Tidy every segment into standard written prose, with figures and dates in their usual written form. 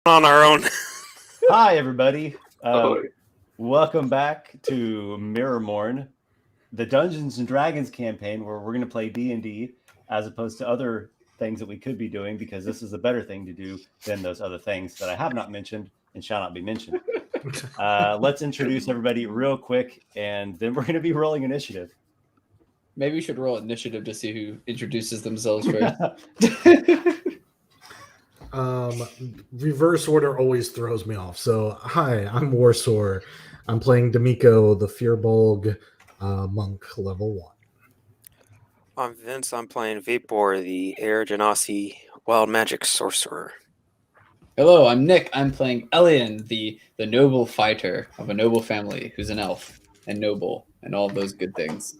on our own. Hi, everybody. Oh, Welcome back to MIRRORMOURN, the Dungeons and Dragons campaign where we're going to play D&D as opposed to other things that we could be doing, because this is a better thing to do than those other things that I have not mentioned and shall not be mentioned. Let's introduce everybody real quick, and then we're going to be rolling initiative. Maybe we should roll initiative to see who introduces themselves first. Reverse order always throws me off. So, hi, I'm Warsor. I'm playing Dimico, the Firbolg monk, level 1. I'm Vince. I'm playing Vapor, the Air Genasi Wild Magic Sorcerer. Hello, I'm Nick. I'm playing Elluin, the noble fighter of a noble family who's an elf and noble and all those good things.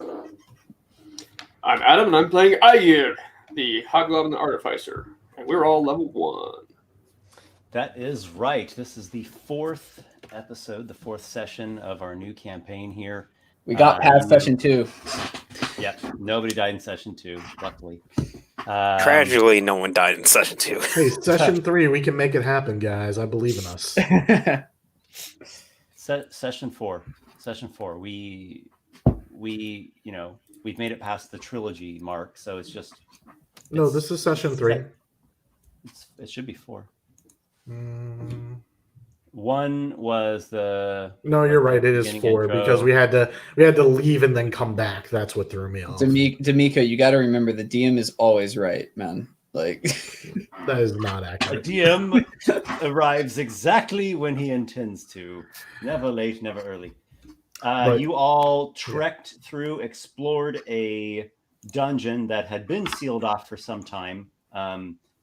I'm Adam, and I'm playing Aygir, the Hobgoblin Artificer, and we're all level 1. That is right. This is the fourth episode, the fourth session of our new campaign here. We got past session 2. Yep, nobody died in session 2, luckily. Tragically, no one died in session 2. Hey, session 3, we can make it happen, guys. I believe in us. Session 4. We've made it past the trilogy mark, so it's just... No, this is session 3. It should be 4. Mm. 1 was the... No, you're right. It is 4 intro. because we had to leave and then come back. That's what threw me off. Dimico, you got to remember the DM is always right, man. Like That is not The accurate. DM arrives exactly when he intends to. Never late, never early. You all trekked through, explored a dungeon that had been sealed off for some time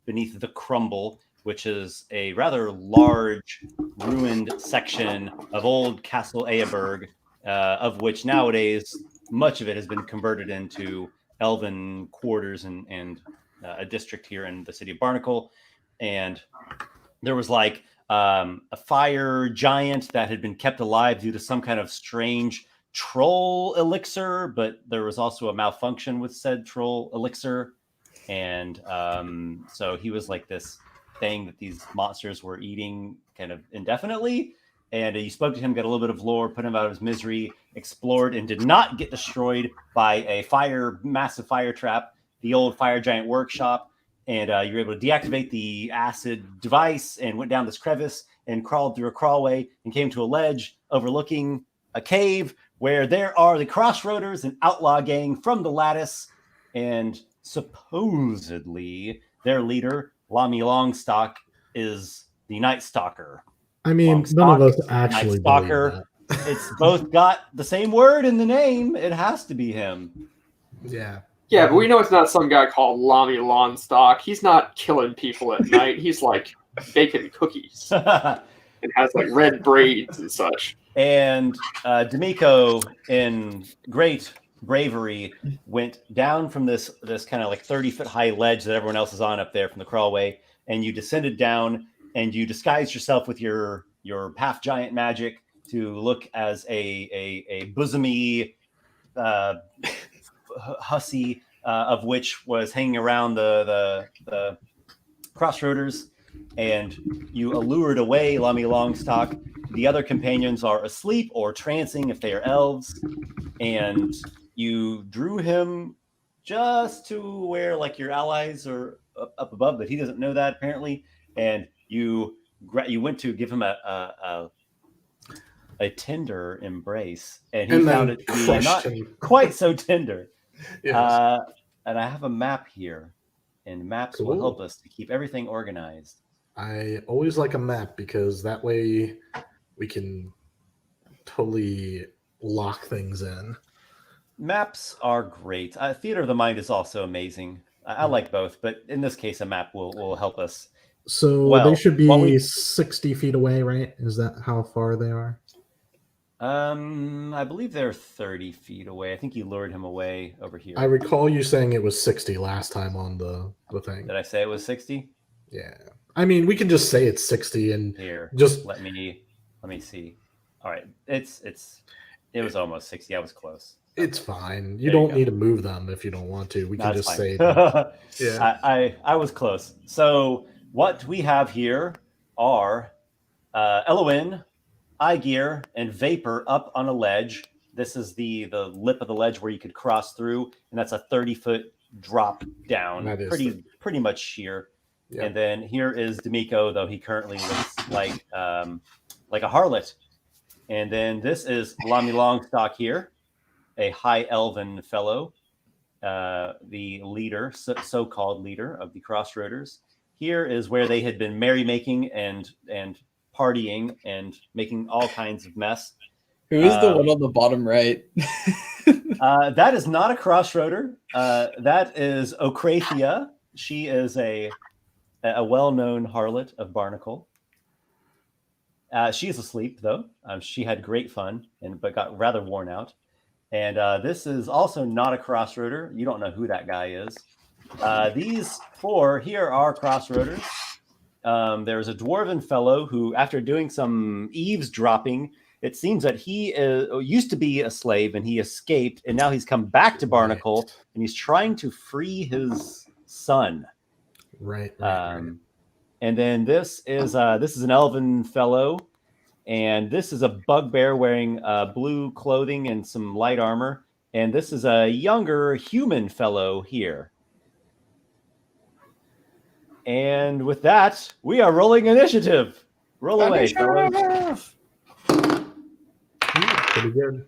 beneath the Crumble, which is a rather large ruined section of old Castle Eaberg, of which nowadays much of it has been converted into elven quarters and a district here in the city of Barnacle. And there was like a fire giant that had been kept alive due to some kind of strange troll elixir, but there was also a malfunction with said troll elixir. And so he was like this thing that these monsters were eating kind of indefinitely. And you spoke to him, got a little bit of lore, put him out of his misery, explored, and did not get destroyed by a massive fire trap, the old fire giant workshop. And you were able to deactivate the acid device and went down this crevice and crawled through a crawlway and came to a ledge overlooking a cave where there are the Crossroaders, an outlaw gang from the Lattice, and supposedly their leader, Lami Longstock, is the Night Stalker. I mean, none of us actually believe that. It's both got the same word in the name. It has to be him. Yeah. Yeah, but we know it's not some guy called Lami Longstock. He's not killing people at night. He's like baking cookies and has like red braids and such. And Dimico, in great bravery, went down from this kind of like 30-foot high ledge that everyone else is on up there from the crawlway, and you descended down and you disguised yourself with your half giant magic to look as a bosomy hussy, of which was hanging around the Crossroaders, and you allured away Lami Longstock. The other companions are asleep or trancing if they are elves, and you drew him just to where like your allies are up above, but he doesn't know that apparently. And you went to give him a tender embrace, and he found it to be not quite so tender. Yes. And I have a map here, and maps will help us to keep everything organized. I always like a map because that way we can totally lock things in. Maps are great. Theater of the mind is also amazing. I like both, but in this case, a map will help us. So they should be 60 feet away, right? Is that how far they are? I believe they're 30 feet away. I think you lured him away over here. I recall you saying it was 60 last time on the thing. Did I say it was 60? Yeah. I mean, we can just say it's 60 and here. Just let me see. All right, it was almost 60. I was close. It's fine. You don't need to move them if you don't want to. We can just say that. Yeah. I was close. So what we have here are Elluin, Aygir, and Vapor up on a ledge. This is the lip of the ledge where you could cross through, and that's a 30-foot drop down, That is pretty much sheer. Yep. And then here is Dimico, though he currently looks like a harlot. And then this is Lami Longstock here, a high elven fellow, the leader, so-called leader of the Crossroaders. Here is where they had been merrymaking and partying and making all kinds of mess. Who is the one on the bottom right? That is not a Crossroader. That is Ocrathia. She is a well-known harlot of Barnacle. She's asleep, though. She had great fun, but got rather worn out. And this is also not a Crossroader. You don't know who that guy is. These four here are Crossroaders. There's a dwarven fellow who, after doing some eavesdropping, it seems that he used to be a slave and he escaped, and now he's come back to Barnacle and he's trying to free his son. Right. And then this is an elven fellow, and this is a bugbear wearing blue clothing and some light armor, and this is a younger human fellow here. And with that, we are rolling initiative. Roll away, fellas. Pretty good.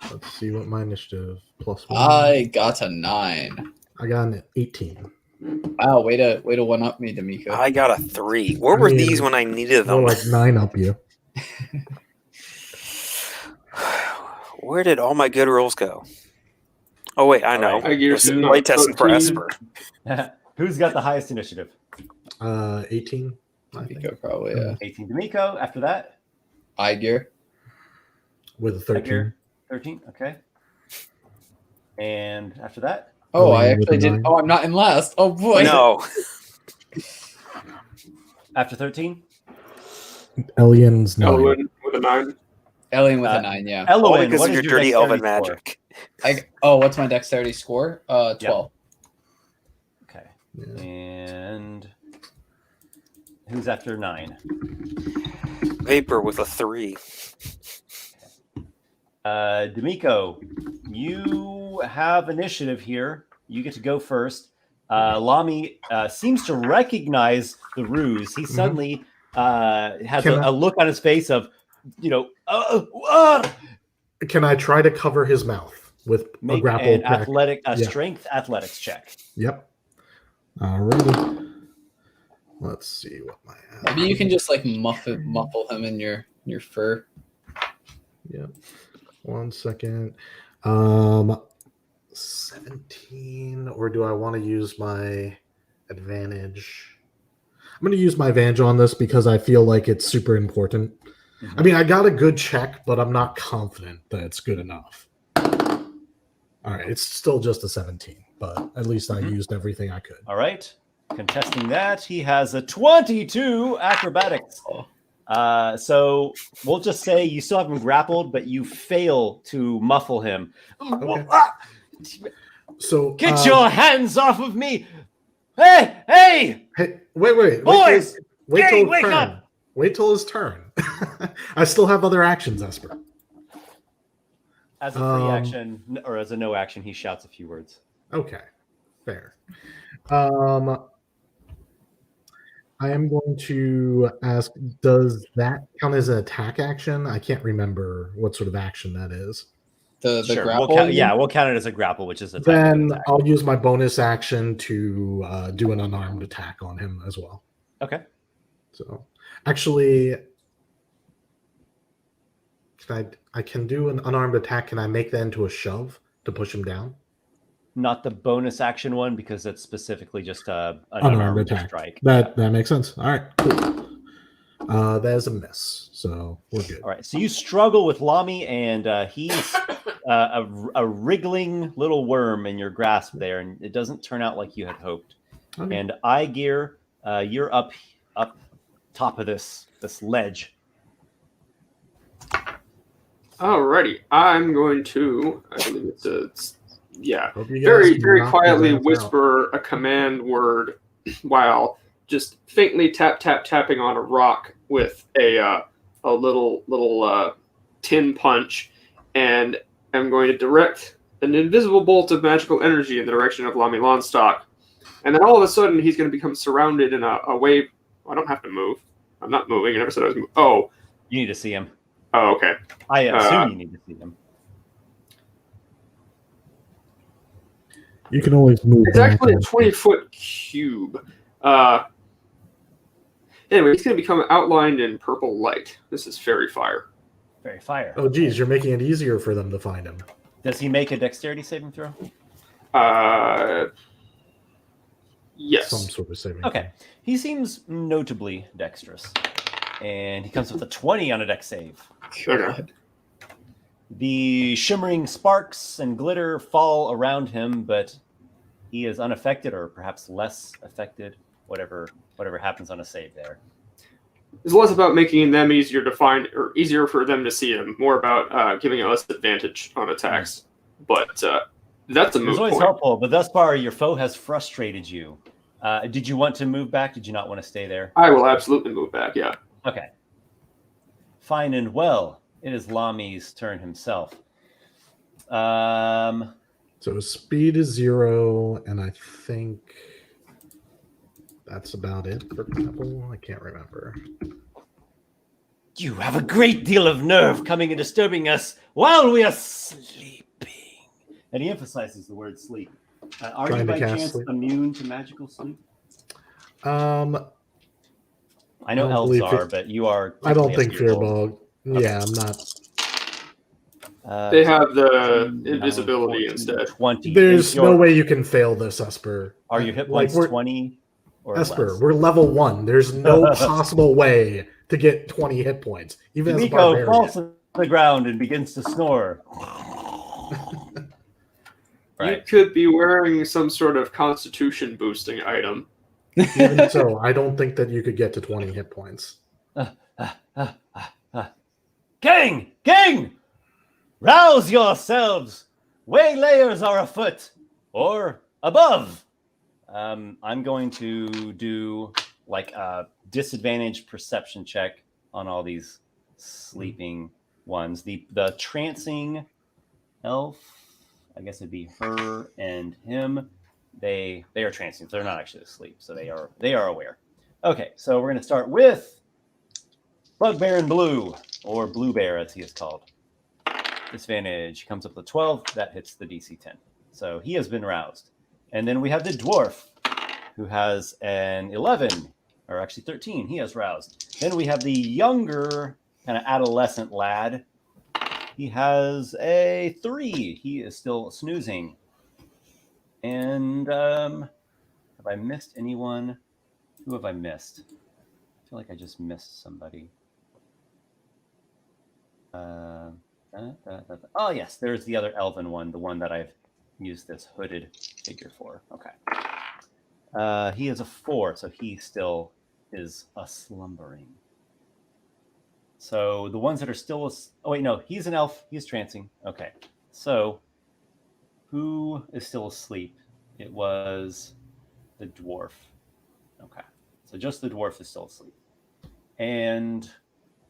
Let's see what my initiative +1. I got a 9. I got an 18. Wow, way to one up me, Dimico. I got a 3. Where were these when I needed them? More like 9 up you. Where did all my good rolls go? Oh wait, I know. Right. There's light testing for Esper. Who's got the highest initiative? 18. I think. Dimico probably, yeah. 18 Dimico. After that, Aygir. With a 13. Aygir, 13. Okay. And after that, Oh, Elluin I with actually a didn't. 9. Oh, I'm not in last. Oh boy. No. after 13, Ellian's 9. Elluin with a 9. Elluin with a 9, yeah. Only Elluin, because what of is your dirty elven dexterity score? magic. What's my dexterity score? 12. Okay. Yeah. And who's after 9? Vapor with a 3. Dimico, you have initiative here. You get to go first. Lami seems to recognize the ruse. He suddenly has a look on his face of, Can I try to cover his mouth with a make grapple an check? strength athletics check. Yep. Alrighty. Let's see what my Maybe you can just like muffle him in your fur. Yep. 1 second. 17, or do I want to use my advantage? I'm going to use my advantage on this because I feel like it's super important. I mean, I got a good check, but I'm not confident that it's good enough. All right, it's still just a 17, but at least I used everything I could. All right. Contesting that, he has a 22 acrobatics. So we'll just say you still have him grappled, but you fail to muffle him. Okay. So Get your hands off of me! Hey! Hey, wait, Boys! wait till his wake turn. up! Wait till his turn. I still have other actions, Esper. As a free action, or as a no action, he shouts a few words. Okay, fair. I am going to ask, does that count as an attack action? I can't remember what sort of action that is. The Sure, grapple. we'll count it as a grapple, which is a type of Then attack. I'll use my bonus action to do an unarmed attack on him as well. Okay. So, actually, I can do an unarmed attack. Can I make that into a shove to push him down? Not the bonus action one, because it's specifically just an Unarmed unarmed attack. strike. That makes sense. All right, cool. That is a miss, so we're good. All right, so you struggle with Lami, and he's a wriggling little worm in your grasp there, and it doesn't turn out like you had hoped. Okay. And Aygir, you're up top of this ledge. Alrighty, I'm going to. I believe it's Hope you guys very can very knock quietly his ass out. whisper a command word while just faintly tapping on a rock with a little tin punch, and I'm going to direct an invisible bolt of magical energy in the direction of Lami Longstock. And then all of a sudden, he's going to become surrounded in a wave. I don't have to move. I'm not moving. I never said I was moving. Oh. You need to see him. Oh, okay. I assume you need to see him. You can always move. It's actually a 20-foot cube. Anyway, he's going to become outlined in purple light. This is fairy fire. Fairy fire. Oh, geez, you're making it easier for them to find him. Does he make a dexterity saving throw? Yes. Some sort of saving. Okay. He seems notably dexterous. And he comes with a 20 on a dex save. God. The shimmering sparks and glitter fall around him, but he is unaffected, or perhaps less affected, whatever happens on a save there. It's less about making them easier to find, or easier for them to see him, more about giving us advantage on attacks. But that's a moot It's always point. helpful, but thus far your foe has frustrated you. Did you want to move back? Did you not want to stay there? I will absolutely move back, yeah. Okay. Fine and well. It is Lami's turn himself. So speed is 0, and I think that's about it for grapple. I can't remember. You have a great deal of nerve coming and disturbing us while we are sleeping. And he emphasizes the word sleep. Are you Trying to by cast chance sleep. immune to magical sleep? I I know don't elves believe are, it- but you are. I don't think technically a Firbolg. Firbolg. Yeah, I'm not. They have the invisibility 14, instead. 20. There's Is your- no way you can fail this, Esper. Are your hit Like, points we're- 20 or Esper, less? we're level 1. There's no possible way to get 20 hit points, even as a Dimico barbarian. falls to the ground and begins to snore. You Right. could be wearing some sort of constitution boosting item. Even so, I don't think that you could get to 20 hit points. Gang! Gang! Rouse yourselves! Waylayers are afoot! Or above! I'm going to do like a disadvantage perception check on all these sleeping ones. The trancing elf, I guess it'd be her and him. They are trancing, so they're not actually asleep, so they are aware. Okay, so we're going to start with Bugbear in Blue, or Blue Bear as he is called. Disadvantage comes up with a 12, that hits the DC 10. So he has been roused. And then we have the dwarf, who has an 11, or actually 13, he has roused. Then we have the younger, kind of adolescent lad. He has a 3, he is still snoozing. And have I missed anyone? Who have I missed? I feel like I just missed somebody. Oh, yes, there's the other elven one, the one that I've used this hooded figure for. Okay. He is a 4, so he still is a slumbering. So the ones that are still... Oh, wait, no, he's an elf. He's trancing. Okay. So who is still asleep? It was the dwarf. Okay. So just the dwarf is still asleep. And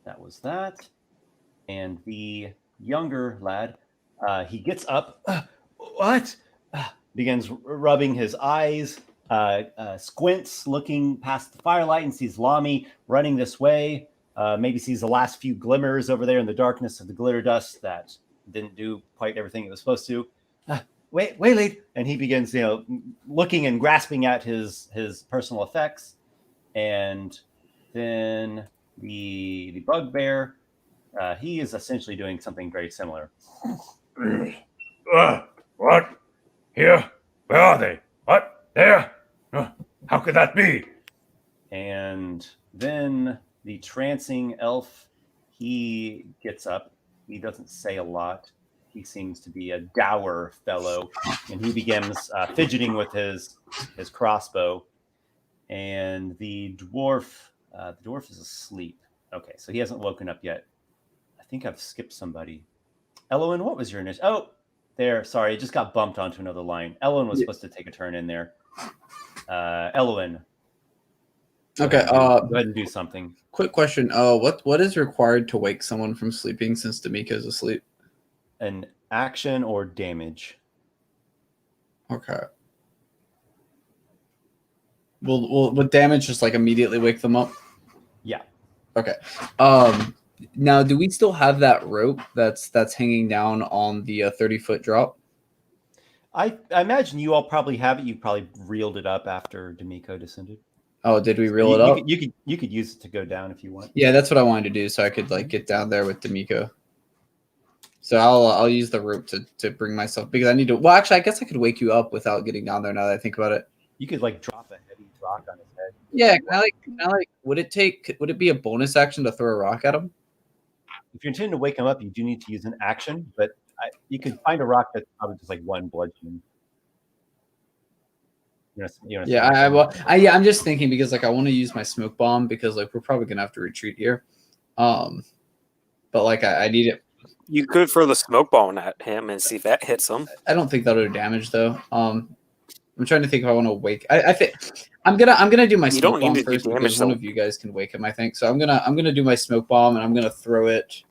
that was that. And the younger lad, he gets up. What? Begins rubbing his eyes, squints, looking past the firelight, and sees Lami running this way. Maybe sees the last few glimmers over there in the darkness of the glitter dust that didn't do quite everything it was supposed to. Waylaid, and he begins, looking and grasping at his personal effects, and then the bugbear, he is essentially doing something very similar. What? Here? Where are they? What? There? How could that be? And then the trancing elf, he gets up. He doesn't say a lot. He seems to be a dour fellow, and he begins fidgeting with his crossbow. And the dwarf is asleep. Okay, so he hasn't woken up yet. I think I've skipped somebody. Elluin, what was your initial? Oh, there. Sorry, it just got bumped onto another line. Elluin was supposed to take a turn in there. Elluin, Okay. Go ahead and do something. Quick question. What is required to wake someone from sleeping since Dimico's asleep? An action or damage. Okay. Will damage just like immediately wake them up? Yeah. Okay. Now, do we still have that rope that's hanging down on the 30-foot drop? I imagine you all probably have it. You probably reeled it up after Dimico descended. Oh, did we reel it up? You could use it to go down if you want. Yeah, that's what I wanted to do, so I could like get down there with Dimico. So I'll use the rope to bring myself, because I need to. Well, actually, I guess I could wake you up without getting down there. Now that I think about it. You could like drop a heavy rock on his head. Yeah, can I would it be a bonus action to throw a rock at him? If you're intending to wake him up, you do need to use an action, but you could find a rock that's probably just like one bludgeon. Yeah, I'm just thinking because like I want to use my smoke bomb because like we're probably gonna have to retreat here, but like I need it. You could throw the smoke bomb at him and see if that hits him. I don't think that'll do damage though. I'm trying to think if I want to wake. I think I'm gonna do my smoke bomb first because one of you guys can wake him. I think so. I'm gonna do my smoke bomb and I'm gonna throw it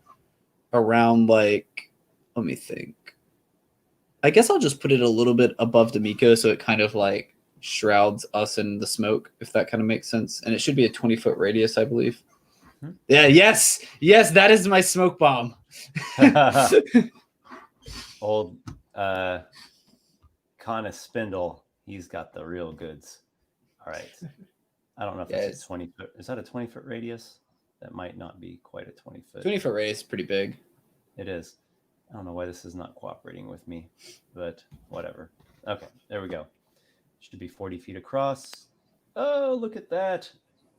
around like. Let me think. I guess I'll just put it a little bit above Dimico so it kind of like shrouds us in the smoke, if that kind of makes sense. And it should be a 20-foot radius, I believe. Yeah, yes, that is my smoke bomb. Old Kana Spindle, he's got the real goods. All right. I don't know if it's a 20-foot. Is that a 20-foot radius? That might not be quite a 20-foot. 20-foot radius is pretty big. It is. I don't know why this is not cooperating with me, but whatever. Okay, there we go. Should be 40 feet across. Oh, look at that.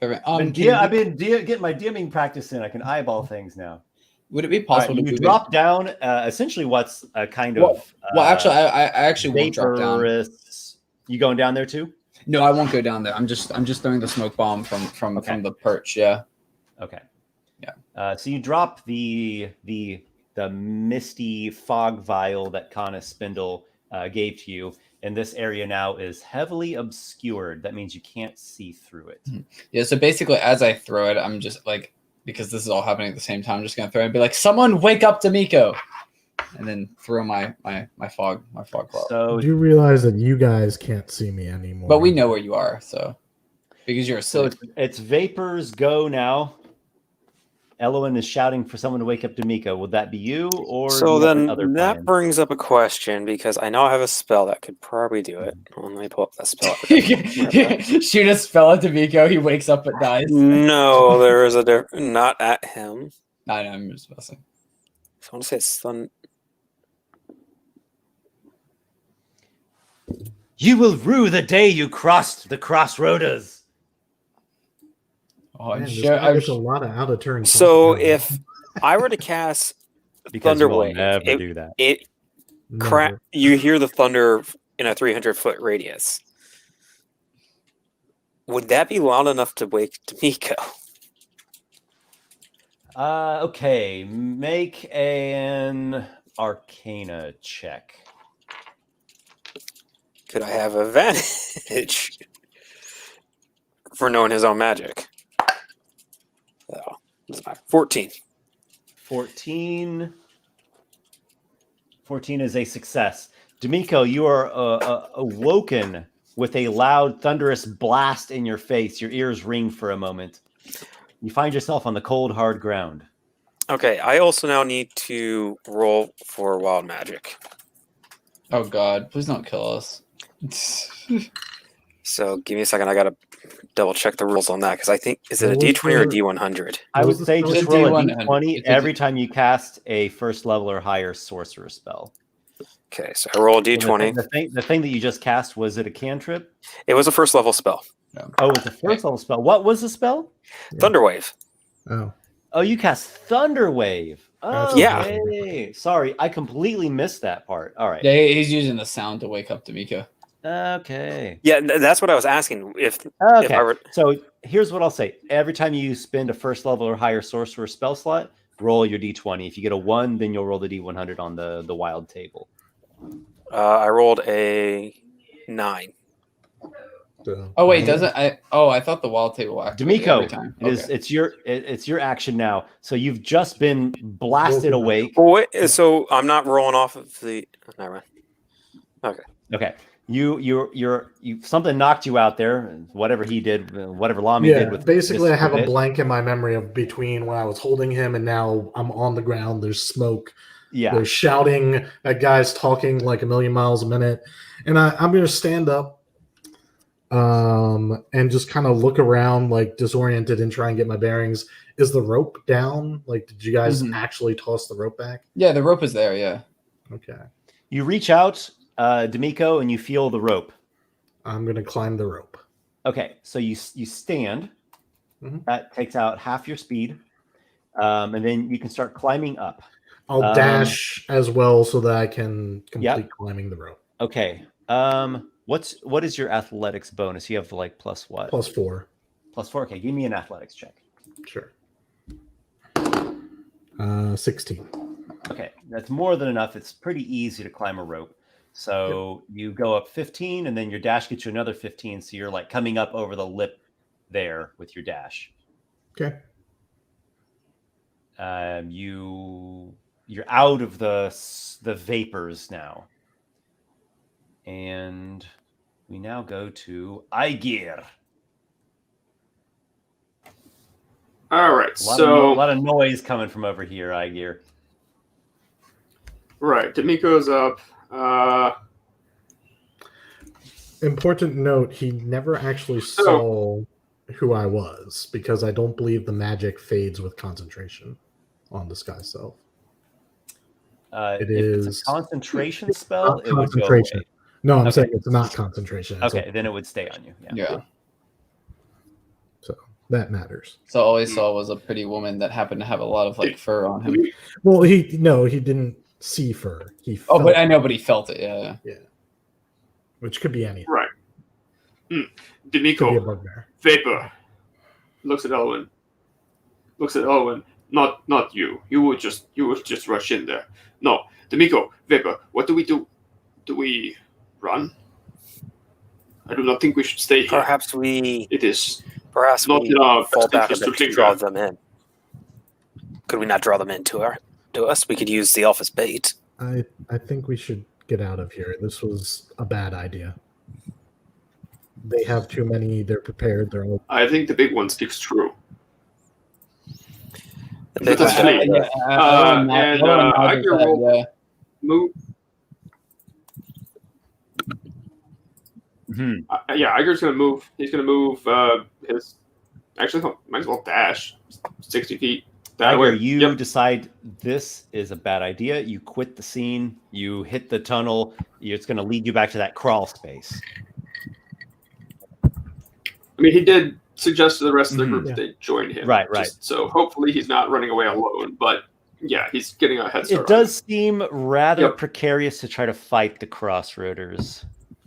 I've been getting my DMing practice in. I can eyeball things now. Would it be possible to drop down essentially what's a kind of... Well, actually, I actually won't drop down. You going down there too? No, I won't go down there. I'm just throwing the smoke bomb from the perch, yeah. Okay. Yeah. So you drop the misty fog vial that Kana Spindle gave to you, and this area now is heavily obscured. That means you can't see through it. Yeah, so basically as I throw it, I'm just like, because this is all happening at the same time, I'm just gonna throw it and be like, someone wake up Dimico, and then throw my fog cloud. So do you realize that you guys can't see me anymore? But we know where you are, so because you're asleep. So it's Vapor's go now. Elluin is shouting for someone to wake up Dimico. Would that be you, or so then that brings up a question, because I know I have a spell that could probably do it. Well, let me pull up that spell. Shoot a spell at Dimico, he wakes up and dies. No, there is a not at him. I know, I'm just messing. So I want to say it's You will rue the day you crossed the Crossroaders. Oh, man, there's a lot of out of turn. So if I were to cast Thunderwave, never do that. You hear the thunder in a 300-foot radius. Would that be loud enough to wake Dimico? Okay, make an Arcana check. Could I have advantage for knowing his own magic? Oh, this is my 14. 14 is a success. Dimico, you are awoken with a loud, thunderous blast in your face. Your ears ring for a moment. You find yourself on the cold, hard ground. Okay, I also now need to roll for wild magic. Oh God, please don't kill us. So give me a second. I gotta double check the rules on that, because I think, is it a D20 or a D100? I would say just roll a D20 It's every time you cast a first level or higher sorcerer spell. Okay, so I roll a D20. The thing that you just cast, was it a cantrip? It was a first level spell. Oh, it's a first level spell. What was the spell? Thunderwave. Oh, you cast Thunderwave. Oh, Yeah. okay. Sorry, I completely missed that part. All right. Yeah, he's using the sound to wake up Dimico. Okay. Yeah, that's what I was asking. If Okay. I were... So here's what I'll say. Every time you spend a first level or higher sorcerer spell slot, roll your D20. If you get a 1, then you'll roll the D100 on the wild table. I rolled a 9. So, Oh wait, does it? I thought the wild table activated every Dimico, time. it's your action now. So you've just been blasted awake. Well, wait, so I'm not rolling off of the. Never mind. Okay. You something knocked you out there. Whatever he did, whatever Lamy did with basically, I this have a bit. blank in my memory of between when I was holding him and now I'm on the ground. There's smoke. Yeah. They're shouting at guys talking like a million miles a minute, and I'm going to stand up, and just kind of look around like disoriented and try and get my bearings. Is the rope down? Like, did you guys actually toss the rope back? Yeah, the rope is there. Yeah. Okay. You reach out, Dimico, and you feel the rope. I'm going to climb the rope. Okay, so you stand. Mhm. That takes out half your speed, and then you can start climbing up. I'll dash as well so that I can complete Yep. climbing the rope. Okay. What is your athletics bonus? You have like plus what? +4. +4. Okay, give me an athletics check. Sure. 16. Okay, that's more than enough. It's pretty easy to climb a rope. So you go up 15, and then your dash gets you another 15. So you're like coming up over the lip there with your dash. Okay. You're out of the vapors now, and we now go to Aygir. All right, A so lot of noise coming from over here, Aygir. right, Dimico's up. Important note, he never actually saw who I was because I don't believe the magic fades with concentration on Disguise Self. If it's a concentration spell, it would go concentration. away. No, I'm saying it's not concentration. Okay, then it would stay on you. Yeah. So that matters. So all he saw was a pretty woman that happened to have a lot of like fur on him. Well, he didn't see fur. He felt Oh, but I know, but he felt it. Yeah. which could be anything. Right. Could be a Dimico, bugbear. Vapor. Looks at Elluin. Not you. You would just rush in there. No, Dimico, Vapor. What do we do? Do we run? I do not think we should stay here. Perhaps we It is not not in our fall best back a interest bit to to draw linger. them in. Could we not draw them into us? We could use the office bait. I think we should get out of here. This was a bad idea. They have too many. They're prepared. They're all. I think the big one speaks true. The big Let us one- flee. Aygir will move. Aygir's going to move. He's going to move his. Actually, might as well dash 60 feet. That way. Aygir, you decide this is a bad idea. You quit the scene. You hit the tunnel. It's going to lead you back to that crawl space. I mean, he did suggest to the rest of the group that they join him. Right. So hopefully he's not running away alone. But yeah, he's getting a head start. It does seem rather precarious to try to fight the Crossroaders.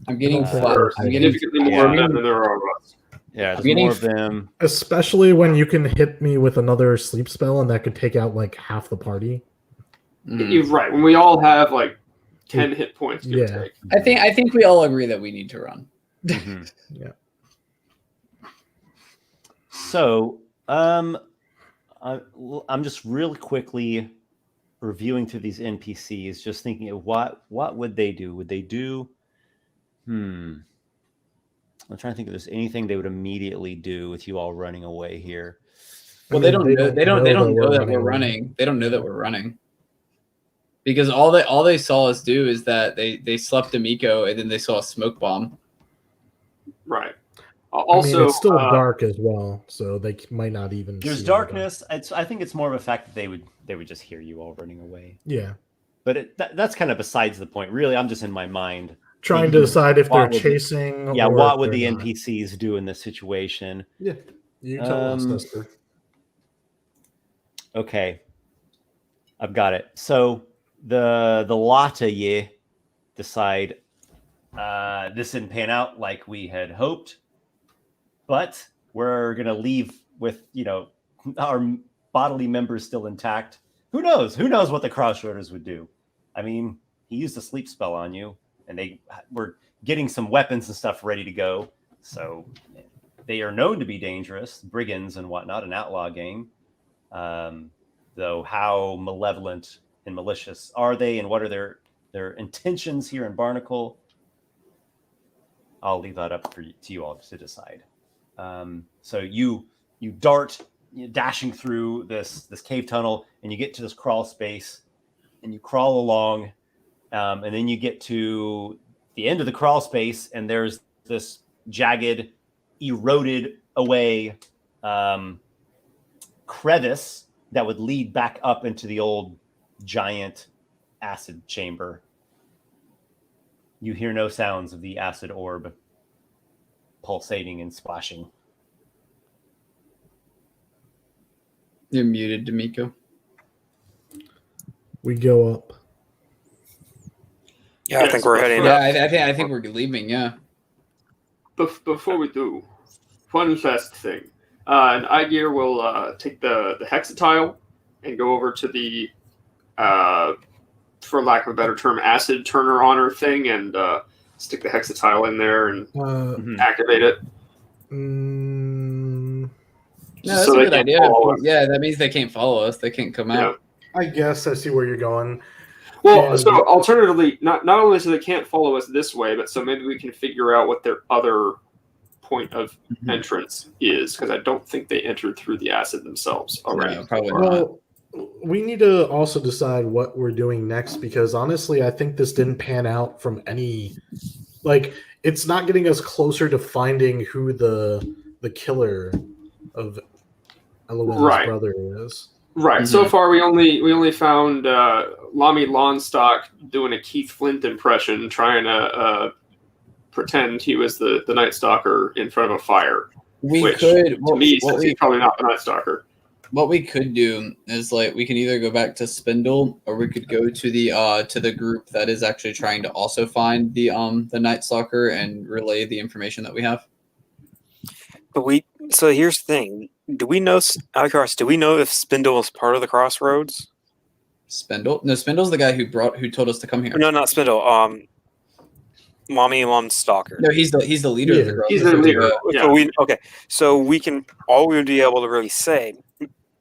I'm getting significantly more of them than there are of us. Yeah, there's more of them. Especially when you can hit me with another sleep spell and that could take out like half the party. You're right. When we all have like 10 hit points, give or take. I think we all agree that we need to run. Yeah. So, I'm just really quickly reviewing through these NPCs, just thinking of what would they do? Would they do? I'm trying to think if there's anything they would immediately do with you all running away here. Well, they don't know that we're running. They don't know that we're running. Because all they saw us do is that they slept Dimico and then they saw a smoke bomb. Right. Also, it's still dark as well, so they might not even. There's see darkness. I think it's more of a fact that they would just hear you all running away. Yeah, but that's kind of besides the point. Really, I'm just in my mind trying to decide if they're chasing. Yeah, or what would the not. NPCs do in this situation? Yeah, you tell us, Esper. Okay, I've got it. So the latter year decide this didn't pan out like we had hoped. But we're going to leave with, our bodily members still intact. Who knows? Who knows what the Crossroaders would do? I mean, he used a sleep spell on you, and they were getting some weapons and stuff ready to go. So they are known to be dangerous, brigands and whatnot, an outlaw gang. Though how malevolent and malicious are they, and what are their intentions here in Barnacle? I'll leave that up to you all to decide. So you dart, dashing through this cave tunnel, and you get to this crawl space, and you crawl along, and then you get to the end of the crawl space, and there's this jagged, eroded away crevice that would lead back up into the old giant acid chamber. You hear no sounds of the acid orb pulsating and splashing. You're muted, Dimico. We go up. Yeah, I think we're heading Yeah, up. I think we're leaving. Yeah. Before we do, one last thing. And Aygir will take the hexatile and go over to the, for lack of a better term, acid turner on her thing, and stick the hexatile in there and activate it. No, that's a good idea. Yeah, that means they can't follow us. They can't come out. I guess I see where you're going. Well, And- so alternatively, not only so they can't follow us this way, but so maybe we can figure out what their other point of entrance is, because I don't think they entered through the acid themselves already. No, probably not. Well, we need to also decide what we're doing next, because honestly, I think this didn't pan out from any. Like, it's not getting us closer to finding who the killer of Elluin's brother is. Right. So far, we only found Lamy Lawnstock doing a Keith Flint impression, trying to pretend he was the Night Stalker in front of a fire. We which, could. to me, says he's probably not the Night Stalker. What we could do is, like, we can either go back to Spindle, or we could go to the group that is actually trying to also find the Night Stalker and relay the information that we have. But so here's the thing. Do we know, do we know if Spindle is part of the Crossroads? Spindle? No, Spindle's the guy who told us to come here. No, not Spindle. Mommy Stalker. No, he's the leader of the Crossroads. He's the leader. Yeah. So all we would be able to really say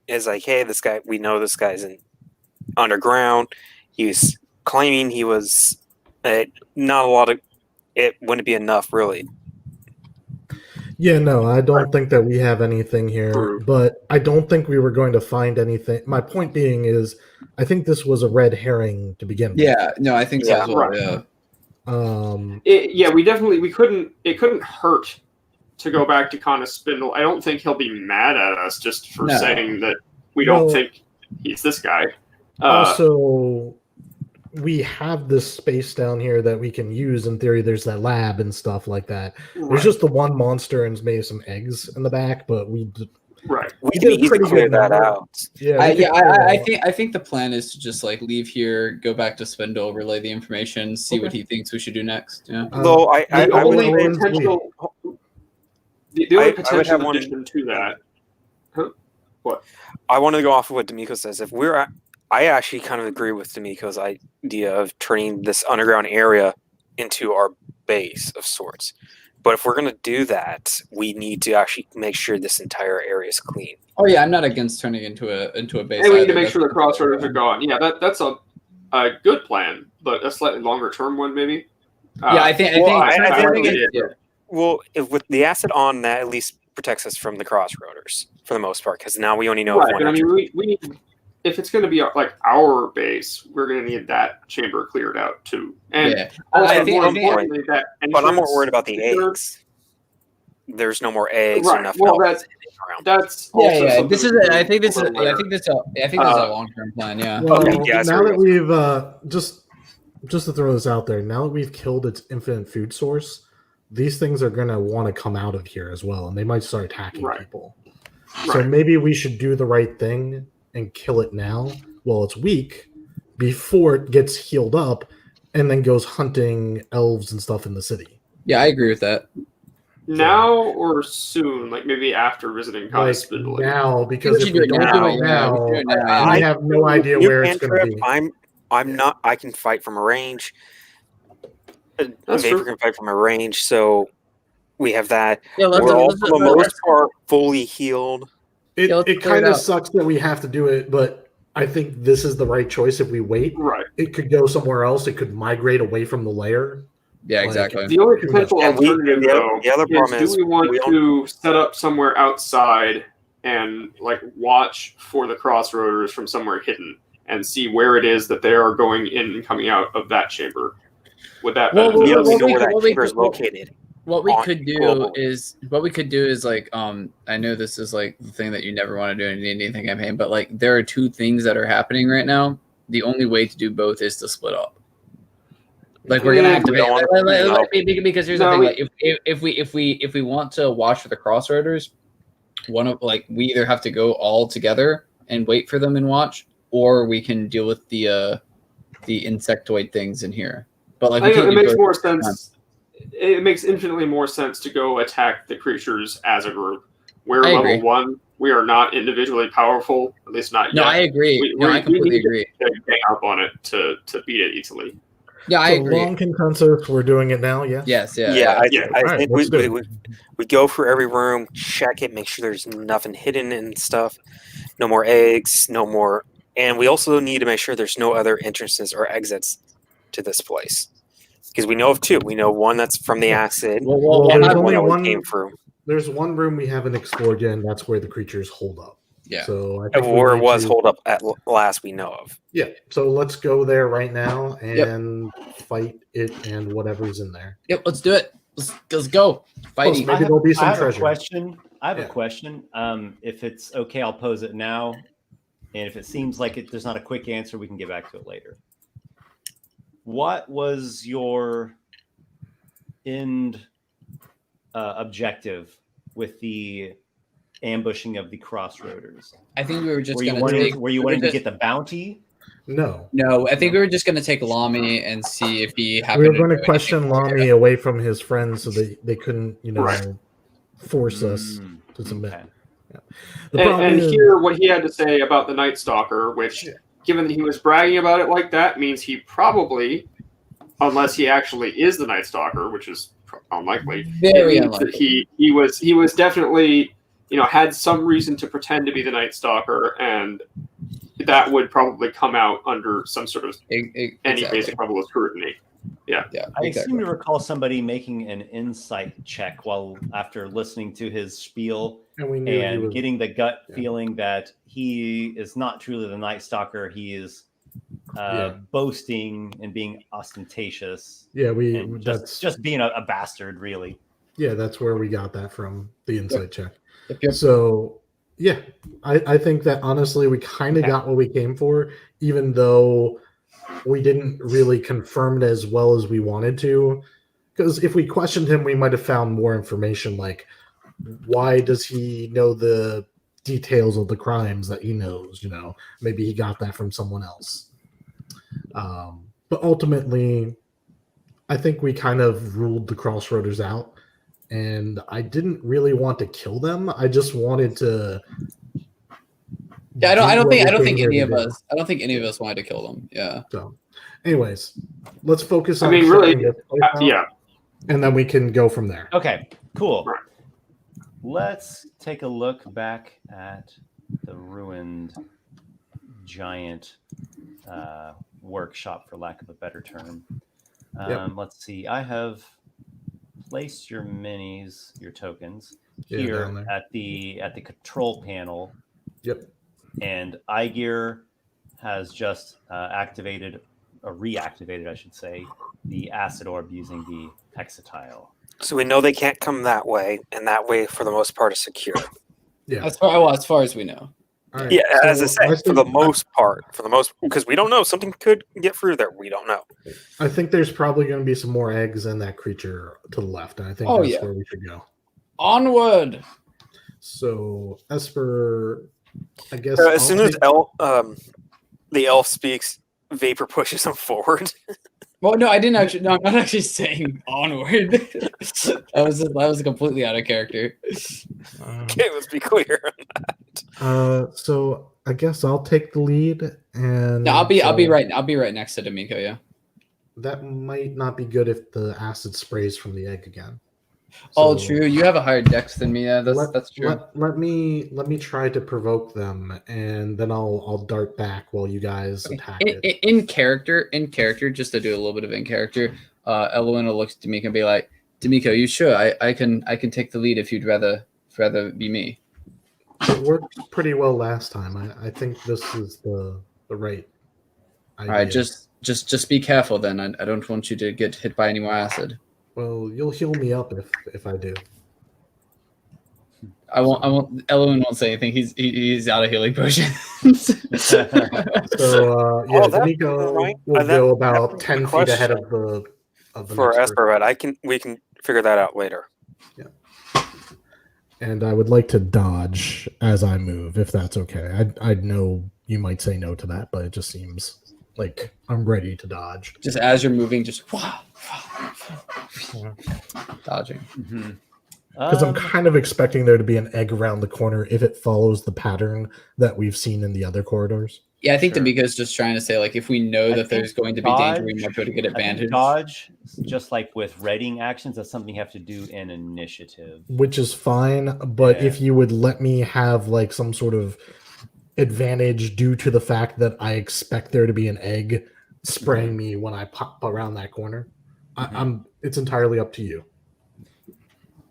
is like, hey, this guy, we know this guy's underground. He's claiming he was not a lot of it wouldn't be enough really. Yeah, no, I don't think that we have anything here, but I don't think we were going to find anything. My point being is, I think this was a red herring to begin with. Yeah, no, I think so as well. Right. Yeah. We couldn't. It couldn't hurt to go back to Connor Spindle. I don't think he'll be mad at us just for saying that we don't think he's this guy. Also, we have this space down here that we can use. In theory, there's that lab and stuff like that. Right. There's just the one monster and maybe some eggs in the back, but we We can easily clear that out. Yeah, I think the plan is to just like leave here, go back to Spindle, relay the information, see what he thinks we should do next. Yeah. Though the only potential addition to that. What? I want to go off of what Dimico says. I actually kind of agree with Dimico's idea of turning this underground area into our base of sorts. But if we're going to do that, we need to actually make sure this entire area is clean. Oh yeah, I'm not against turning into a base. And we need to make sure the Crossroaders are gone. Yeah, that's a good plan, but a slightly longer term one maybe. I think. Well, if with the acid on, that at least protects us from the Crossroaders for the most part, because now we only know. Right, but I mean, we need, if it's going to be like our base, we're going to need that chamber cleared out too. And also, more importantly, that but I'm more worried about the eggs. There's no more eggs. Right. Or enough well, that's also This is. I think this is a long term plan. Yeah. Well, now that we've just to throw this out there, now that we've killed its infinite food source, these things are going to want to come out of here as well, and they might start attacking people. So maybe we should do the right thing and kill it now while it's weak, before it gets healed up, and then goes hunting elves and stuff in the city. Yeah, I agree with that. Now or soon, like maybe after visiting Spindle. Now, because if we don't do it now, I have no idea where it's going to be. I'm not. I can fight from a range. That's Vapor can fight from a range, so we have that. Yeah, We're all for the most part fully healed. It kind of sucks that we have to do it, but I think this is the right choice. If we wait, Right. it could go somewhere else. It could migrate away from the lair. Yeah, Like, exactly. The only potential alternative, though, the other problem is do we want to set up somewhere outside and like watch for the Crossroaders from somewhere hidden and see where it is that they are going in and coming out of that chamber? Would that benefit we us? know where that chamber is located. What we could do is like I know this is like the thing that you never want to do in an Indian campaign, but like there are two things that are happening right now. The only way to do both is to split up. Like we're gonna activate because here's the thing. Like if we want to watch for the Crossroaders, we either have to go all together and wait for them and watch, or we can deal with the insectoid things in here. But like it makes more sense. It makes infinitely more sense to go attack the creatures as a group. We're level 1. We are not individually powerful, at least not yet. No, I agree. I completely agree. Gang up on it to beat it easily. Yeah, I agree. Long consensus. We're doing it now. Yeah. Yes. I think we go for every room, check it, make sure there's nothing hidden and stuff. No more eggs. No more. And we also need to make sure there's no other entrances or exits to this place. Because we know of two. We know one that's from the acid. There's only one. Came through. There's one room we haven't explored yet, and that's where the creatures hold up. Yeah. So I think or was hold up at last we know of. Yeah. So let's go there right now and fight it and whatever's in there. Yep. Let's do it. Let's go. Fighting. Maybe there'll be some treasure. I have a question. If it's okay, I'll pose it now. And if it seems like there's not a quick answer, we can get back to it later. What was your end objective with the ambushing of the Crossroaders? I think we were just were you wanting to get the bounty? No, I think we were just going to take Lamy and see if he happened. We were going to question Lamy away from his friends so they couldn't, force us to submit. Okay. Yeah. And hear what he had to say about the Night Stalker, which, given that he was bragging about it like that, means he probably, unless he actually is the Night Stalker, which is unlikely, very unlikely. That he was definitely, had some reason to pretend to be the Night Stalker, and that would probably come out under some sort of any basic level of scrutiny. Yeah. I seem to recall somebody making an insight check after listening to his spiel and getting the gut feeling that he is not truly the Night Stalker. He is boasting and being ostentatious. Yeah, just being a bastard, really. Yeah, that's where we got that from, the insight check. Yep. So yeah, I think that honestly we kind of got what we came for, even though we didn't really confirm it as well as we wanted to. Because if we questioned him, we might have found more information, like why does he know the details of the crimes that he knows? Maybe he got that from someone else. But ultimately, I think we kind of ruled the Crossroaders out. And I didn't really want to kill them. I just wanted to. Yeah, I don't think any of us wanted to kill them. Yeah. So, anyways, let's focus on. And then we can go from there. Okay. Cool. Right. Let's take a look back at the ruined giant workshop, for lack of a better term. Let's see. I have placed your minis, your tokens, here at the control panel. Yep. And Aygir has just reactivated, I should say, the acid orb using the hexatile. So we know they can't come that way, and that way, for the most part, is secure. Yeah. As far as we know. Right, yeah, so as I said, for the most part, because we don't know, something could get through there. We don't know. I think there's probably going to be some more eggs in that creature to the left, and I think that's where we should go. Onward. So Esper, I guess as soon as the elf speaks, Vapor pushes him forward. Well, no, I didn't actually. No, I'm not actually saying onward. that was completely out of character. Okay, let's be clear on that. So I guess I'll take the lead, and no, I'll be right next to Dimico. Yeah, that might not be good if the acid sprays from the egg again. All So true. You have a higher dex than me. Yeah, that's true. Let me try to provoke them, and then I'll dart back while you guys attack it. In character, just to do a little bit of in character, Elluin will look at Dimico and be like, "Dimico, you sure? I can take the lead if you'd rather be me." It worked pretty well last time. I think this is the right idea. All right, just be careful then. I don't want you to get hit by any more acid. Well, you'll heal me up if I do. I won't. Elluin won't say anything. He's out of healing potions. So Dimico will go about 10 feet ahead of the for Esper, but we can figure that out later. Yeah. And I would like to dodge as I move, if that's okay. I know you might say no to that, but it just seems like I'm ready to dodge. Just as you're moving, just dodging. Because I'm kind of expecting there to be an egg around the corner if it follows the pattern that we've seen in the other corridors. Yeah, I think Dimico's just trying to say, like, if we know that there's going to be danger, we might be able to get advantage. Dodge, just like with raiding actions, that's something you have to do in initiative. Which is fine, but if you would let me have like some sort of advantage due to the fact that I expect there to be an egg spraying me when I pop around that corner, it's entirely up to you.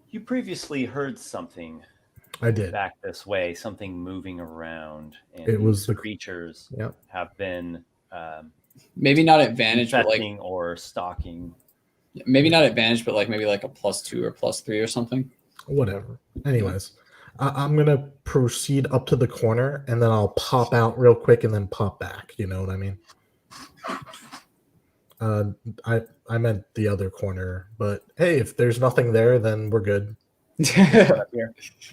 You previously heard something. I did. Back this way, something moving around, and it was the creatures have been maybe not advantage, but like or stalking. Maybe not advantage, but like maybe like a +2 or +3 or something. Whatever. Anyways, I'm gonna proceed up to the corner, and then I'll pop out real quick, and then pop back. You know what I mean? I meant the other corner, but hey, if there's nothing there, then we're good.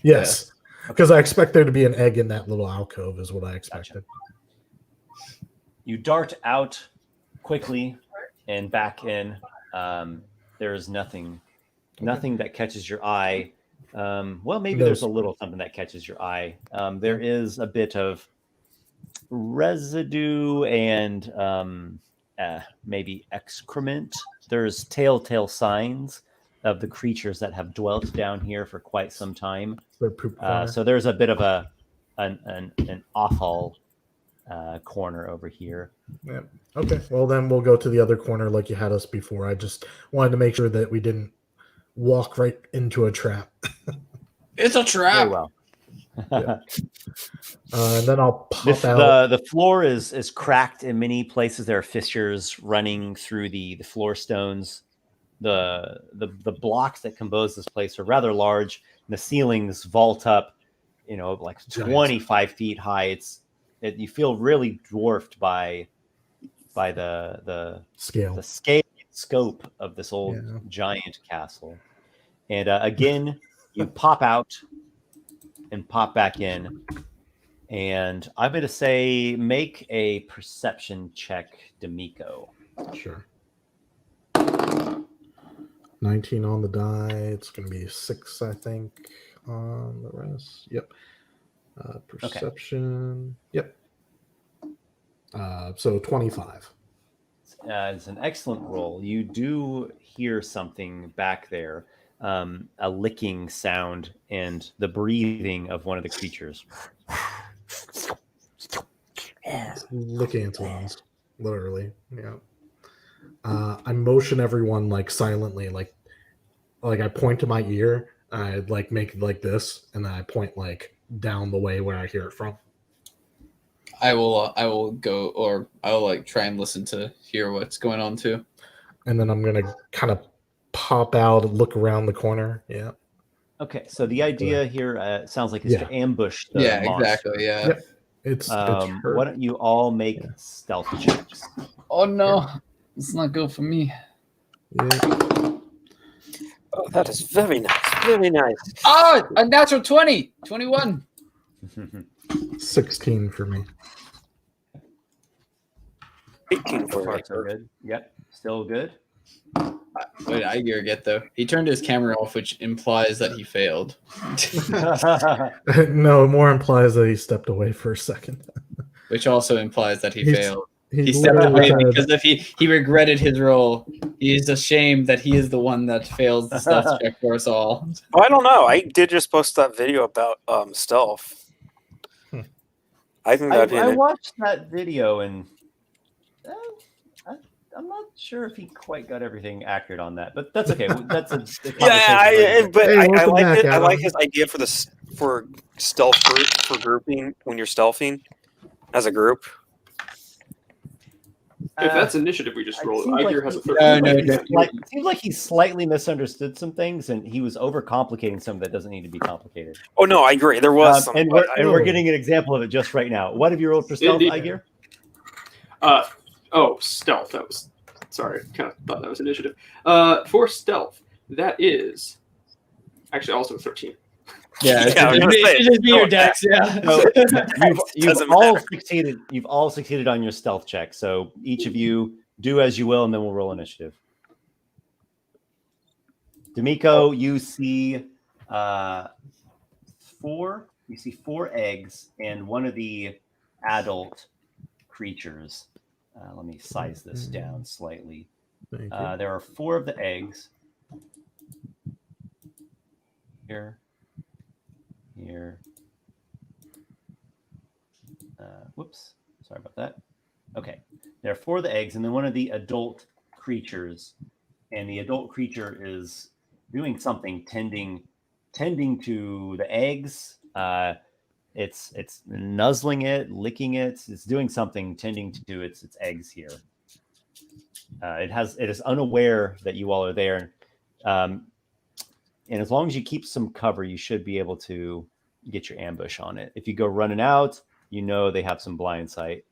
Yes, because I expect there to be an egg in that little alcove is what I expected. Gotcha. You dart out quickly and back in. There's nothing that catches your eye. Well, maybe there's a little something that catches your eye. There is a bit of residue and maybe excrement. There's telltale signs of the creatures that have dwelt down here for quite some time. So there's a bit of an awful corner over here. Yeah. Okay. Well, then we'll go to the other corner like you had us before. I just wanted to make sure that we didn't walk right into a trap. It's a trap. Very well. And then I'll pop out. The floor is cracked in many places. There are fissures running through the floor stones. The blocks that compose this place are rather large. And the ceilings vault up, like 25 feet high. You feel really dwarfed by the scale, scope of this old giant castle. And again, you pop out and pop back in. And I'm going to say make a perception check, Dimico. Sure. 19 on the die. It's going to be 6, I think, on the rest. Yep. Perception. Okay. Yep. So 25. It's an excellent roll. You do hear something back there, a licking sound and the breathing of one of the creatures. Licking its wounds, literally. Yeah. I motion everyone like silently, like I point to my ear. I like make like this, and then I point like down the way where I hear it from. I will go, or I'll like try and listen to hear what's going on too. And then I'm gonna kind of pop out and look around the corner. Yeah. Okay, so the idea here sounds like is to ambush the monster. Exactly. Yeah. Yep. It's why don't you all make stealth checks? Oh no, it's not good for me. Yeah. Oh, that is very nice. Very nice. Oh, a natural 20. 21. 16 for me. 18 for me. Good. Yep, still good. What did Aygir get though? He turned his camera off, which implies that he failed. No, more implies that he stepped away for a second. Which also implies that he failed. He stepped away because if he regretted his role, He is ashamed that he is the one that fails the stealth check for us all. I don't know. I did just post that video about stealth. I think that'd be I watched that video and I'm not sure if he quite got everything accurate on that, but that's okay. That's a I like it. I Adam. like his idea for stealth group for grouping when you're stealthing as a group. If that's initiative, we just rolled. Aygir has a 13. It seems like he slightly misunderstood some things, and he was overcomplicating some that doesn't need to be complicated. Oh no, I agree. There was some, and we're getting an example of it just right now. What have you rolled for stealth, Aygir? Stealth. That was sorry. Kind of thought that was initiative. For stealth, that is actually also 13. Yeah, it just be your dex. Yeah, so you've all succeeded on your stealth check. So each of you do as you will, and then we'll roll initiative. Dimico, you see four eggs and one of the adult creatures. Let me size this down slightly. There are 4 of the eggs here. Whoops, sorry about that. Okay, there are 4 of the eggs, and then one of the adult creatures, and the adult creature is doing something, tending to the eggs. It's nuzzling it, licking it. It's doing something, tending to its eggs here. It is unaware that you all are there, and as long as you keep some cover, you should be able to get your ambush on it. If you go running out, they have some blind sight.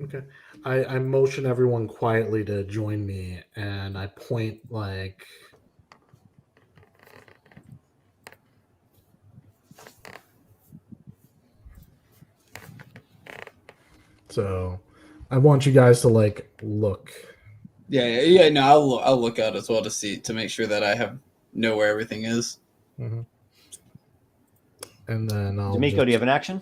Okay. I motion everyone quietly to join me, and I point like... So I want you guys to look. Yeah. No, I'll look out as well to make sure that I know where everything is. Mm-hmm. And then Dimico, do you have an action?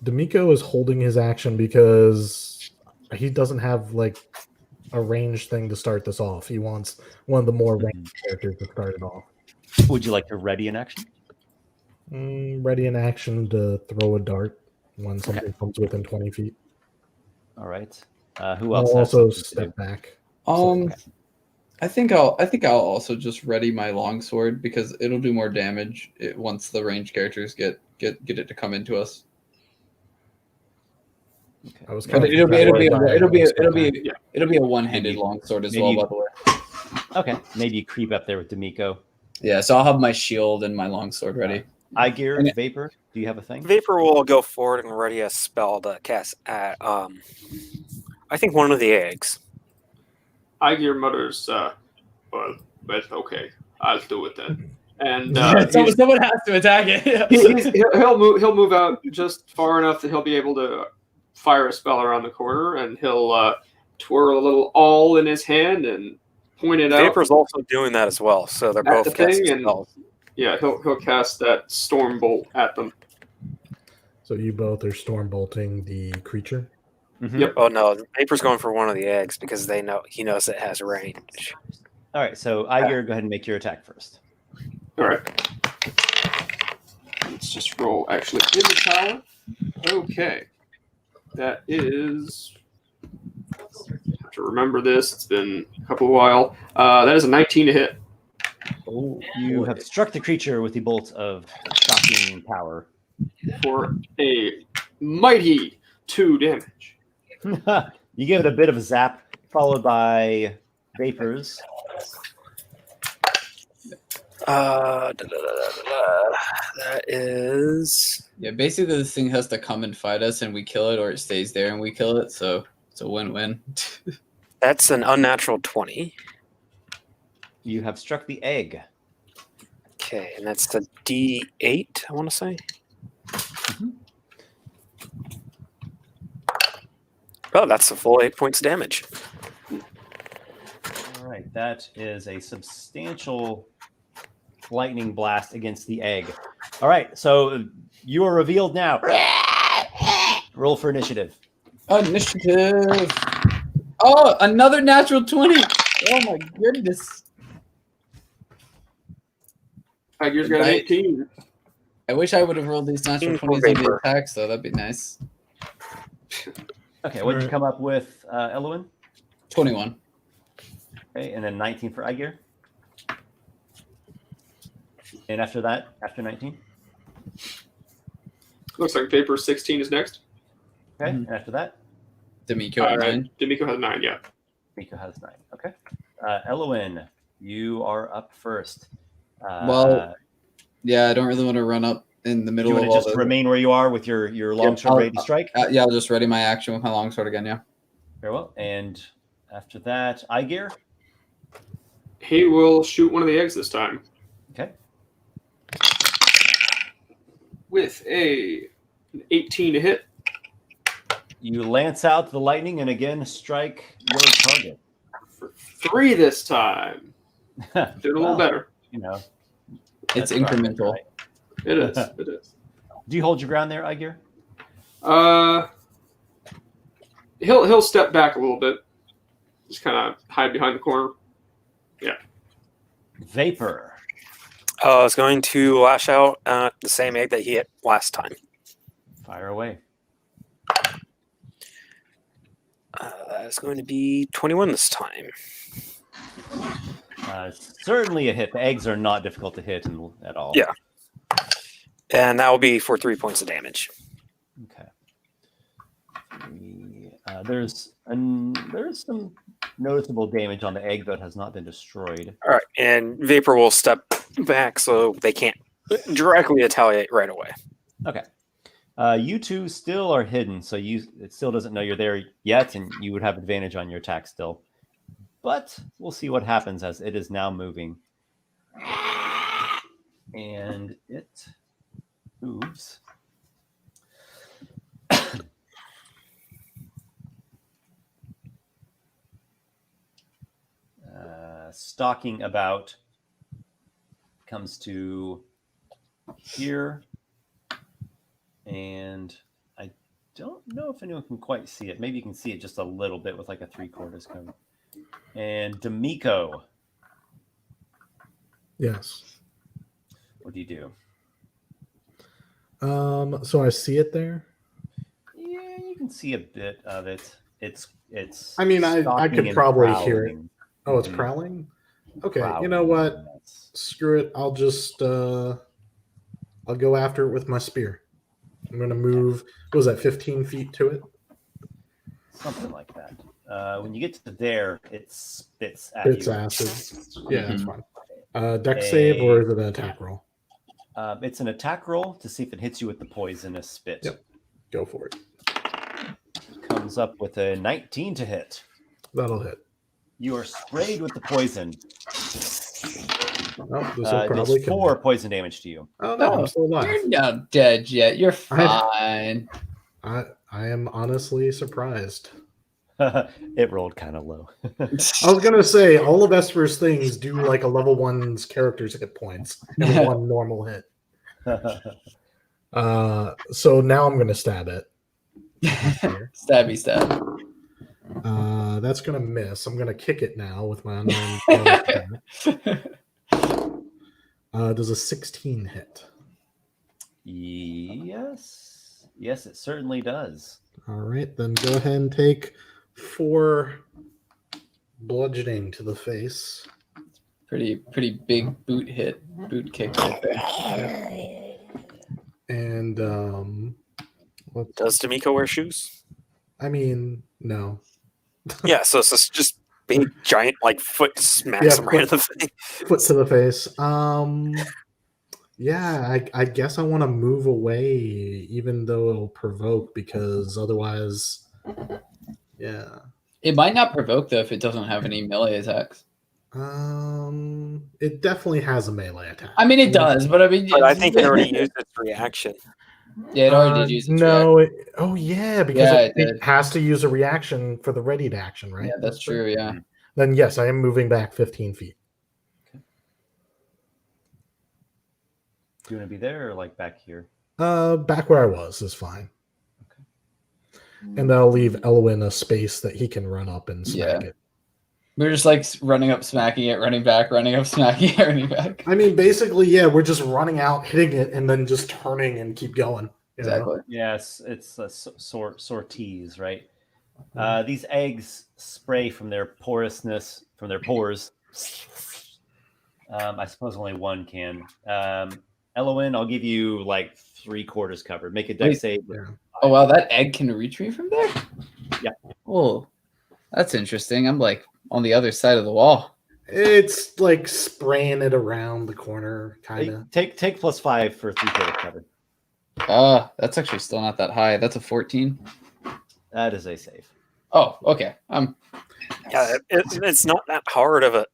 Dimico is holding his action because he doesn't have a ranged thing to start this off. He wants one of the more ranged characters to start it off. Would you like to ready an action? Ready an action to throw a dart when something comes within 20 feet. All right. Who else? I'll also step back. I think I'll also just ready my longsword because it'll do more damage once the ranged characters get it to come into us. Okay. I was it'll be a one-handed longsword as well, by the way. Okay, maybe you creep up there with Dimico. Yeah, so I'll have my shield and my longsword ready. Aygir, Vapor, do you have a thing? Vapor will go forward and ready a spell to cast at I think one of the eggs. Aygir mutters, well, that's okay. I'll do it then. And someone has to attack it. he'll move out just far enough that he'll be able to fire a spell around the corner, and he'll twirl a little awl in his hand and point it out. Vapor's also doing that as well, so they're both casting spells. Yeah, he'll cast that storm bolt at them. So you both are storm bolting the creature? Mm-hmm. Yep. Oh no, Vapor's going for one of the eggs because he knows it has range. All right, so Aygir, go ahead and make your attack first. All right. Let's just roll actually in the tower. Okay. That is... I have to remember this. It's been a couple of while. That is a 19 to hit. Oh, you have struck the creature with the bolt of shocking power. For a mighty 2 damage. You give it a bit of a zap, followed by Vapors. That is... Yeah, basically this thing has to come and fight us and we kill it, or it stays there and we kill it, so it's a win-win. That's an unnatural 20. You have struck the egg. Okay, and that's the D8, I want to say. Mm-hmm. Oh, that's the full 8 points damage. All right, that is a substantial lightning blast against the egg. All right, so you are revealed now. Roll for initiative. Initiative. Oh, another natural 20. Oh my goodness. Aygir's got an 18. I wish I would have rolled these natural 20s on the attacks, though. That'd be nice. Okay, what did you come up with, Elluin? 21. Okay, and then 19 for Aygir. And after that, after 19? Looks like Vapor 16 is next. Okay, and after that? Dimico at 9. Dimico has 9, yeah. Dimico has 9. Okay. Elluin, you are up first. Yeah, I don't really want to run up in the middle Do you of want all to just the... remain where you are with your longsword ready to strike? Yeah, I'll just ready my action with my longsword again, yeah. Very well. And after that, Aygir? He will shoot one of the eggs this time. Okay. With an 18 to hit. You lance out the lightning and again strike your target. For 3 this time. Doing a little better. You know. It's incremental. Right. It is. It is. Do you hold your ground there, Aygir? He'll step back a little bit. Just kind of hide behind the corner. Yeah. Vapor. I was going to lash out the same egg that he hit last time. Fire away. That's going to be 21 this time. Certainly a hit. The eggs are not difficult to hit at all. Yeah. And that will be for 3 points of damage. Okay. There's some noticeable damage on the egg that has not been destroyed. All right. And Vapor will step back so they can't directly retaliate right away. Okay. You two still are hidden, so it still doesn't know you're there yet, and you would have advantage on your attack still. But we'll see what happens as it is now moving. And it moves. Stalking about, comes to here. And I don't know if anyone can quite see it. Maybe you can see it just a little bit with like a 3/4 cone. And Dimico. Yes. What do you do? So I see it there. Yeah, you can see a bit of it. It's. I mean, I stalking could and probably hear it. prowling. Oh, it's Mhm. prowling? Okay, Prowling, you know what? yes. Screw it. I'll just I'll go after it with my spear. I'm gonna move. What was that, 15 feet to it? Something like that. When you get to there, it spits at It's you. acid. Yeah, that's Mhm. fine. Dex save or is it an attack roll? It's an attack roll to see if it hits you with the poisonous spit. Yep. Go for it. Comes up with a 19 to hit. That'll hit. You are sprayed with the poison. Oh, this will probably Does kill 4 me. poison damage to you. Oh no, I'm still alive. You're not dead yet. You're fine. I am honestly surprised. It rolled kind of low. I was gonna say all of Esper's things do like a level 1's character's hit points and 1 normal hit. So now I'm gonna stab it. Stabby stab. That's gonna miss. I'm gonna kick it now with my unarmed. Does a 16 hit? Yes, it certainly does. All right, then go ahead and take 4 bludgeoning to the face. Pretty big boot kick right there. And Does Dimico wear shoes? I mean, no. Yeah, so it's just big, giant, like, foot smacks him right in the face. Foot to the face. Yeah, I guess I want to move away, even though it'll provoke, because otherwise, yeah. It might not provoke though if it doesn't have any melee attacks. It definitely has a melee attack. I mean, it does, but I mean, But I think it already used its reaction. Yeah, it already did use its no. Oh yeah, because Yeah, it it did. has to use a reaction for the ready to action, right? Yeah, that's true. Yeah. Then yes, I am moving back 15 feet. Do you want to be there or like back here? Back where I was is fine. and that'll leave Elluin a space that he can run up and smack it. We're just like running up, smacking it, running back, running up, smacking it, running back. I mean, basically, yeah, we're just running out, hitting it, and then just turning and keep going. Exactly. Yes, it's a sorties, right? These eggs spray from their porousness, from their pores. I suppose only one can. Elluin, I'll give you like 3/4 covered. Make a dex save. Yeah. Oh wow, that egg can reach me from there? Yeah. Oh, that's interesting. I'm like on the other side of the wall. It's like spraying it around the corner, kind of. Take +5 for 3/4 covered. That's actually still not that high. That's a 14. That is a save. Oh, okay. Yeah, it's not that hard of a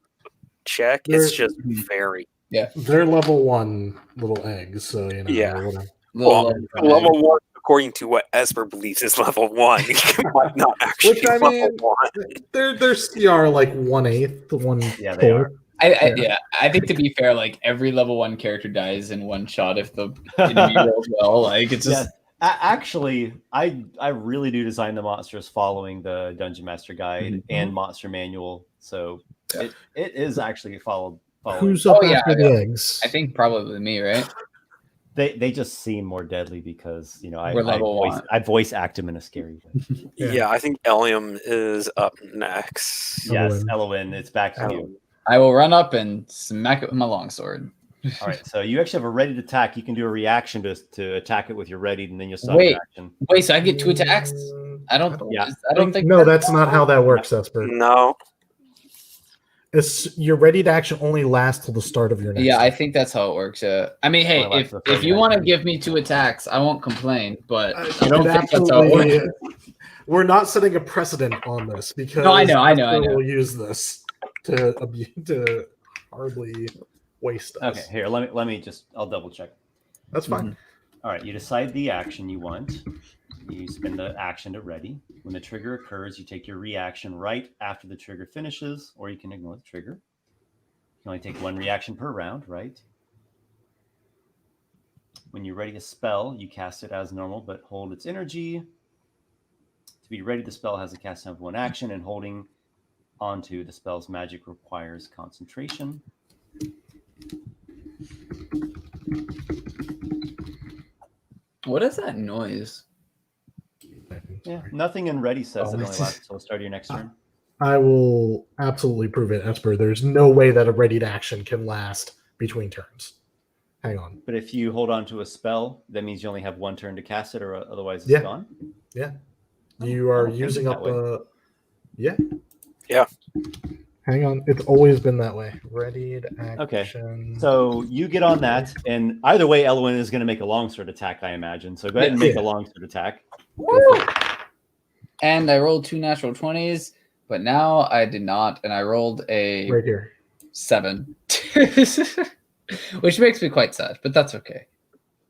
check. It's just very. Yeah. They're level 1 little eggs, so Yeah. whatever. Well, level 1, according to what Esper believes is level 1, might not actually Which, I level mean, 1. Their CR like 1/8, the one. Yeah, they are. I think to be fair, like every level 1 character dies in one shot if the enemy rolls well. Like it's just actually, I really do design the monsters following the Dungeon Master Guide and Monster Manual, so it is actually followed. Who's up after the eggs? I think probably me, right? They just seem more deadly because I voice act them in a scary way. Yeah, I think Elluin is up next. Yes, Elluin, it's back to you. I will run up and smack it with my longsword. All right, so you actually have a ready to attack. You can do a reaction to attack it with your ready, and then you'll stop your action. Wait, so I get 2 attacks? I don't think. No, that's not how that works, Esper. No. Your ready to action only lasts till the start of your next. Yeah, I think that's how it works. I mean, hey, if you want to give me 2 attacks, I won't complain. But I don't think that's how it works. We're not setting a precedent on this because I know. We'll use this to hardly waste us. Okay, here, let me just, I'll double check. That's fine. All right, you decide the action you want. You spend the action to ready. When the trigger occurs, you take your reaction right after the trigger finishes, or you can ignore the trigger. You can only take 1 reaction per round, right? When you're ready a spell, you cast it as normal, but hold its energy. To be ready, the spell has a cast time of 1 action, and holding onto the spell's magic requires concentration. What is that noise? Yeah, nothing in ready says it only lasts until the start of your next turn. I will absolutely prove it, Esper. There's no way that a ready to action can last between turns. Hang on. But if you hold on to a spell, that means you only have 1 turn to cast it, or otherwise it's gone. Yeah. You are using up Yeah. Hang on. It's always been that way. Ready to action. Okay. So you get on that, and either way, Elluin is going to make a longsword attack, I imagine. So go ahead and make a longsword attack. Woo! And I rolled 2 natural 20s, but now I did not, and I rolled a right here 7, which makes me quite sad, but that's okay.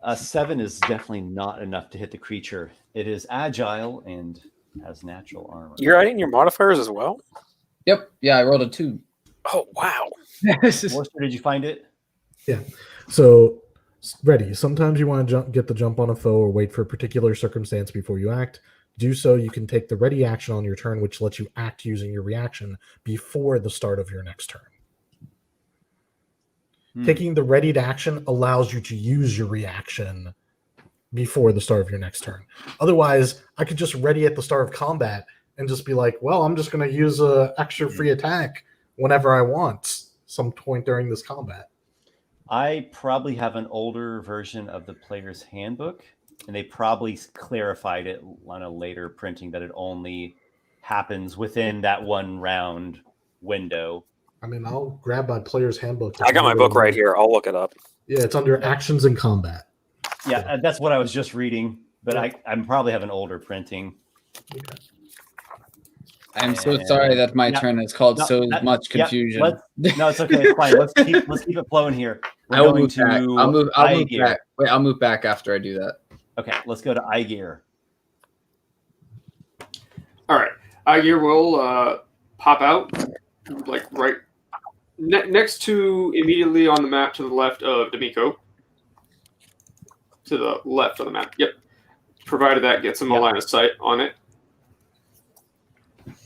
A 7 is definitely not enough to hit the creature. It is agile and has natural armor. You're adding your modifiers as well? Yep. Yeah, I rolled a 2. Oh, wow. Warsor, did you find it? Yeah. So, ready. Sometimes you want to get the jump on a foe or wait for a particular circumstance before you act. Do so, you can take the ready action on your turn, which lets you act using your reaction before the start of your next turn. Taking the ready to action allows you to use your reaction before the start of your next turn. Otherwise, I could just ready at the start of combat and just be like, well, I'm just going to use an extra free attack whenever I want some point during this combat. I probably have an older version of the player's handbook, and they probably clarified it on a later printing that it only happens within that 1 round window. I mean, I'll grab my player's handbook. I got my book right here. I'll look it up. Yeah, it's under actions in combat. Yeah, that's what I was just reading, but I probably have an older printing. Okay. I'm so sorry that my turn has caused much confusion. No, it's okay. It's fine. Let's keep it flowing here. I'll move back. Wait, I'll move back after I do that. Okay, let's go to Aygir. All right, Aygir will pop out, like right next to, immediately on the map to the left of Dimico. To the left of the map. Yep. Provided that gets him a line of sight on it.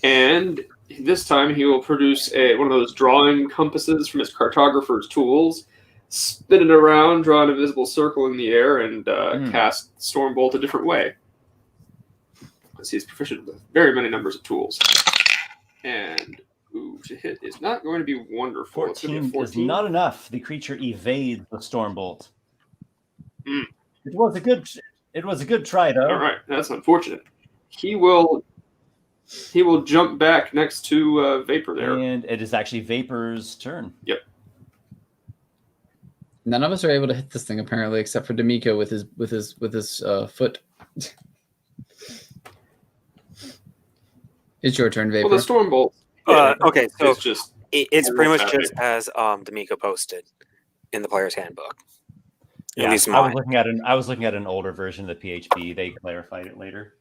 And this time he will produce one of those drawing compasses from his cartographer's tools, spin it around, draw an invisible circle in the air, and cast Stormbolt a different way. As he's proficient with very many numbers of tools. And to hit is not going to be wonderful. 14 is not enough. The creature evades the Stormbolt. It was a good try, though. All right, that's unfortunate. He will jump back next to Vapor there, and it is actually Vapor's turn. Yep. None of us are able to hit this thing apparently, except for Dimico with his foot. It's your turn, Vapor. Well, the Stormbolt. Okay, so it's pretty much happening. just as Dimico posted in the player's handbook. Yeah, I was looking at an older version of the PHP. They clarified it later.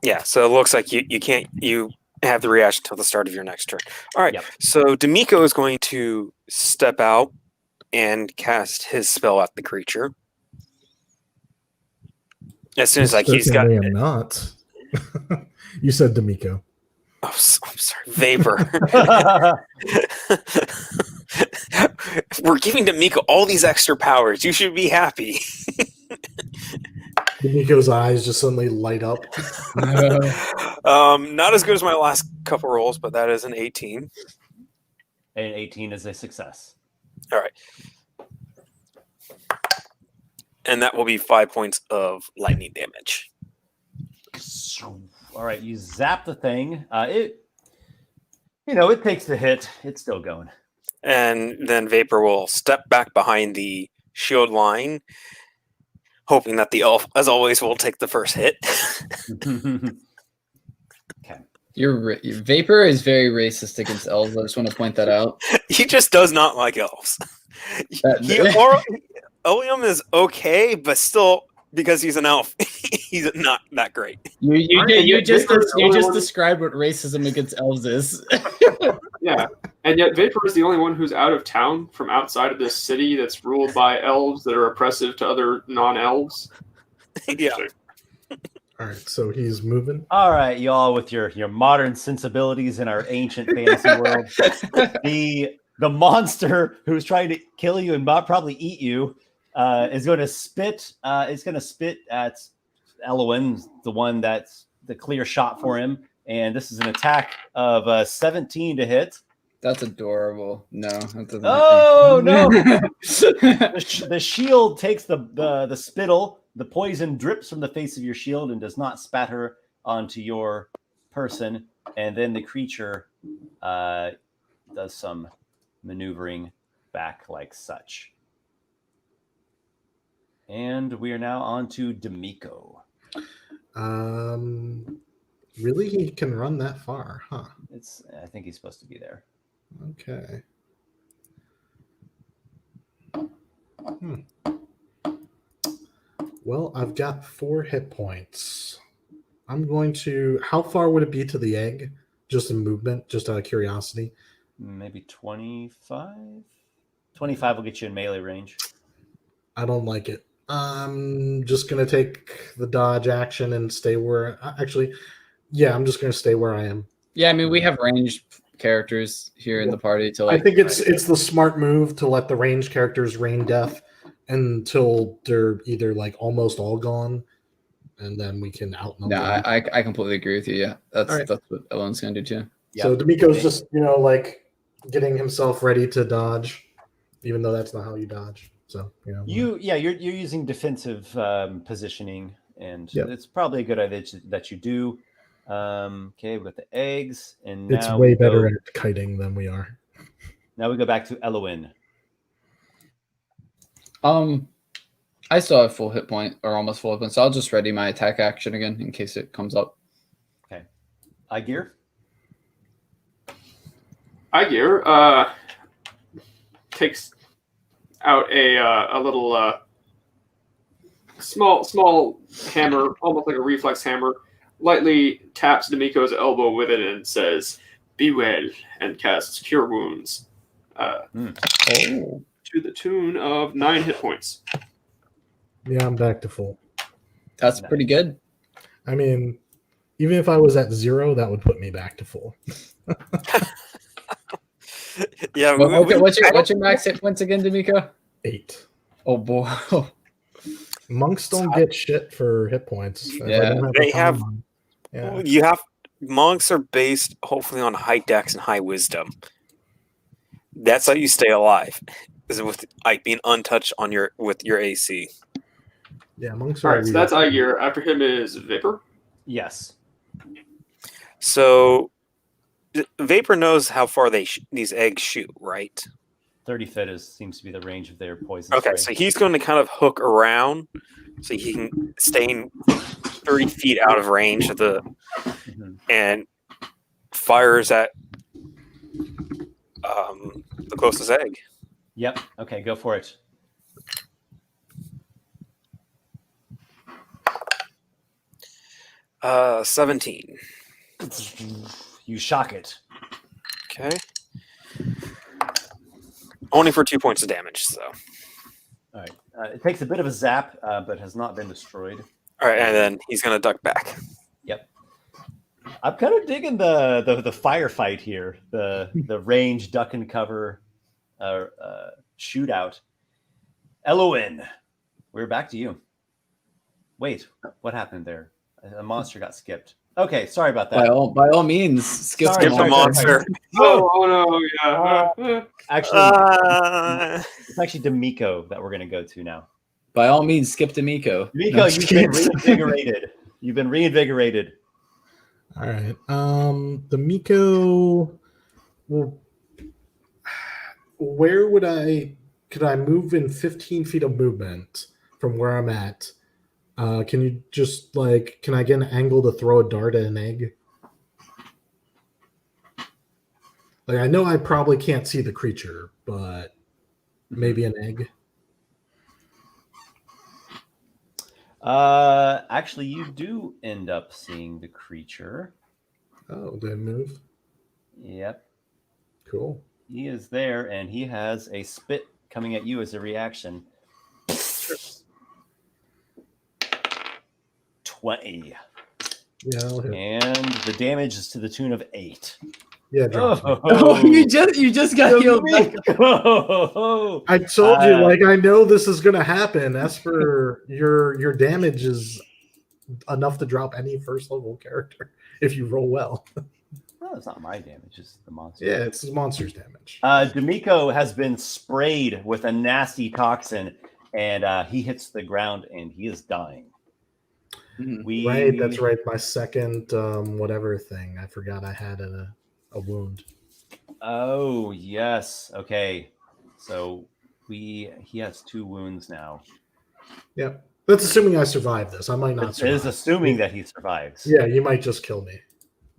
Yeah, so it looks like you have the reaction until the start of your next turn. All right, So Dimico is going to step out and cast his spell at the creature. As soon as he's got. I am not. You said Dimico. Oh, I'm sorry, Vapor. We're giving Dimico all these extra powers. You should be happy. Dimico's eyes just suddenly light up. Not as good as my last couple rolls, but that is an 18. And 18 is a success. All right. And that will be 5 points of lightning damage. All right, you zap the thing. It takes the hit. It's still going. And then Vapor will step back behind the shield line, hoping that the elf, as always, will take the first hit. Okay. Your Vapor is very racist against elves. I just want to point that out. He just does not like elves. Elluin is okay, but still, because he's an elf, he's not that great. You just described what racism against elves is. Yeah, and yet Vapor is the only one who's out of town from outside of this city that's ruled by elves that are oppressive to other non-elves. Yeah. All right, so he's moving. All right, y'all, with your modern sensibilities in our ancient fantasy world, the monster who's trying to kill you and probably eat you is going to spit. It's going to spit at Elluin, the one that's the clear shot for him, and this is an attack of 17 to hit. That's adorable. No, that doesn't. Oh no! The shield takes the spittle. The poison drips from the face of your shield and does not spatter onto your person. And then the creature does some maneuvering back like such. And we are now on to Dimico. Really, he can run that far, huh? I think he's supposed to be there. Okay. Well, I've got 4 hit points. I'm going to... How far would it be to the egg? Just in movement, just out of curiosity. Maybe 25? 25 will get you in melee range. I don't like it. I'm just going to take the dodge action and stay where... Actually, yeah, I'm just going to stay where I am. Yeah, I mean, we have ranged characters here in the party. I think it's the smart move to let the ranged characters rain death until they're either like almost all gone, and then we can outnumber. No, I completely agree with you. Yeah, that's right. That's what Elluin's gonna do too. Yep. So Dimico's just like getting himself ready to dodge, even though that's not how you dodge. So you're using defensive positioning, and it's probably a good idea that you do. Okay, with the eggs, and now it's way better at kiting than we are. Now we go back to Elluin. I still have full hit point or almost full hit point, so I'll just ready my attack action again in case it comes up. Okay, Aygir takes out a little small hammer, almost like a reflex hammer. Lightly taps Dimico's elbow with it and says, "Be well," and casts Cure Wounds to the tune of 9 hit points. Yeah, I'm back to full. That's pretty good. I mean, Even if I was at 0, that would put me back to full. Yeah. What's your max hit points again, Dimico? 8. Oh boy. Monks don't get shit for hit points. Yeah, they have. Yeah. You have monks are based hopefully on high dex and high wisdom. That's how you stay alive, is with like being untouched on your AC. Yeah, monks All are. right, so that's Aygir. After him is Vapor. Yes. So, Vapor knows how far these eggs shoot, right? 30 feet seems to be the range of their poison. Okay, spray. so he's going to kind of hook around, so he can stay 30 feet out of range of the, and fires at the closest egg. Yep. Okay, go for it. Uh, 17. You shock it. Okay. Only for 2 points of damage, so. All right. It takes a bit of a zap, but has not been destroyed. All right, and then he's going to duck back. Yep. I'm kind of digging the firefight here, the range duck and cover shootout. Elluin, we're back to you. Wait, what happened there? A monster got skipped. Okay, sorry about that. By all means, skip Sorry, Skip the monster. Oh no, yeah. Actually, it's actually Dimico that we're going to go to now. By all means, skip Dimico. Dimico, you've been reinvigorated. You've been reinvigorated. All right. The Miko. Well, where could I move in 15 feet of movement from where I'm at? Can you just can I get an angle to throw a dart at an egg? I know I probably can't see the creature, but maybe an egg. Actually, you do end up seeing the creature. Oh, did it move? Yep. Cool. He is there, and he has a spit coming at you as a reaction. 20. Yeah, I'll hit. And the damage is to the tune of 8. Yeah, drop me. Oh, you just got healed back. I told you, I know this is gonna happen. Esper, your damage is enough to drop any first level character if you roll well. No, it's not my damage, it's the monster. Yeah, it's the monster's damage. Dimico has been sprayed with a nasty toxin, and he hits the ground, and he is dying. Right, that's right. My second whatever thing. I forgot I had a wound. Oh, yes. Okay. So he has 2 wounds now. Yep. That's assuming I survive this. I might not survive. It is assuming that he survives. Yeah, you might just kill me.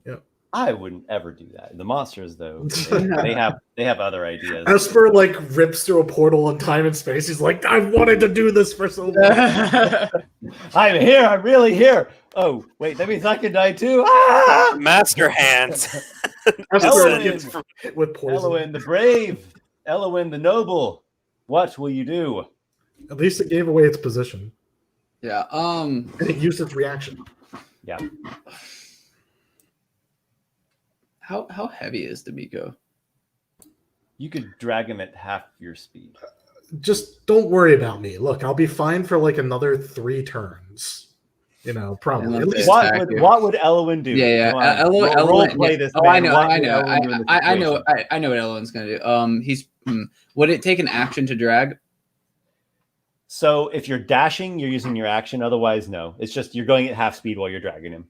Yep. I wouldn't ever do that. The monsters, though, they have other ideas. Esper rips through a portal in time and space. He's like, I've wanted to do this for so long. I'm here. I'm really here. Oh, wait, that means I can die too. Ah! Master hands. Elluin, with poison. Elluin the brave, Elluin the noble. What will you do? At least it gave away its position. Yeah. And it used its reaction. Yeah. How heavy is Dimico? You could drag him at half your speed. Just don't worry about me. Look, I'll be fine for another 3 turns. Probably. Yeah, At least What would Elluin do? Yeah. Role play this. Oh, man. I know. I know what Elluin's gonna do. He's would it take an action to drag? So if you're dashing, you're using your action. Otherwise, no. It's just you're going at half speed while you're dragging him.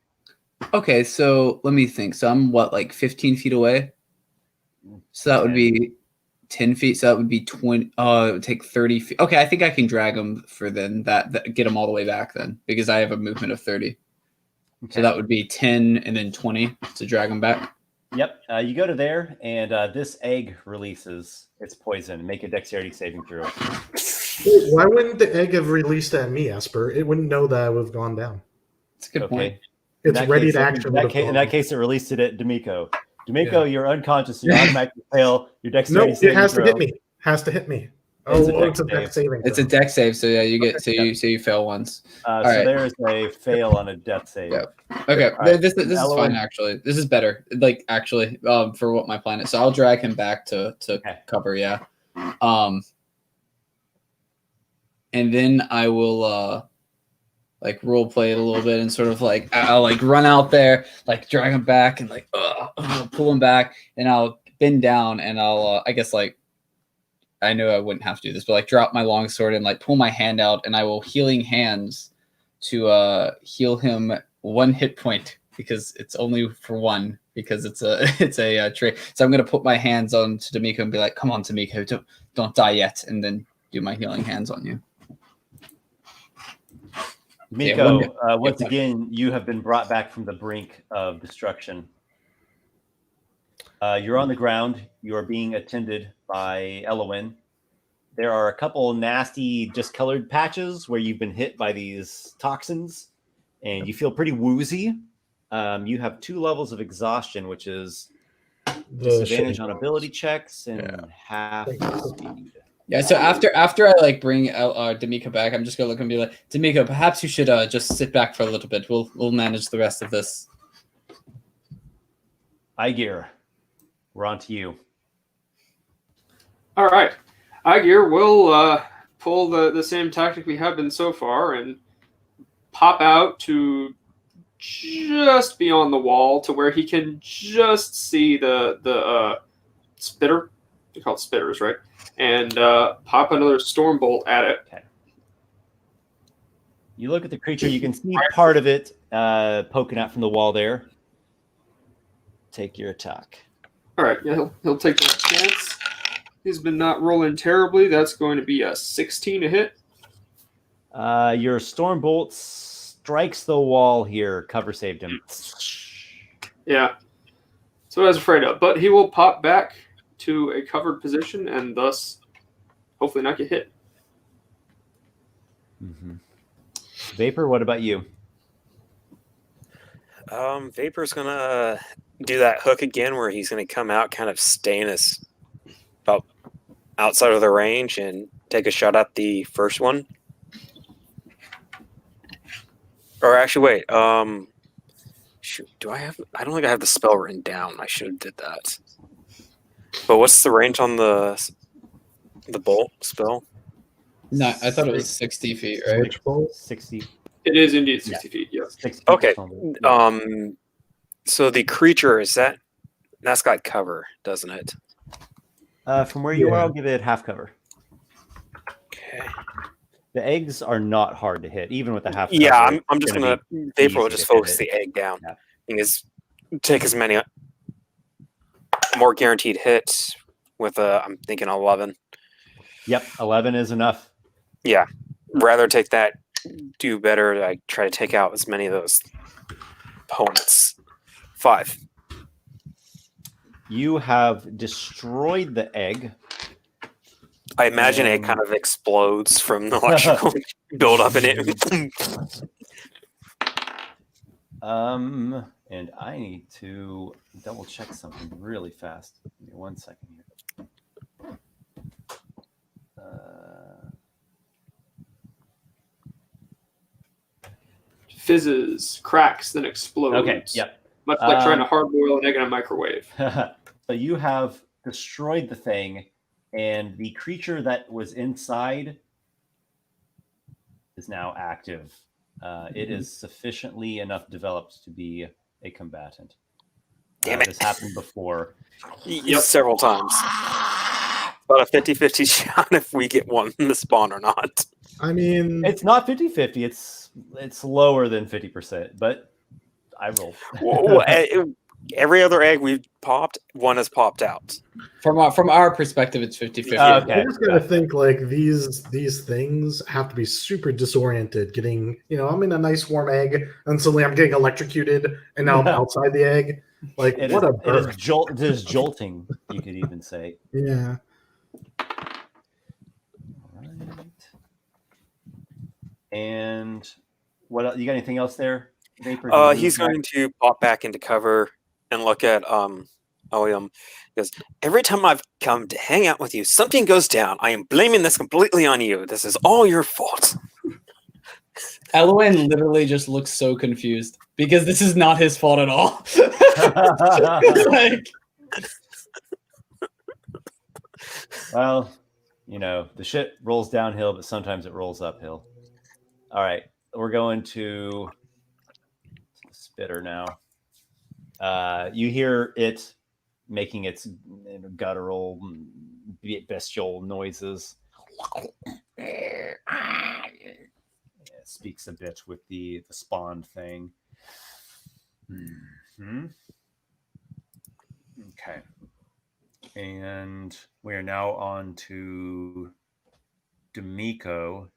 Okay, so let me think. So I'm 15 feet away. So that would be 10 feet. So that would be 20. Oh, it would take 30 feet. Okay, I think I can drag him for then that get him all the way back then because I have a movement of 30. Okay. So that would be 10 and then 20 to drag him back. Yep. You go to there, and this egg releases its poison. Make a dexterity saving throw. Why wouldn't the egg have released at me, Esper? It wouldn't know that I would have gone down. That's a good point. It's ready to action. In that case, it released it at Dimico. Dimico, you're unconscious. You automatically fail your dexterity saving throw. It has to hit me. It's a dex saving. It's a dex save, so yeah, you get you fail once. So right. there is a fail on a death save. Yep. Okay, Right. this is Elluin. fine actually. This is better, like actually, for what my plan is. So I'll drag him back to cover, yeah. And then I will like role play it a little bit and sort of like I'll like run out there, like drag him back and like pull him back, and I'll bend down and I'll I guess like I know I wouldn't have to do this, but like drop my longsword and like pull my hand out, and I will healing hands to heal him 1 hit point because it's only for 1 because it's a trait. So I'm gonna put my hands on to Dimico and be like, "Come on, Dimico, don't die yet," and then do my healing hands on you. Dimico, once again, you have been brought back from the brink of destruction. You're on the ground. You are being attended by Elluin. There are a couple nasty discolored patches where you've been hit by these toxins, and you feel pretty woozy. You have 2 levels of exhaustion, which is disadvantage on ability checks and half speed. Yeah, so after I like bring Dimico back, I'm just gonna look and be like, Dimico, perhaps you should just sit back for a little bit. We'll manage the rest of this. Aygir, we're on to you. All right, Aygir will pull the same tactic we have been so far and pop out to just beyond the wall to where he can just see the spitter. You call it spitters, right? And pop another storm bolt at it. Okay. You look at the creature, you can see part of it poking out from the wall there. Take your attack. All right, yeah, he'll take that chance. He's been not rolling terribly. That's going to be a 16 to hit. Your storm bolt strikes the wall here. Cover saved him. Yeah. So I was afraid of. But he will pop back to a covered position and thus hopefully not get hit. Mm-hmm. Vapor, what about you? Vapor's gonna do that hook again where he's gonna come out kind of staying us about outside of the range and take a shot at the first one. Or actually wait, shoot, I don't think I have the spell written down. I should have did that. But what's the range on the bolt spell? No, I thought it was 60 feet, right? Which bolt? 60. It is indeed 60 feet, yes. 60 Okay. feet. So the creature that's got cover, doesn't it? From where you are, I'll give it half cover. Okay. The eggs are not hard to hit, even with the half cover. Yeah, I'm just gonna Vapor will easy just to focus hit. the egg down. Yeah. Because take as many more guaranteed hits with I'm thinking 11. Yep, 11 is enough. Yeah. Rather take that, do better. I try to take out as many of those opponents. 5. You have destroyed the egg. I imagine it kind of explodes from the electrical buildup in it. And I need to double check something really fast. Give me 1 second here. Fizzes, cracks, then explodes. Okay, yep. Much like trying to hard-boil an egg in a microwave. So you have destroyed the thing, and the creature that was inside is now active. It is sufficiently enough developed to be a combatant. Damn it. This happened before. Yep. Several times. About a 50-50 shot if we get one in the spawn or not. I mean, It's not 50-50. It's lower than 50%, but I roll. Every other egg we've popped, one has popped out. From our perspective, it's 50-50. Okay. I just gotta think like these things have to be super disoriented. Getting, I'm in a nice warm egg, and suddenly I'm getting electrocuted, and now I'm outside the egg. Like It what is, a birth. it is jolting, you could even say. Yeah. All right. And what else? You got anything else there? Vapor, He's going to pop back into cover and look at Because every time I've come to hang out with you, something goes down. I am blaming this completely on you. This is all your fault. Elluin literally just looks so confused because this is not his fault at all. Like, well, the shit rolls downhill, but sometimes it rolls uphill. All right, we're going to the spitter now. You hear it making its guttural, bestial noises. It speaks a bit with the spawned thing. Mm-hmm. Okay. And we are now on to Dimico.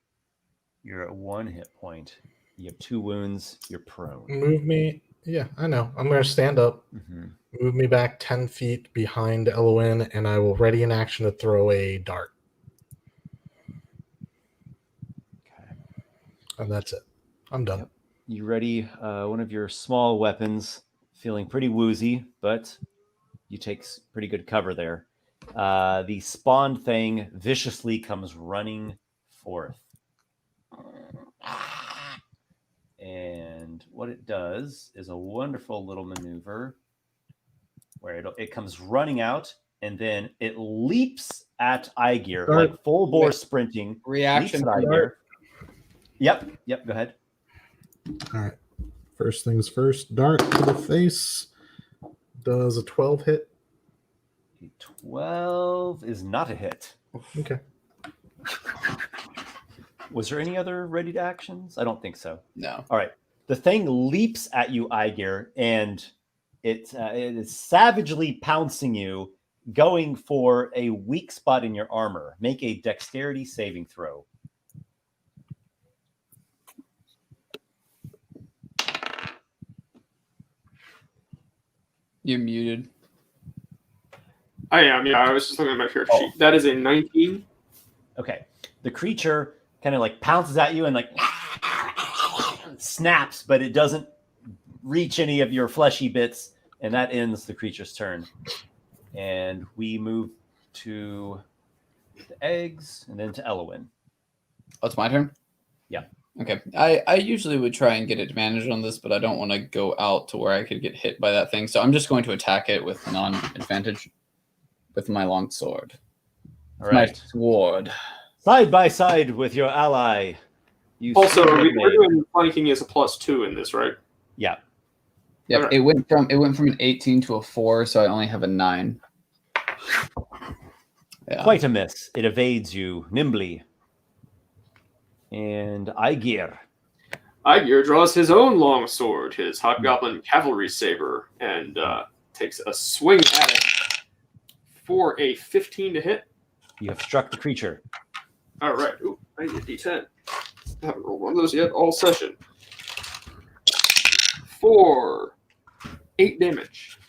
You're at 1 hit point. You have 2 wounds. You're prone. Move me. Yeah, I know. I'm going to stand up. Mm-hmm. Move me back 10 feet behind Elluin, and I will ready in action to throw a dart. Okay. And that's it. I'm done. Yep. You ready one of your small weapons, feeling pretty woozy, but you take pretty good cover there. The spawned thing viciously comes running forth. And what it does is a wonderful little maneuver where it comes running out, and then it leaps at Aygir, like full bore sprinting. Reaction. Aygir. Yep, go ahead. All right. First things first, dart to the face. Does a 12 hit? A 12 is not a hit. Okay. Was there any other ready actions? I don't think so. No. All right. The thing leaps at you, Aygir, and it is savagely pouncing you, going for a weak spot in your armor. Make a dexterity saving throw. You're muted. I am, yeah. I was just looking at my character sheet. That is a 19. Okay. The creature kind of like pounces at you and like snaps, but it doesn't reach any of your fleshy bits, and that ends the creature's turn. And we move to the eggs and then to Elluin. Oh, it's my turn? Yeah. Okay. I usually would try and get advantage on this, but I don't want to go out to where I could get hit by that thing. So I'm just going to attack it with non-advantage with my long sword. All right. My sword. Side by side with your ally. You Also, we're doing flanking as a +2 in this, right? Yeah. Yep. Alright. It went from an 18 to a 4, so I only have a 9. Yeah. Quite a miss. It evades you nimbly. And Aygir. Aygir draws his own long sword, his Hobgoblin cavalry saber, and takes a swing at it for a 15 to hit. You have struck the creature. All right. Ooh, I need a D10. I haven't rolled one of those yet all session. For 8 damage.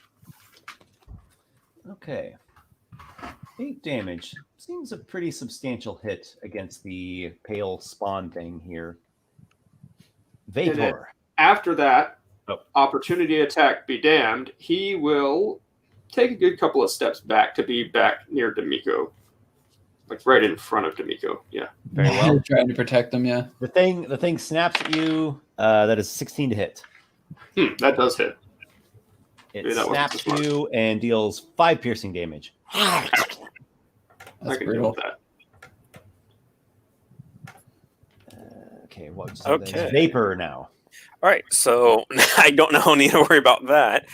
Okay. 8 damage. Seems a pretty substantial hit against the pale spawn thing here. Vapor. After that, opportunity attack be damned, he will take a good couple of steps back to be back near Dimico. Like right in front of Dimico. Yeah. Very well. Trying to protect them, yeah. The thing snaps at you. That is 16 to hit. That does hit. It Maybe that wasn't snaps so smart. you and deals 5 piercing damage. I That's can brutal. deal with that. Okay, Okay. Vapor now. All right, so I don't need to worry about that.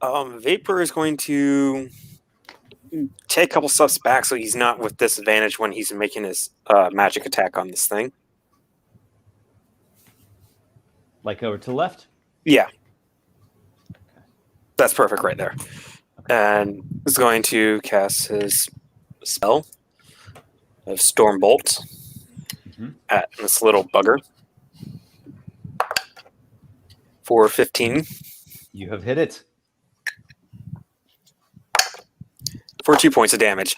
Vapor is going to take a couple steps back so he's not with disadvantage when he's making his magic attack on this thing. Like over to the left? Yeah. That's perfect right there. And is going to cast his spell of Storm Bolt at this little bugger for 15. You have hit it. For 2 points of damage.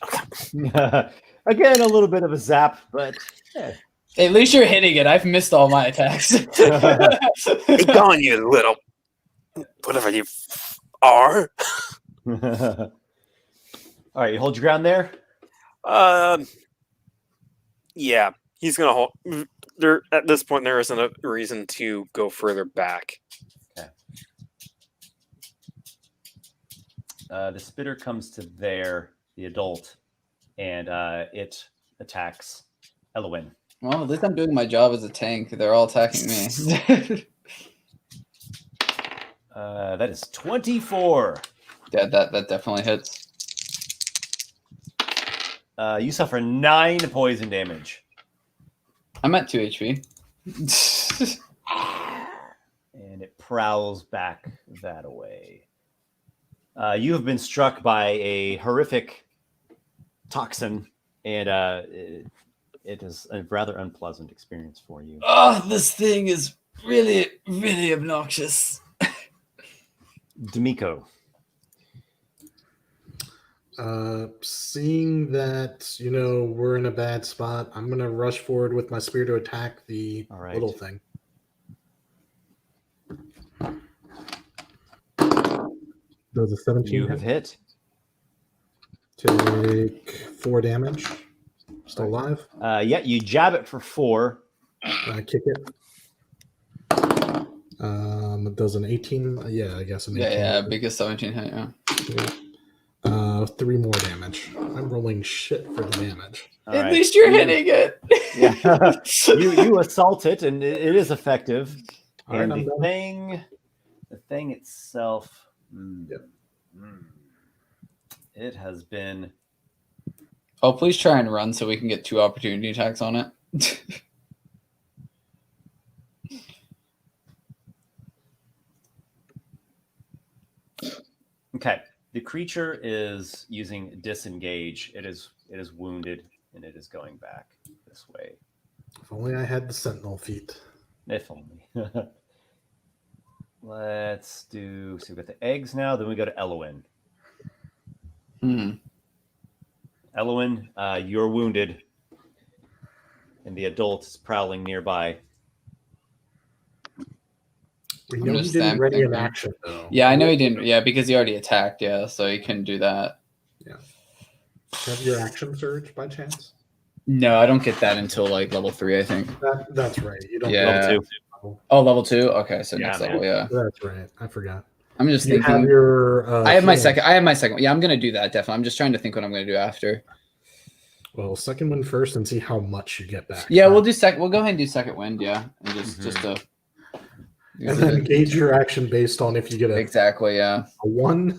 Again, a little bit of a zap, but yeah. At least you're hitting it. I've missed all my attacks. Be gone, you little whatever you are. All right, you hold your ground there. Yeah, he's gonna hold. There at this point, there isn't a reason to go further back. Okay. The spitter comes to there, the adult, and it attacks Elluin. Well, at least I'm doing my job as a tank. They're all attacking me. That is 24. Yeah, that definitely hits. You suffer 9 poison damage. I'm at 2 HP. And it prowls back that way. You have been struck by a horrific toxin, and it is a rather unpleasant experience for you. Oh, this thing is really, really obnoxious. Dimico. Seeing that, we're in a bad spot, I'm going to rush forward with my spear to attack the little thing. Does a 17 You have hit. Take 4 damage. Still alive. Yeah, you jab it for 4. I kick it. It does an 18. Yeah, I guess an 18. Yeah, biggest 17 hit, yeah. 3 more damage. I'm rolling shit for the damage. At least you're hitting it. Yeah. you assault it, and it is effective. All And right, the thing itself, it has been. Oh, please try and run so we can get 2 opportunity attacks on it. Okay. The creature is using disengage. It is wounded, and it is going back this way. If only I had the sentinel feet. If only. Let's do. So we got the eggs now. Then we go to Elluin. Elluin, you're wounded, and the adult is prowling nearby. We know he didn't ready an action, though. Yeah, I know he didn't. Yeah, because he already attacked. Yeah, so he couldn't do that. Yeah. Have your action surge by chance? No, I don't get that until like level 3, I think. That's right. You don't. Yeah. Level 2. Oh, level 2. Okay, so Yeah, next man. level. Yeah, That's right. I forgot. I'm just You thinking. have your. I have my second. I have my second. Yeah, I'm gonna do that definitely. I'm just trying to think what I'm gonna do after. Well, second one first, and see how much you get back. Yeah, we'll do second. We'll go ahead and do second wind. Yeah, and just to. And then gauge your action based on if you get Exactly. Yeah. a 1.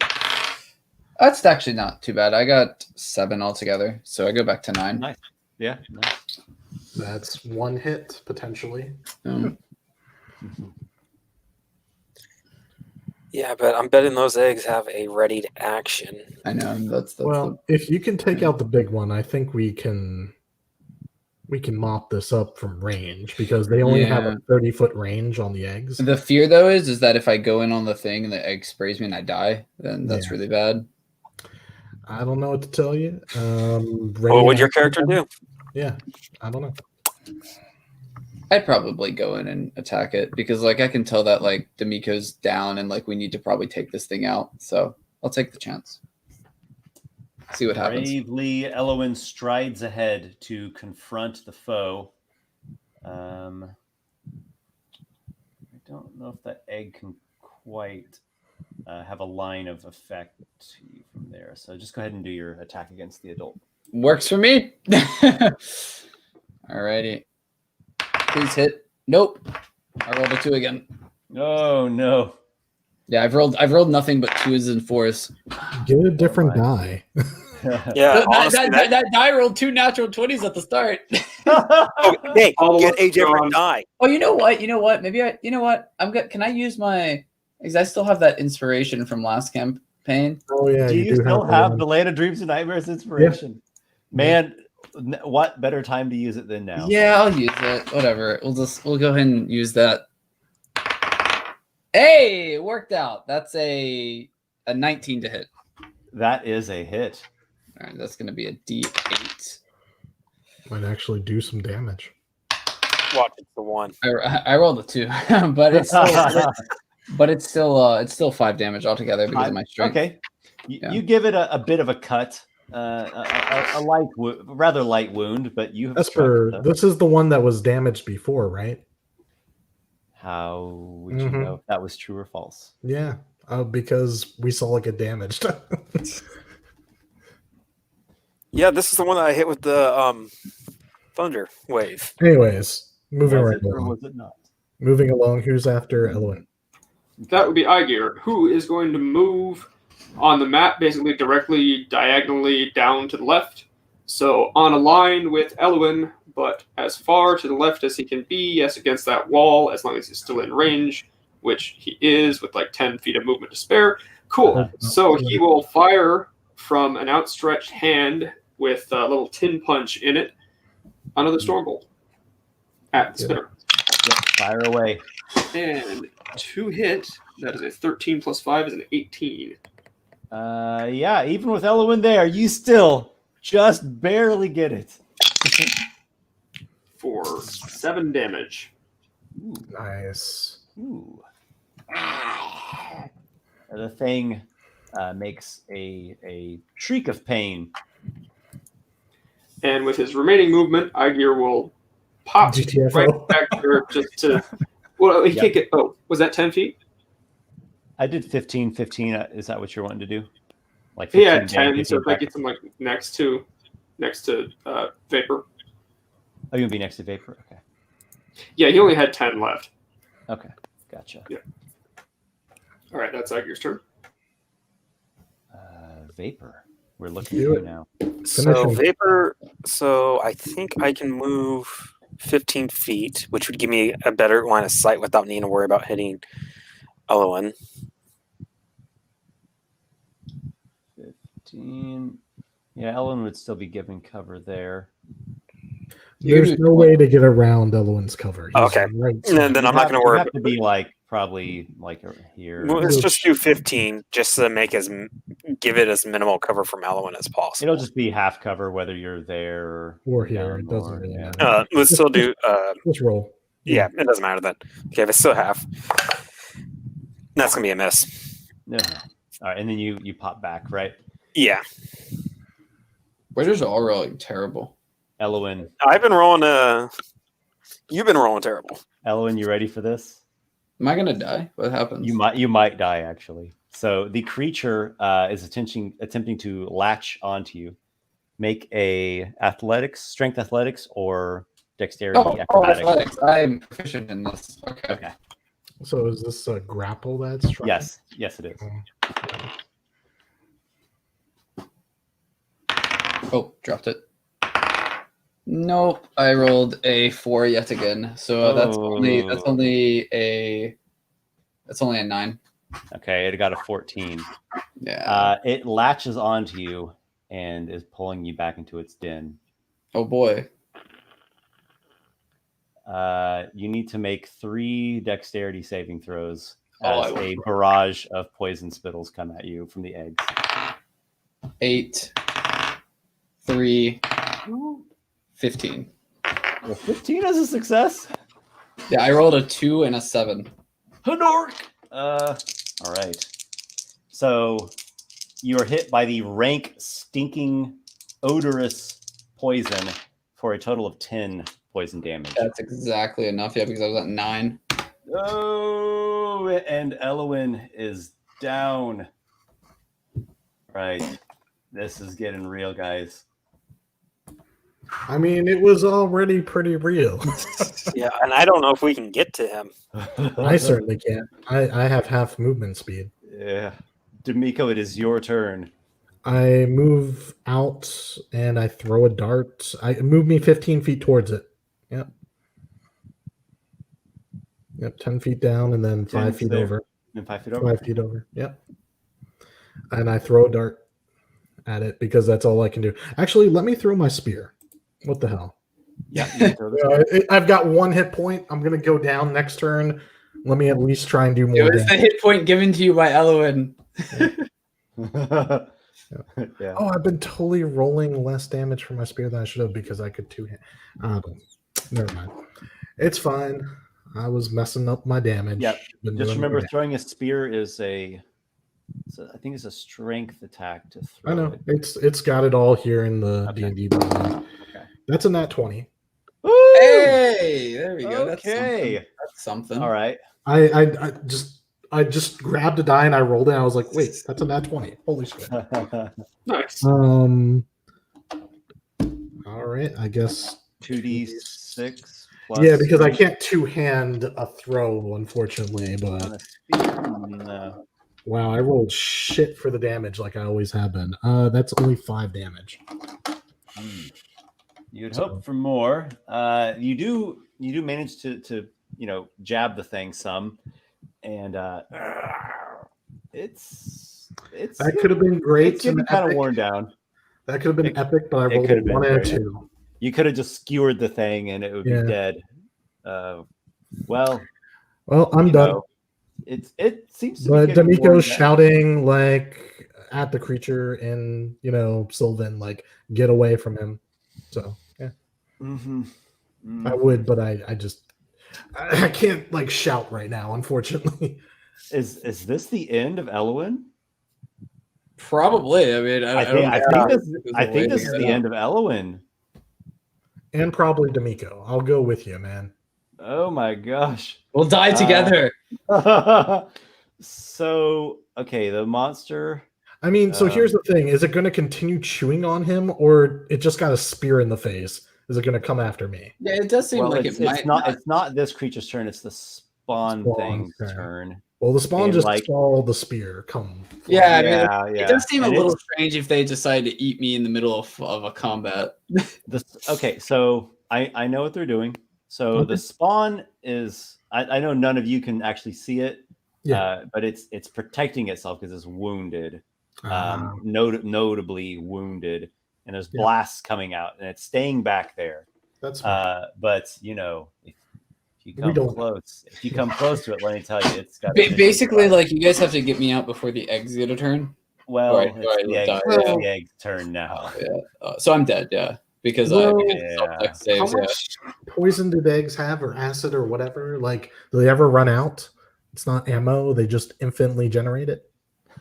That's actually not too bad. I got 7 altogether, so I go back to 9. Nice. Yeah. Nice. That's 1 hit potentially. Yeah, but I'm betting those eggs have a readied action. I know that's Well, if you can take out the big one, I think we can mop this up from range because they only have a 30-foot range on the eggs. the fear though is that if I go in on the thing and the egg sprays me and I die, then that's really bad. I don't know what to tell you. What would your character do? Yeah, I don't know. I'd probably go in and attack it because like I can tell that like Dimico's down and like we need to probably take this thing out. So I'll take the chance. See what happens. Bravely, Elluin strides ahead to confront the foe. I don't know if that egg can quite have a line of effect to you from there. So just go ahead and do your attack against the adult. Works for me. Alrighty. Please hit. Nope. I rolled a 2 again. Oh no. Yeah, I've rolled nothing but 2s and 4s. Get a different die. Yeah, that die rolled 2 natural 20s at the start. Hey, get a different die. Oh, you know what? Maybe I'm good. Can I use my? Because I still have that inspiration from last campaign. Oh yeah, Do you still have the Land of Dreams and Nightmares inspiration? Yeah. Man, what better time to use it than now? Yeah, I'll use it. Whatever. We'll go ahead and use that. Hey, it worked out. That's a 19 to hit. That is a hit. All right, that's going to be a D8. Might actually do some damage. Watch, it's the 1. I rolled a 2, but it's still 5 damage altogether because of my strength. Okay. You give it a bit of a cut, a rather light wound, but you have Esper, struck it, this is the one that was damaged before, right? How would you know if that was true or false? Yeah, because we saw it get damaged. Yeah, this is the one that I hit with the thunder wave. Anyways, moving Was right it or along. was it not? Moving along, who's after Elluin? That would be Aygir, who is going to move on the map, basically directly diagonally down to the left. So on a line with Elluin, but as far to the left as he can be, yes, against that wall, as long as he's still in range, which he is with like 10 feet of movement to spare. Cool. So he will fire from an outstretched hand with a little tin punch in it, another Stormbolt at the spinner. Yep, fire away. And to hit, that is a 13 plus 5 is an 18. Yeah, even with Elluin there, you still just barely get it. For 7 damage. Ooh. Nice. Ooh. The thing makes a shriek of pain. And with his remaining movement, Aygir will pop GTFO. right back there just to... Well, he can't get... Oh, was that 10 feet? I did 15. Is that what you're wanting to do? Like He had 15 10, so if that gets him like next to Vapor. Oh, you'll be next to Vapor? Okay. Yeah, he only had 10 left. Okay, gotcha. Yeah. All right, that's Aygir's turn. Vapor. We're looking at you now. So Vapor, so I think I can move 15 feet, which would give me a better line of sight without needing to worry about hitting Elluin. 15. Yeah, Elluin would still be giving cover there. There's no way to get around Elluin's cover. He's Okay. Right Then I'm not going to worry. Have to be like probably like here. Well, let's just do 15, just to give it as minimal cover from Elluin as possible. It'll just be half cover whether you're there or here. down It doesn't or- really yeah. matter. Let's still do. Let's roll. Yeah, it doesn't matter then. Okay, if it's still half, that's gonna be a miss. No. All right, and then you pop back, right? Yeah, We're just all rolling terrible. Elluin, I've been rolling. You've been rolling terrible. Elluin, you ready for this? Am I gonna die? What happens? You might die actually. So the creature is attempting to latch onto you. Make a strength athletics, or dexterity acrobatics. Athletics. I'm proficient in this. Okay. So is this a grapple that's trying? Yes, it is. Oh, dropped it. Nope, I rolled a 4 yet again. So that's only a 9. Okay, it got a 14. Yeah. It latches onto you and is pulling you back into its den. Oh boy. You need to make 3 dexterity saving throws Oh, as a barrage of poison spittles come at you from the eggs. 8, 3, 15. Well, 15 is a success. Yeah, I rolled a 2 and a 7. Hanork! All right. So you are hit by the rank, stinking, odorous poison for a total of 10 poison damage. That's exactly enough, yeah, because I was at 9. Oh, and Elluin is down. Right. This is getting real, guys. I mean, it was already pretty real. Yeah, and I don't know if we can get to him. I certainly can't. I have half movement speed. Yeah. Dimico, it is your turn. I move out and I throw a dart. I move me 15 feet towards it. Yep. 10 feet down and then 5 feet there. over. And 5 feet over. 5 feet over. Yep. And I throw a dart at it because that's all I can do. Actually, let me throw my spear. What the hell? Yeah. You can throw this I've got 1 hit point. I'm going to go down next turn. Let me at least try and do more It was the damage. hit point given to you by Elluin. Yeah. Oh, I've been totally rolling less damage for my spear than I should have because I could 2 hit. Never mind. It's fine. I was messing up my damage. Yep. Been Just doing remember, great. throwing a spear is a So I think it's a strength attack to throw. I know it. it's got it all here in the Okay. D&D book. Okay. That's a nat 20. Hey, there we go. Okay. That's something. All right. I just grabbed a die and I rolled it. And I was like, wait, that's a nat 20. Holy shit. Nice. All right, I guess 2d6 plus. yeah, because I can't two-hand a throw, unfortunately. on But a spear. No. wow, I rolled shit for the damage, like I always have been. That's only 5 damage. You'd hope for more. You do manage to jab the thing some, and it's That could have been great. It's getting and kind of epic. worn down. That could have been It- epic, but I it rolled could a have been 1 and a great. 2. You could have just skewered the thing, and it would Yeah. be dead. Well, I'm done. know, it seems to But be getting worn Dimico's down. shouting like at the creature in Sylvan, like get away from him. So yeah, I would, but I can't like shout right now, unfortunately. Is this the end of Elluin? Probably. I mean, I think this is the end of Elluin. And probably Dimico. I'll go with you, man. Oh my gosh. We'll die together. So, okay, the monster. I mean, so here's the thing: is it going to continue chewing on him, or it just got a spear in the face? Is it going to come after me? Yeah, it does seem Well, like it's it might not. It's not this creature's turn. It's the spawn Spawn's thing's turn. turn. Well, the spawn And, just like- saw the spear come. Yeah, I mean, Yeah. it does seem And a little it's- strange if they decide to eat me in the middle of a combat. Okay, so I know what they're doing. So Okay. the spawn is. I know none of you can actually see it. Yeah. But it's protecting itself because it's wounded. Ah. Notably wounded, and there's Yeah. blasts coming out, and it's staying back there. That's fine. But if you come close to it, let me tell you, it's got Basically, like you guys have to get me out before the eggs get a turn. well, Right, it's right, the die, the egg's turn now. So I'm dead. Yeah, because Well, Yeah. saves. How much poison do the eggs have, or acid, or whatever? Like, do they ever run out? It's not ammo; they just infinitely generate it.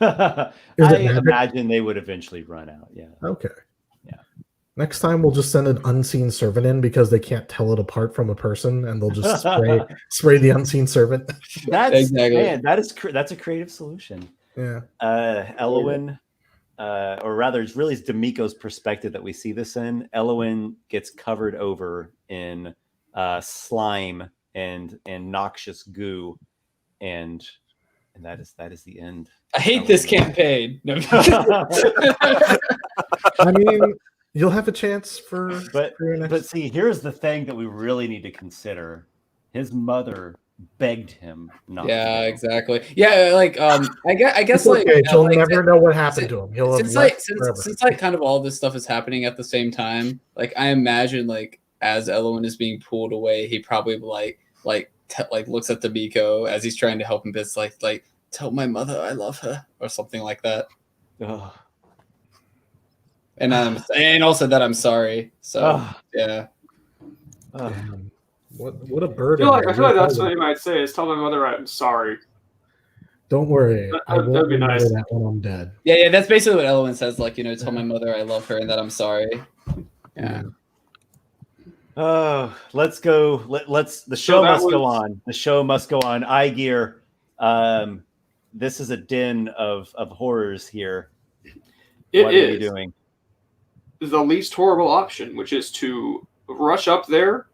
I magic? imagine they would eventually run out. Yeah. Okay. Yeah. Next time we'll just send an unseen servant in because they can't tell it apart from a person, and they'll just spray the unseen servant. That's Exactly. man, that's a creative solution. Yeah. Elluin, or rather, it's really Dimico's perspective that we see this in. Elluin gets covered over in slime and noxious goo, and that is the end. I hate this campaign. No. I mean, you'll have a chance for your next. But see, here's the thing that we really need to consider: his mother begged him not. Yeah, to go. exactly. Yeah, like I guess It's like okay. You'll like, never know what happened to him. You'll have since left forever. since like kind of all this stuff is happening at the same time, like I imagine like as Elluin is being pulled away, he probably like looks at Dimico as he's trying to help him. It's like tell my mother I love her or something like that. Ugh. And also that I'm sorry. So Ugh. yeah. Ugh. Damn. What a I burden. feel like that's what you might say is tell my mother I'm sorry. Don't worry. I That'd won't be remember nice. that when I'm dead. Yeah, that's basically what Elluin says. Like, tell my mother I love her and that I'm sorry. Yeah. Oh, let's go. The show that must go was- on. The show must go on. Aygir, this is a den of horrors here. It What are you is doing? the least horrible option, which is to rush up there,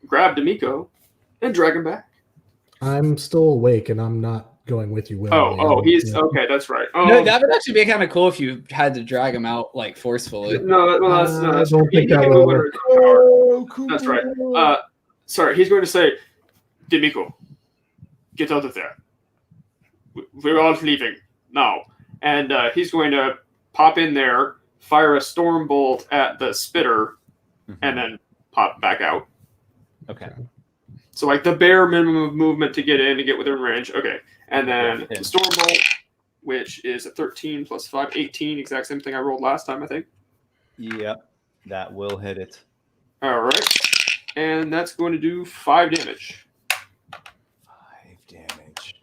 grab Dimico, and drag him back. I'm still awake and I'm not going with you. He's okay. That's right. Oh, No, that would actually be kind of cool if you had to drag him out like forcefully. no, well, that's I don't think that can would go work. under- That's right. Sorry, he's going to say, Dimico, get out of there. We're all leaving now. And he's going to pop in there, fire a storm bolt at the spitter, and then pop back out. Okay. So like the bare minimum of movement to get in and get within range. Okay. And then Yeah. the storm bolt, which is a 13 plus 5, 18, exact same thing I rolled last time, I think. Yep, that will hit it. All right. And that's going to do 5 damage. 5 damage.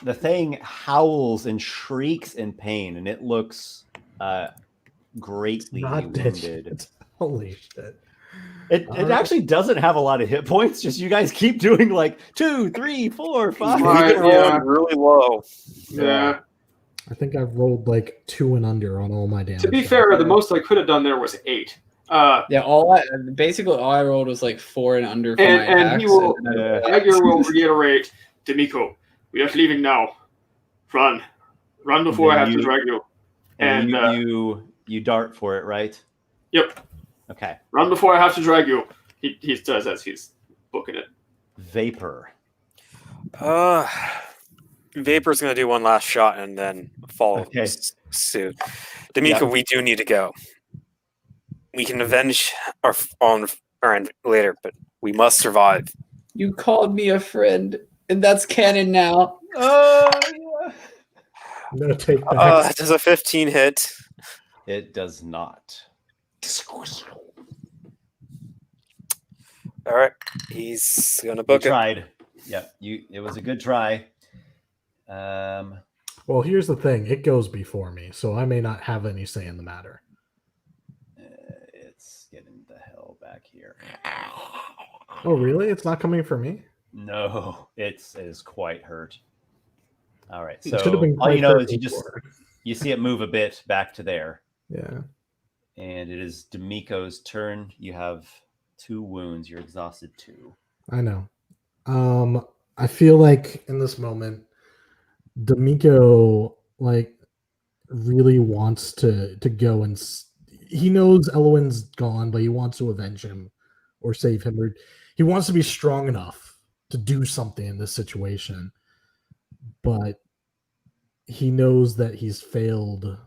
The thing howls and shrieks in pain, and it looks greatly Not dead wounded. shit. Holy shit. It actually doesn't have a lot of hit points. Just you guys keep doing like 2, 3, 4, 5. We've been rolling really low. Yeah. I think I've rolled like 2 and under on all my damage. To be fair, the most I could have done there was 8. Yeah, all I rolled was like 4 and under for my And attacks. he will. And Aygir will reiterate, Dimico, we are leaving now. Run before I have to drag you. And you dart for it, right? Yep. Okay. Run before I have to drag you. He does as he's booking it. Vapor. Vapor's going to do one last shot and then follow suit. Dimico, we do need to go. We can avenge our end later, but we must survive. You called me a friend, and that's canon now. I'm going to take that. Does a 15 hit? It does not. All right. He's going to book it. Tried. Yeah, it was a good try. Well, here's the thing. It goes before me, so I may not have any say in the matter. It's getting the hell back here. Oh, really? It's not coming for me? No, it is quite hurt. All right, It should have so been all you quite know hurt is before. you see it move a bit back to there. Yeah. And it is Dimico's turn. You have 2 wounds. You're exhausted 2. I know. I feel like in this moment, Dimico really wants to go and he knows Elluin's gone, but he wants to avenge him or save him, or he wants to be strong enough to do something in this situation. But he knows that he's failed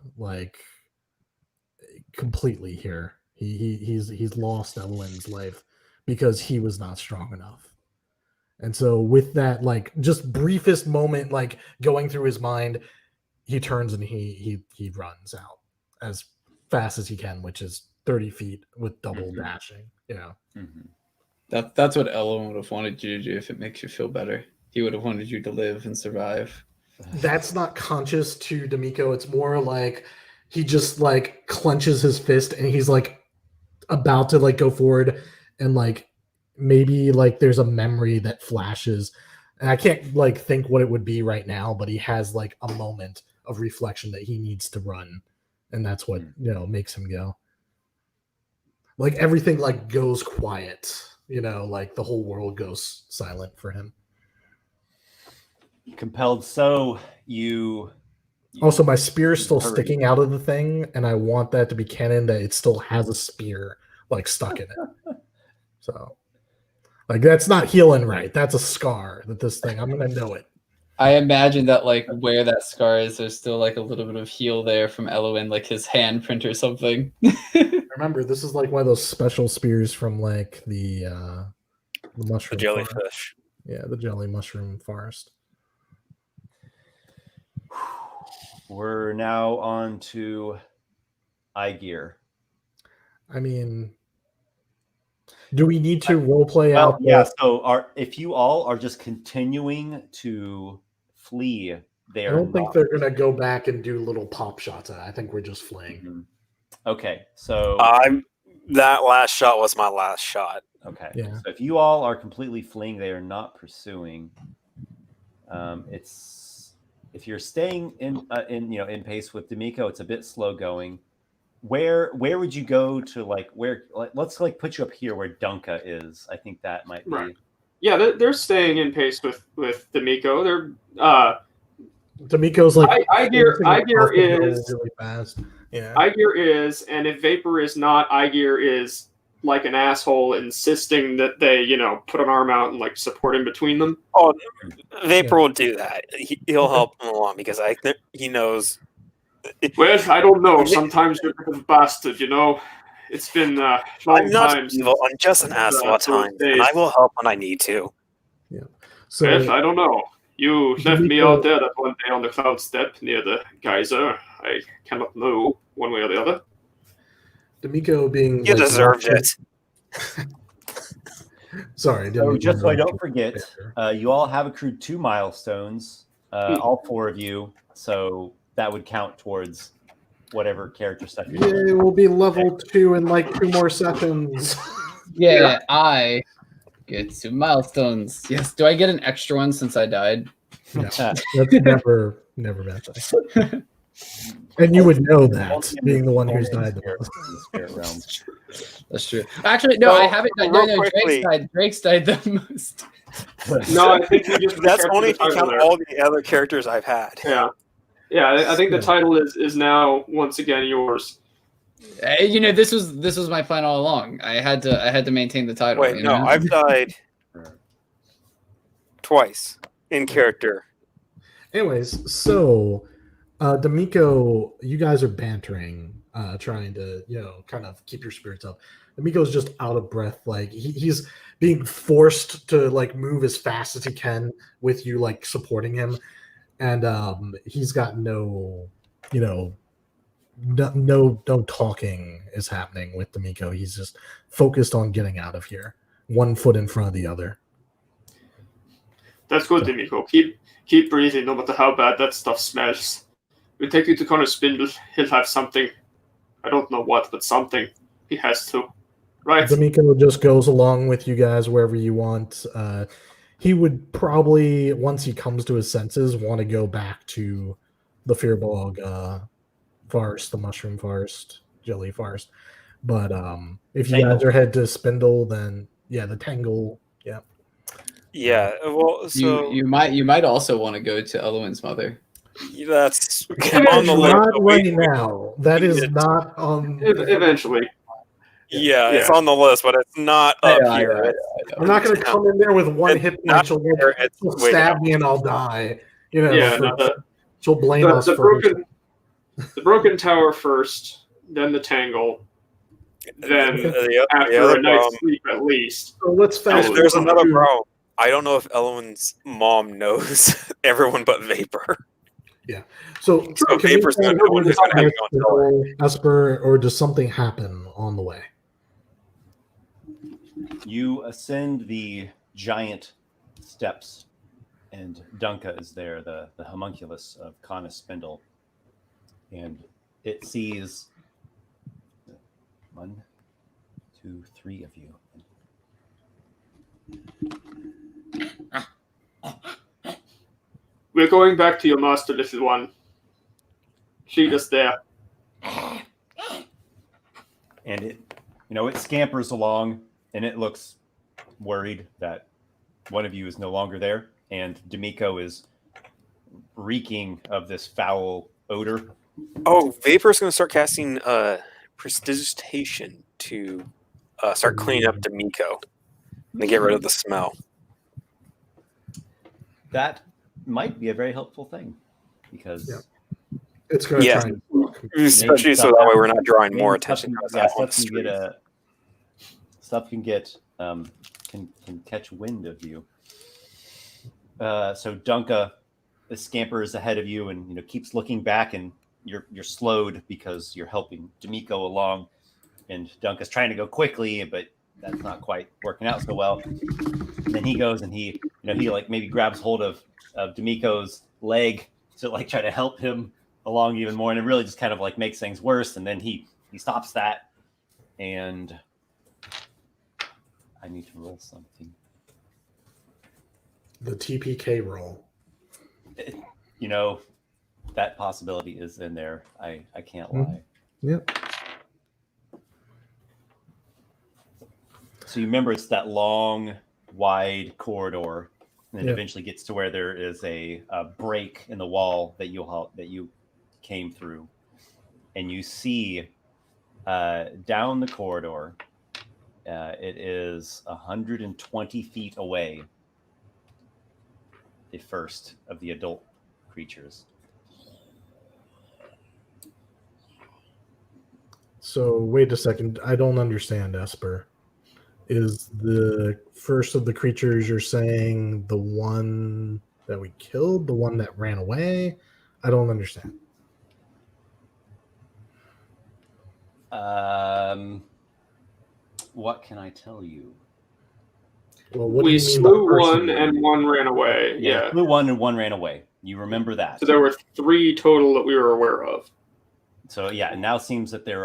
completely here. He's lost Elluin's life because he was not strong enough. And so with that, just briefest moment, going through his mind, he turns and he runs out as fast as he can, which is 30 feet with double dashing. Yeah. That's what Elluin would have wanted you to do if it makes you feel better. He would have wanted you to live and survive. That's not conscious to Dimico. It's more like he just clenches his fist and he's about to go forward and maybe there's a memory that flashes, and I can't think what it would be right now, but he has a moment of reflection that he needs to run, and that's what makes him go. Everything goes quiet, the whole world goes silent for him. Compelled, so you also, my spear is still sticking out of the thing, and I want that to be canon that it still has a spear stuck in it. So that's not healing right. That's a scar that this thing, I'm gonna know it. I imagine that where that scar is, there's still a little bit of heal there from Elluin, his handprint or something. Remember, this is one of those special spears from the mushroom, the jellyfish. Forest. Yeah, the jelly mushroom forest. We're now on to Aygir. I mean, do we need to roleplay out? Yeah. So, if you all are just continuing to flee, I don't think they're gonna go back and do little pop shots. I think we're just fleeing. Okay, so that last shot was my last shot. Okay. Yeah. So if you all are completely fleeing, they are not pursuing. If you're staying in pace with Dimico, it's a bit slow going. Where would you go to let's put you up here where Dunka is. I think that might be right. Yeah, they're staying in pace with Dimico. They're Dimico's Aygir is really fast. Yeah. Aygir is, and if Vapor is not, Aygir is like an asshole, insisting that they put an arm out and support him between them. Oh, Vapor will do that. He'll help him along because he knows. Well, I don't know. Sometimes you're a bit of a bastard, It's been long I'm not time evil. I'm just an asshole at times, and I will help when I need to. Yeah. So well, I don't know. You left me out there that one day on the cloud step near the geyser. I cannot know one way or the other. Dimico being You deserved it. Sorry. So just so I don't forget, you all have accrued 2 milestones. all 4 of you. So that would count towards whatever character stuff you're Yeah, doing. it will be level 2 in like 2 more sessions. Yeah, I get 2 milestones. Yes. Do I get an extra one since I died? No, that's never bad thing. And you would know that, being the one who's died the most. In the spirit realm. That's true. Actually, no, I haven't died. No, real quickly- Drake's died the most. No, I think you just That's corrected only the if you title count there. all the other characters I've had. Yeah, I think the title is now once again yours. This was my plan all along. I had to maintain the title. Wait, no, I've died twice in character. Anyways, so Dimico, you guys are bantering, trying to, kind of keep your spirits up. Dimico's just out of breath, like he's being forced to like move as fast as he can with you like supporting him, and he's got no talking is happening with Dimico. He's just focused on getting out of here, one foot in front of the other. That's good, Dimico. Keep breathing, no matter how bad that stuff smells. We'll take you to Connor Spindle. He'll have something. I don't know what, but something. He has to. Right. Dimico just goes along with you guys wherever you want. He would probably, once he comes to his senses, want to go back to the Firbolg forest, the mushroom forest, jelly forest. But if you guys are headed to Spindle, then yeah, the Tangle, yeah. Yeah, well, so you might also want to go to Elluin's mother. that's on the list. Not but right we- now. That is did- not on. Eventually. Yeah, it's on the list, but it's not up here. I'm not going to come in there with one It's hit point. not She'll, there, it's she'll way stab down. me and I'll die. Yeah, for- no, she'll blame us the for broken tower first, then the Tangle, then The after other a night's problem, sleep at least. So let's fast. there's forward another to- problem. I don't know if Elluin's mom knows everyone but Vapor. So So can Vapor's we gonna find out know when who's this gonna have to go and tell her. Esper, or does something happen on the way? You ascend the giant steps, and Dunka is there, the homunculus of Connor Spindle, and it sees 1, 2, 3 of you. We're going back to your master, little one. Sheet us there. And it scampers along, and it looks worried that one of you is no longer there, and Dimico is reeking of this foul odor. Oh, Vapor's going to start casting Prestidigitation to start cleaning up Dimico and get rid of the smell. That might be a very helpful thing, because It's going to Yeah. try and talk. Especially so that way we're not drawing more attention to us out on the stuff street. can get can catch wind of you. So Dunka scampers ahead of you and keeps looking back, and you're slowed because you're helping Dimico along, and Dunka's trying to go quickly, but that's not quite working out so well. And then he goes and he like maybe grabs hold of Dimico's leg to like try to help him along even more, and it really just kind of like makes things worse. And then he stops that, and I need to roll something. The TPK roll. That possibility is in there. I can't lie. Yep. So you remember it's that long, wide corridor, and it Yeah. eventually gets to where there is a break in the wall that you came through, and you see down the corridor. It is 120 feet away. The first of the adult creatures. So wait a second. I don't understand, Esper. Is the first of the creatures you're saying the one that we killed, the one that ran away? I don't understand. What can I tell you? Well, what do We you mean the slew person one and one ran away. Yeah. Slew one and one ran away. You remember that. So there were 3 total that we were aware of. So yeah, it now seems that there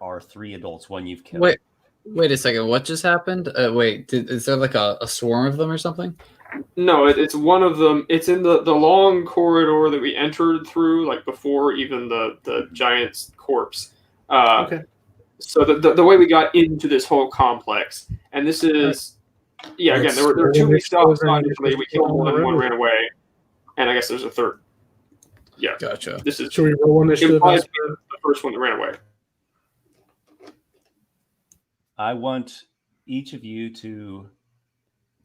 are 3 adults. One you've killed. Wait a second. What just happened? Is there like a swarm of them or something? No, it's one of them. It's in the long corridor that we entered through, like before even the giant's corpse. Okay. So the way we got into this whole complex, and this is, yeah, again, there were 2 we stopped initially. We killed one ran away, and I guess there's a third. Yeah, Gotcha. This is. Should we roll initiative? The first one that ran away. I want each of you to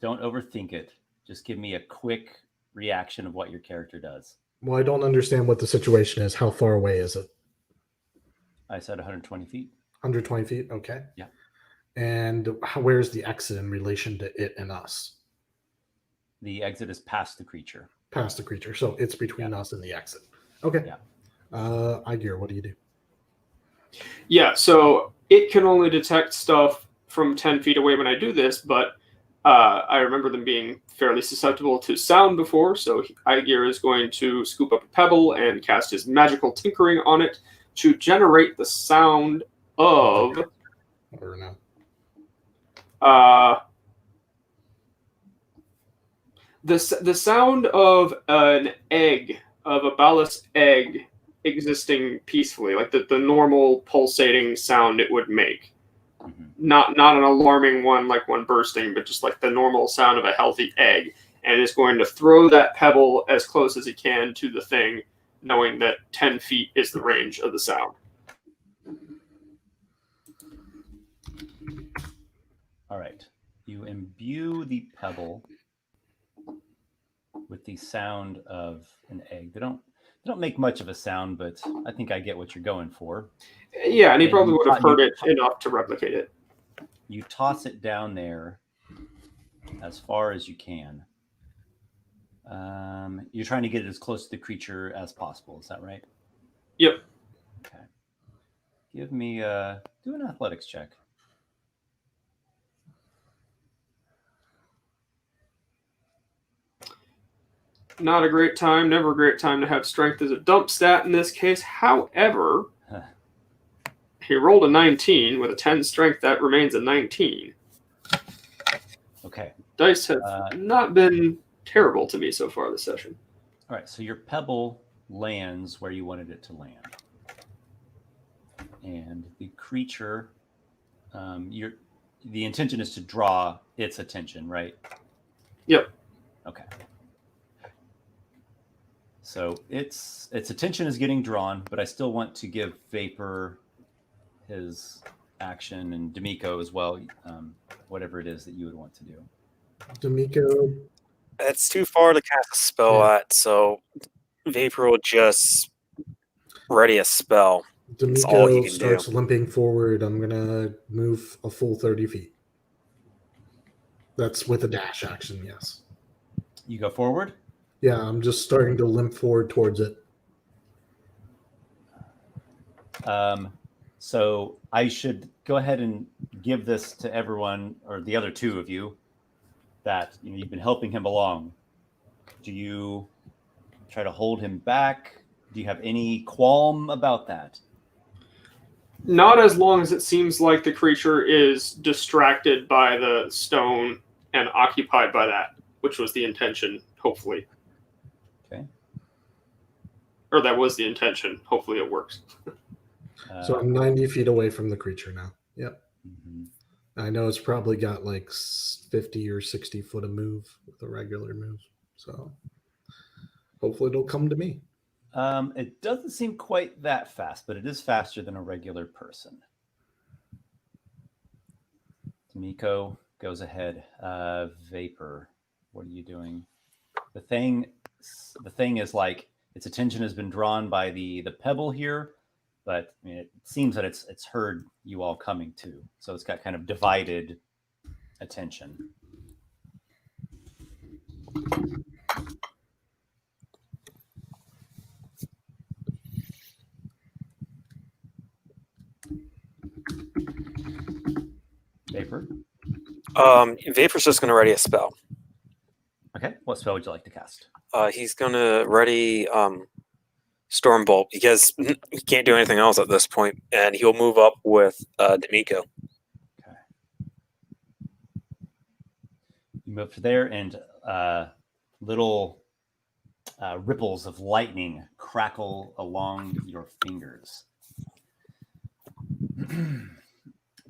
don't overthink it. Just give me a quick reaction of what your character does. Well, I don't understand what the situation is. How far away is it? I said 120 feet. 120 feet? Okay. Yeah. And where's the exit in relation to it and us? The exit is past the creature. Past the creature. So it's between us and the exit. Okay. Yeah. Aygir, what do you do? Yeah, so it can only detect stuff from 10 feet away when I do this, but I remember them being fairly susceptible to sound before, so Aygir is going to scoop up a pebble and cast his magical tinkering on it to generate the sound of... Or no? The sound of an egg, of a ballast egg existing peacefully, like the normal pulsating sound it would make. Mm-hmm. Not an alarming one like one bursting, but just like the normal sound of a healthy egg. And is going to throw that pebble as close as he can to the thing, knowing that 10 feet is the range of the sound. All right. You imbue the pebble with the sound of an egg. They don't make much of a sound, but I think I get what you're going for. Yeah, and he probably would have heard it enough to replicate it. You toss it down there as far as you can. You're trying to get it as close to the creature as possible. Is that right? Yep. Okay. Give me do an athletics check. Not a great time, never a great time to have strength as a dump stat in this case. However, he rolled a 19 with a 10 strength. That remains a 19. Okay. Dice have not been terrible to me so far this session. All right. So your pebble lands where you wanted it to land. And the creature, the intention is to draw its attention, right? Yep. Okay. So its attention is getting drawn, but I still want to give Vapor his action and Dimico as well, whatever it is that you would want to do. Dimico. That's too far to cast a spell at, so Vapor will just ready a spell. That's all he Dimico can starts do. limping forward. I'm gonna move a full 30 feet. That's with a dash action, yes. You go forward? Yeah, I'm just starting to limp forward towards it. So I should go ahead and give this to everyone, or the other 2 of you, that you've been helping him along. Do you try to hold him back? Do you have any qualm about that? Not as long as it seems like the creature is distracted by the stone and occupied by that, which was the intention, hopefully. Okay. Or that was the intention. Hopefully it works. So I'm 90 feet away from the creature now. Yep. Mm-hmm. I know it's probably got like 50 or 60 foot of move with a regular move. So hopefully it'll come to me. It doesn't seem quite that fast, but it is faster than a regular person. Dimico goes ahead. Vapor, what are you doing? The thing is like its attention has been drawn by the pebble here, but I mean, it seems that it's heard you all coming too. So it's got kind of divided attention. Vapor? Vapor's just going to ready a spell. Okay. What spell would you like to cast? he's gonna ready Stormbolt because he can't do anything else at this point, and he'll move up with Dimico. Okay. You move to there, and little ripples of lightning crackle along your fingers.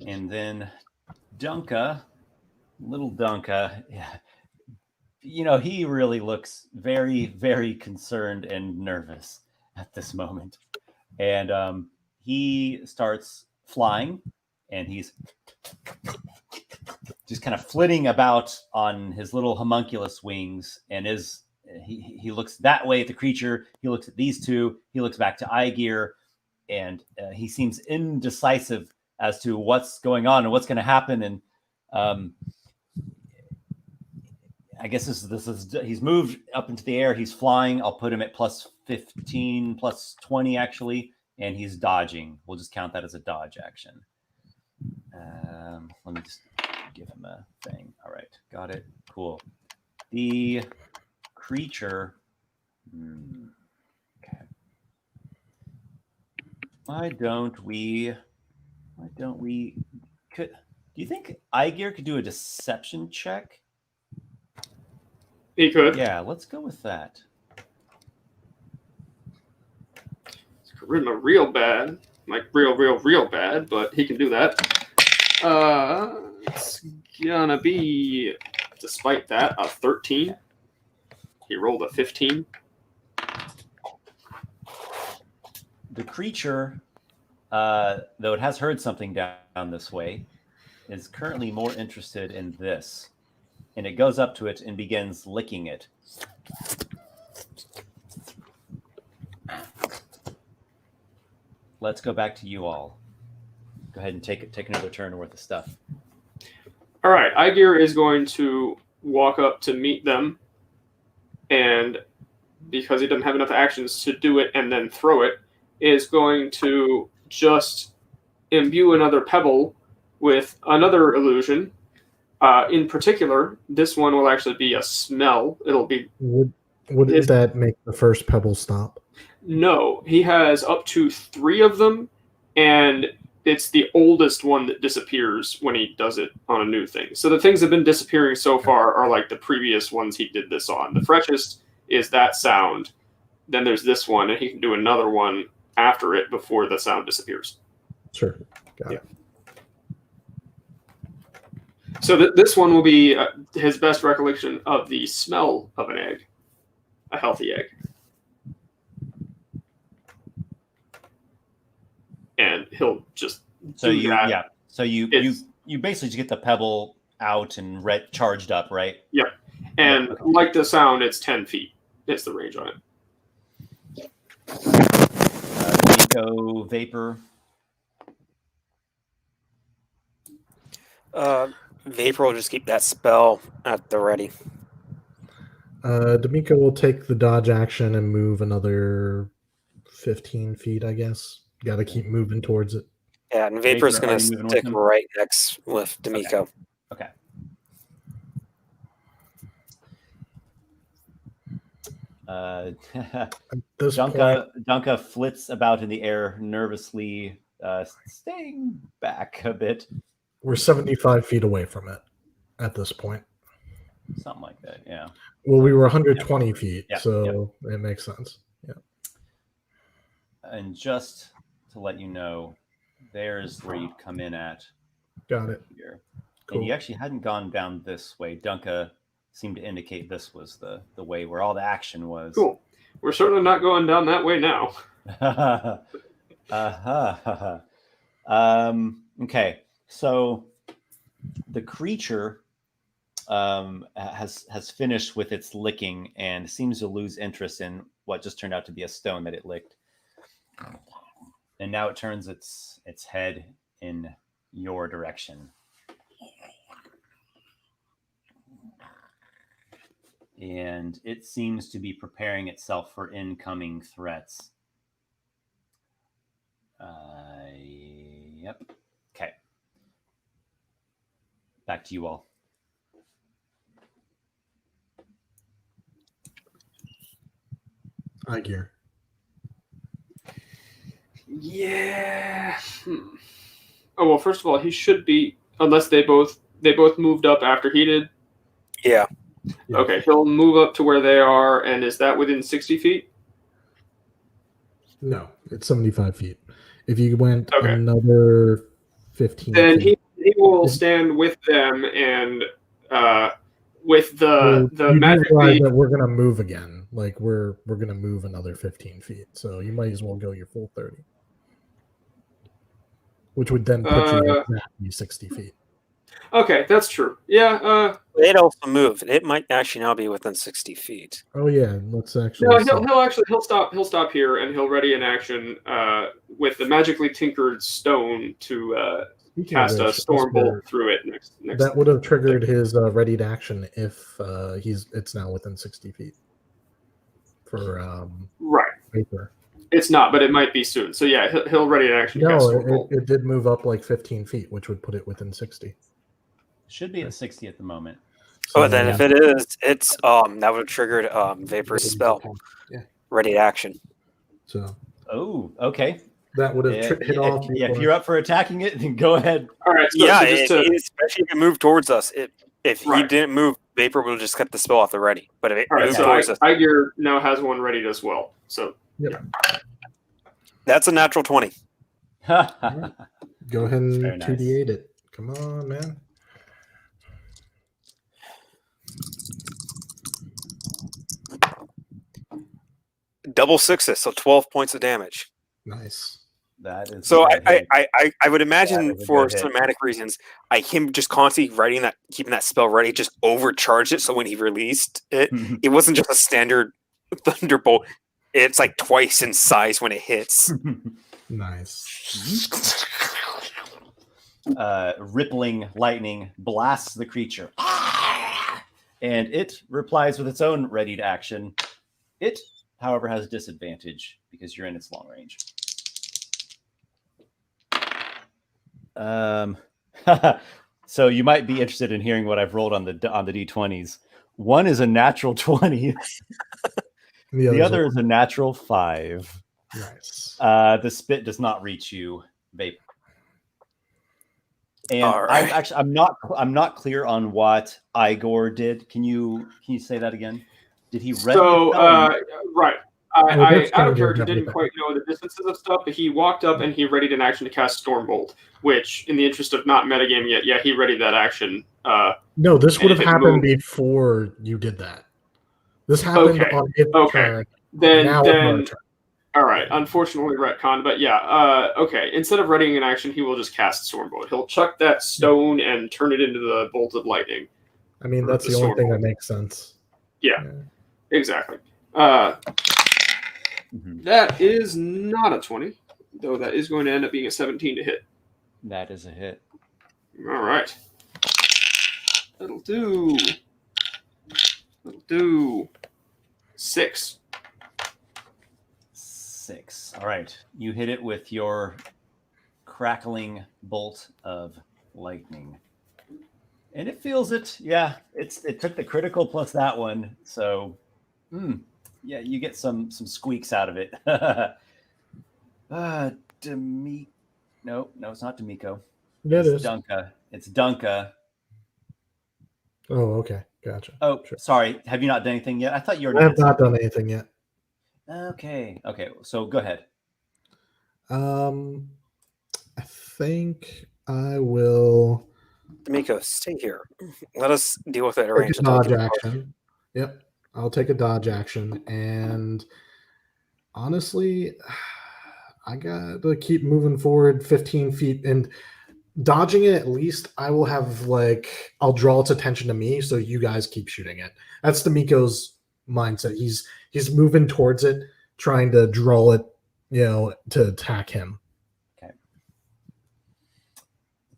And then little Dunka, he really looks very, very concerned and nervous at this moment. And he starts flying, and he's just kind of flitting about on his little homunculus wings, and he looks that way at the creature, he looks at these two, he looks back to Aygir, and he seems indecisive as to what's going on and what's going to happen. And I guess this is he's moved up into the air, he's flying. I'll put him at plus 15, plus 20 actually, and he's dodging. We'll just count that as a dodge action. Let me just give him a thing. All right, got it. Cool. The creature. Okay. Why don't we? Do you think Aygir could do a deception check? He could. Yeah, let's go with that. It's charisma real bad, like real bad, but he can do that. It's gonna be, despite that, a 13. He rolled a 15. The creature, though it has heard something down this way, is currently more interested in this. And it goes up to it and begins licking it. Let's go back to you all. Go ahead and take another turn worth of stuff. All right, Aygir is going to walk up to meet them, and because he doesn't have enough actions to do it and then throw it, is going to just imbue another pebble with another illusion. In particular, this one will actually be a smell. It'll be. Would that make the first pebble stop? No, he has up to 3 of them, and it's the oldest one that disappears when he does it on a new thing. So the things that have been disappearing so far are like the previous ones he did this on. The freshest is that sound. Then there's this one, and he can do another one after it before the sound disappears. Sure. Got it. So this one will be his best recollection of the smell of an egg, a healthy egg. And he'll just So do you that. yeah. So you basically just get the pebble out and charged up, right? Yep. And Okay. like the sound, it's 10 feet. It's the range on it. Dimico, Vapor. Vapor will just keep that spell at the ready. Dimico will take the dodge action and move another 15 feet, I guess. Got to keep moving towards it. Yeah, and Vapor's Vapor, going are to you moving with stick him? right next with Dimico. Okay. At this point, Dunka flits about in the air nervously, staying back a bit. we're 75 feet away from it at this point. Something like that, yeah. Well, we were 120 feet, Yeah, so it makes sense. Yeah. And just to let you know, there's where you'd come in at Got it. here. Cool. And you actually hadn't gone down this way. Dunka seemed to indicate this was the way where all the action was. Cool. We're certainly not going down that way now. Okay, so the creature has finished with its licking and seems to lose interest in what just turned out to be a stone that it licked. And now it turns its head in your direction. And it seems to be preparing itself for incoming threats. Yep. Okay. Back to you all. Aygir. Yeah. Oh well, first of all, he should be, unless they both moved up after he did. Yeah. Okay, he'll move up to where they are, and is that within 60 feet? No, it's 75 feet. If you went another 15 then feet. he will stand with them and with the you magic. do realize that we're gonna move again. Like we're gonna move another 15 feet. So you might as well go your full 30. Which would then put you exactly 60 feet. Okay, that's true. Yeah. It also moved. It might actually now be within 60 feet. Oh yeah, let's actually. No, he'll stop here and he'll ready an action with the magically tinkered stone to cast a storm bolt through it next. That would have triggered his readied action if it's now within 60 feet. For right. Vapor. It's not, but it might be soon. So yeah, he'll ready an action. No, it did move up like 15 feet, which would put it within 60. Should be at 60 at the moment. So then if it is, it's that would have triggered Vapor's spell. Yeah. Ready action. So. Oh, okay. That would have hit off. If you're up for attacking it, then go ahead. All right. So, especially if it moved towards us. If he didn't move, Vapor would have just cut the spell off already. But if it moved towards us, Aygir now has one ready as well. So that's a natural 20. Go ahead and 2d8 it. Come on, man. Double sixes, so 12 points of damage. Nice. That is so. I would imagine for cinematic reasons, him just constantly keeping that spell ready, just overcharged it. So when he released it, it wasn't just a standard thunderbolt. It's like twice in size when it hits. Nice. Rippling lightning blasts the creature, and it replies with its own readied action. It, however, has disadvantage because you're in its long range. So you might be interested in hearing what I've rolled on the D20s. One is a natural 20. The other is a natural 5. Nice. The spit does not reach you, Vapor. And right. I'm not clear on what Aygir did. Can you say that again? Did he read? Right. I out of character didn't quite know the distances of stuff, but he walked up and he readied an action to cast Stormbolt, which, in the interest of not metagaming yet, he readied that action. No, this would have happened before you did that. This happened on its turn. Then all right. Unfortunately, retcon, but instead of readying an action, he will just cast Stormbolt. He'll chuck that stone and turn it into the bolt of lightning. I mean, that's the only thing that makes sense. Yeah. Exactly. That is not a 20, though that is going to end up being a 17 to hit. That is a hit. All right. That'll do 6. 6. All right. You hit it with your crackling bolt of lightning. And it feels it. Yeah, it took the critical plus that one. So, yeah, you get some squeaks out of it. Dimico. No, it's not Dimico. Yeah, it is. It's Dunka. Oh, okay. Gotcha. Oh, sure. Sorry. Have you not done anything yet? I thought you I have not done anything yet. Okay. So go ahead. I think I will. Dimico, stay here. Let us deal with it. Take a dodge action. Yep. I'll take a dodge action. And honestly, I got to keep moving forward 15 feet. And dodging it, at least, I will have, I'll draw its attention to me, so you guys keep shooting it. That's Dimico's mindset. He's moving towards it, trying to draw it, to attack him. Okay.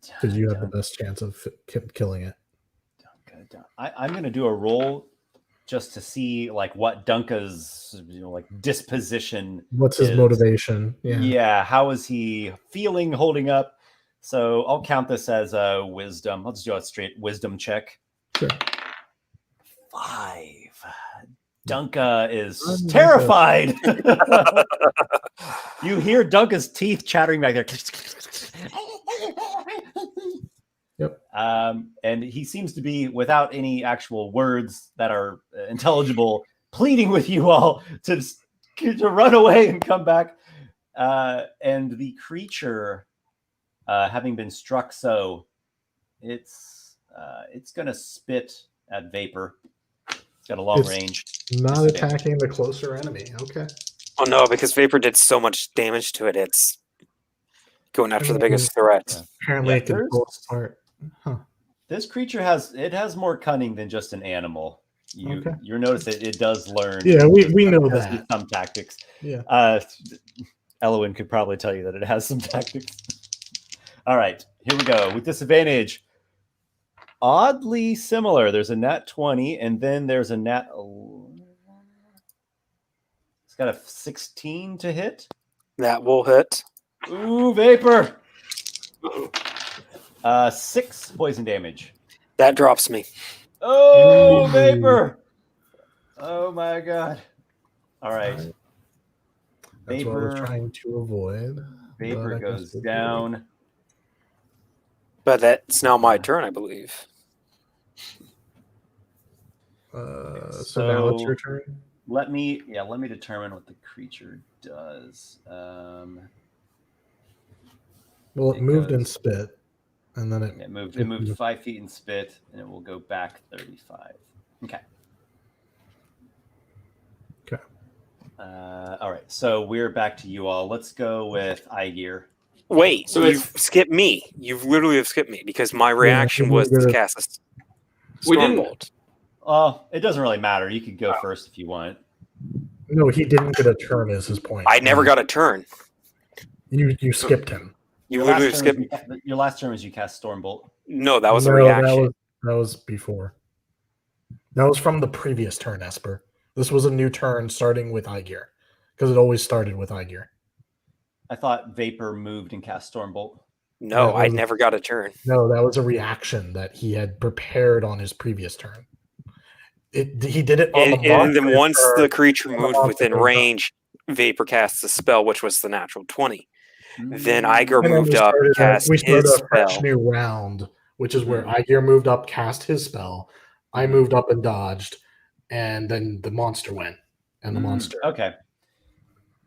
Because you have the best chance of killing it. I'm going to do a roll just to see what Dunka's disposition. What's his motivation? Yeah. How is he feeling holding up? So I'll count this as a wisdom. Let's do a straight wisdom check. Sure. 5. Dunka is terrified. You hear Dunka's teeth chattering back there. Yep. And he seems to be, without any actual words that are intelligible, pleading with you all to run away and come back. And the creature, having been struck, it's going to spit at Vapor. It's got a long range. Not attacking the closer enemy. Okay. Oh no, because Vapor did so much damage to it. It's going after the biggest threat. Apparently, it can pull apart. Huh. This creature has more cunning than just an animal. You notice it does learn. Yeah, we know that. Some tactics. Yeah. Elluin could probably tell you that it has some tactics. All right, here we go. With disadvantage, oddly similar. There's a nat 20, and then there's a nat. It's got a 16 to hit. That will hit. Ooh, Vapor. 6 poison damage. That drops me. Oh, Vapor. Oh my god. All right. That's what I was trying to avoid. Vapor goes down. But that's now my turn, I believe. So now it's your turn. Let me determine what the creature does. Well, it moved and spit, and then it moved 5 feet and spit, and it will go back 35. Okay. Okay. All right. So we're back to you all. Let's go with Aygir. Wait, so you've skipped me. You literally have skipped me because my reaction was to cast a Stormbolt. It doesn't really matter. You could go first if you want. No, he didn't get a turn. Is his point? I never got a turn. You skipped him. You literally skipped me. Your last turn was you cast Stormbolt. No, that was a reaction. That was before. That was from the previous turn, Esper. This was a new turn starting with Aygir, because it always started with Aygir. I thought Vapor moved and cast Stormbolt. No, I never got a turn. No, that was a reaction that he had prepared on his previous turn. He did it on the and then once the creature moved within range, Vapor casts a spell, which was the natural 20. Then Aygir moved up, cast his spell. We started a fresh new round, which is where Aygir moved up, cast his spell. I moved up and dodged, and then the monster went. And the monster. Okay.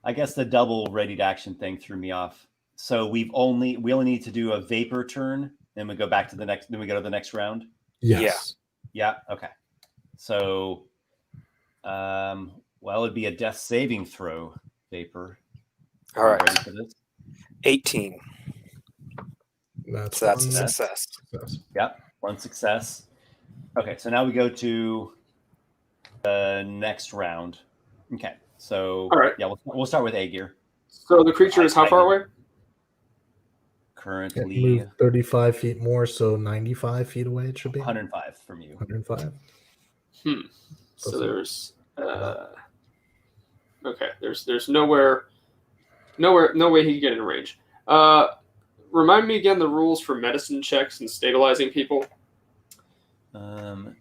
I guess the double readied action thing threw me off. So we only need to do a Vapor turn, then we go back to the next. Then we go to the next round. Yes. Yeah. Okay. So, it'd be a death saving throw, Vapor. All right. Ready for this? 18. That's a success. Yep, 1 success. Okay, so now we go to the next round. Okay, so all right. Yeah, we'll start with Aygir. So the creature is how far away? Currently 35 feet more, so 95 feet away. It should be 105 from you. 105. So there's okay. There's no way he can get in range. Remind me again the rules for medicine checks and stabilizing people.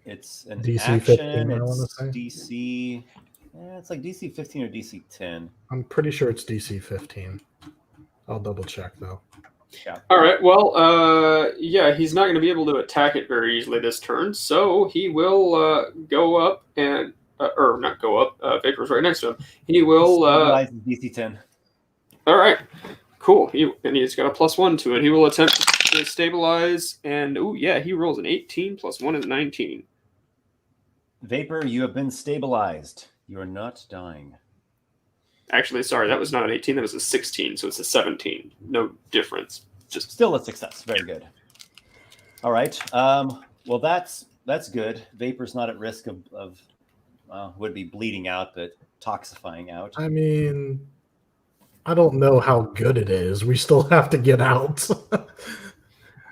It's an DC action. 15, I want to say. DC. It's like DC 15 or DC 10. I'm pretty sure it's DC 15. I'll double check though. Yeah. All right. Well, he's not going to be able to attack it very easily this turn, so he will go up and, or not go up. Vapor's right next to him. He will. DC 10. All right. Cool. He's got a +1 to it. He will attempt to stabilize, and he rolls an 18 + 1 is 19. Vapor, you have been stabilized. You are not dying. Actually, sorry, that was not an 18. That was a 16, so it's a 17. No difference. Just still a success. Very good. All right. Well, that's good. Vapor's not at risk of would be bleeding out, but toxifying out. I mean, I don't know how good it is. We still have to get out.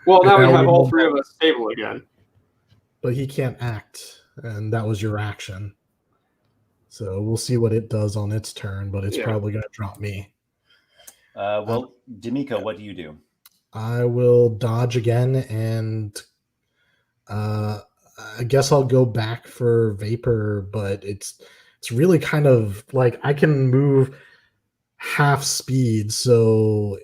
Well, now we have all three of us stable again. But he can't act, and that was your action. So we'll see what it does on its turn, but it's probably going to drop me. Dimico, what do you do? I will dodge again, and I guess I'll go back for Vapor, but it's it's really kind of like I can move half speed, so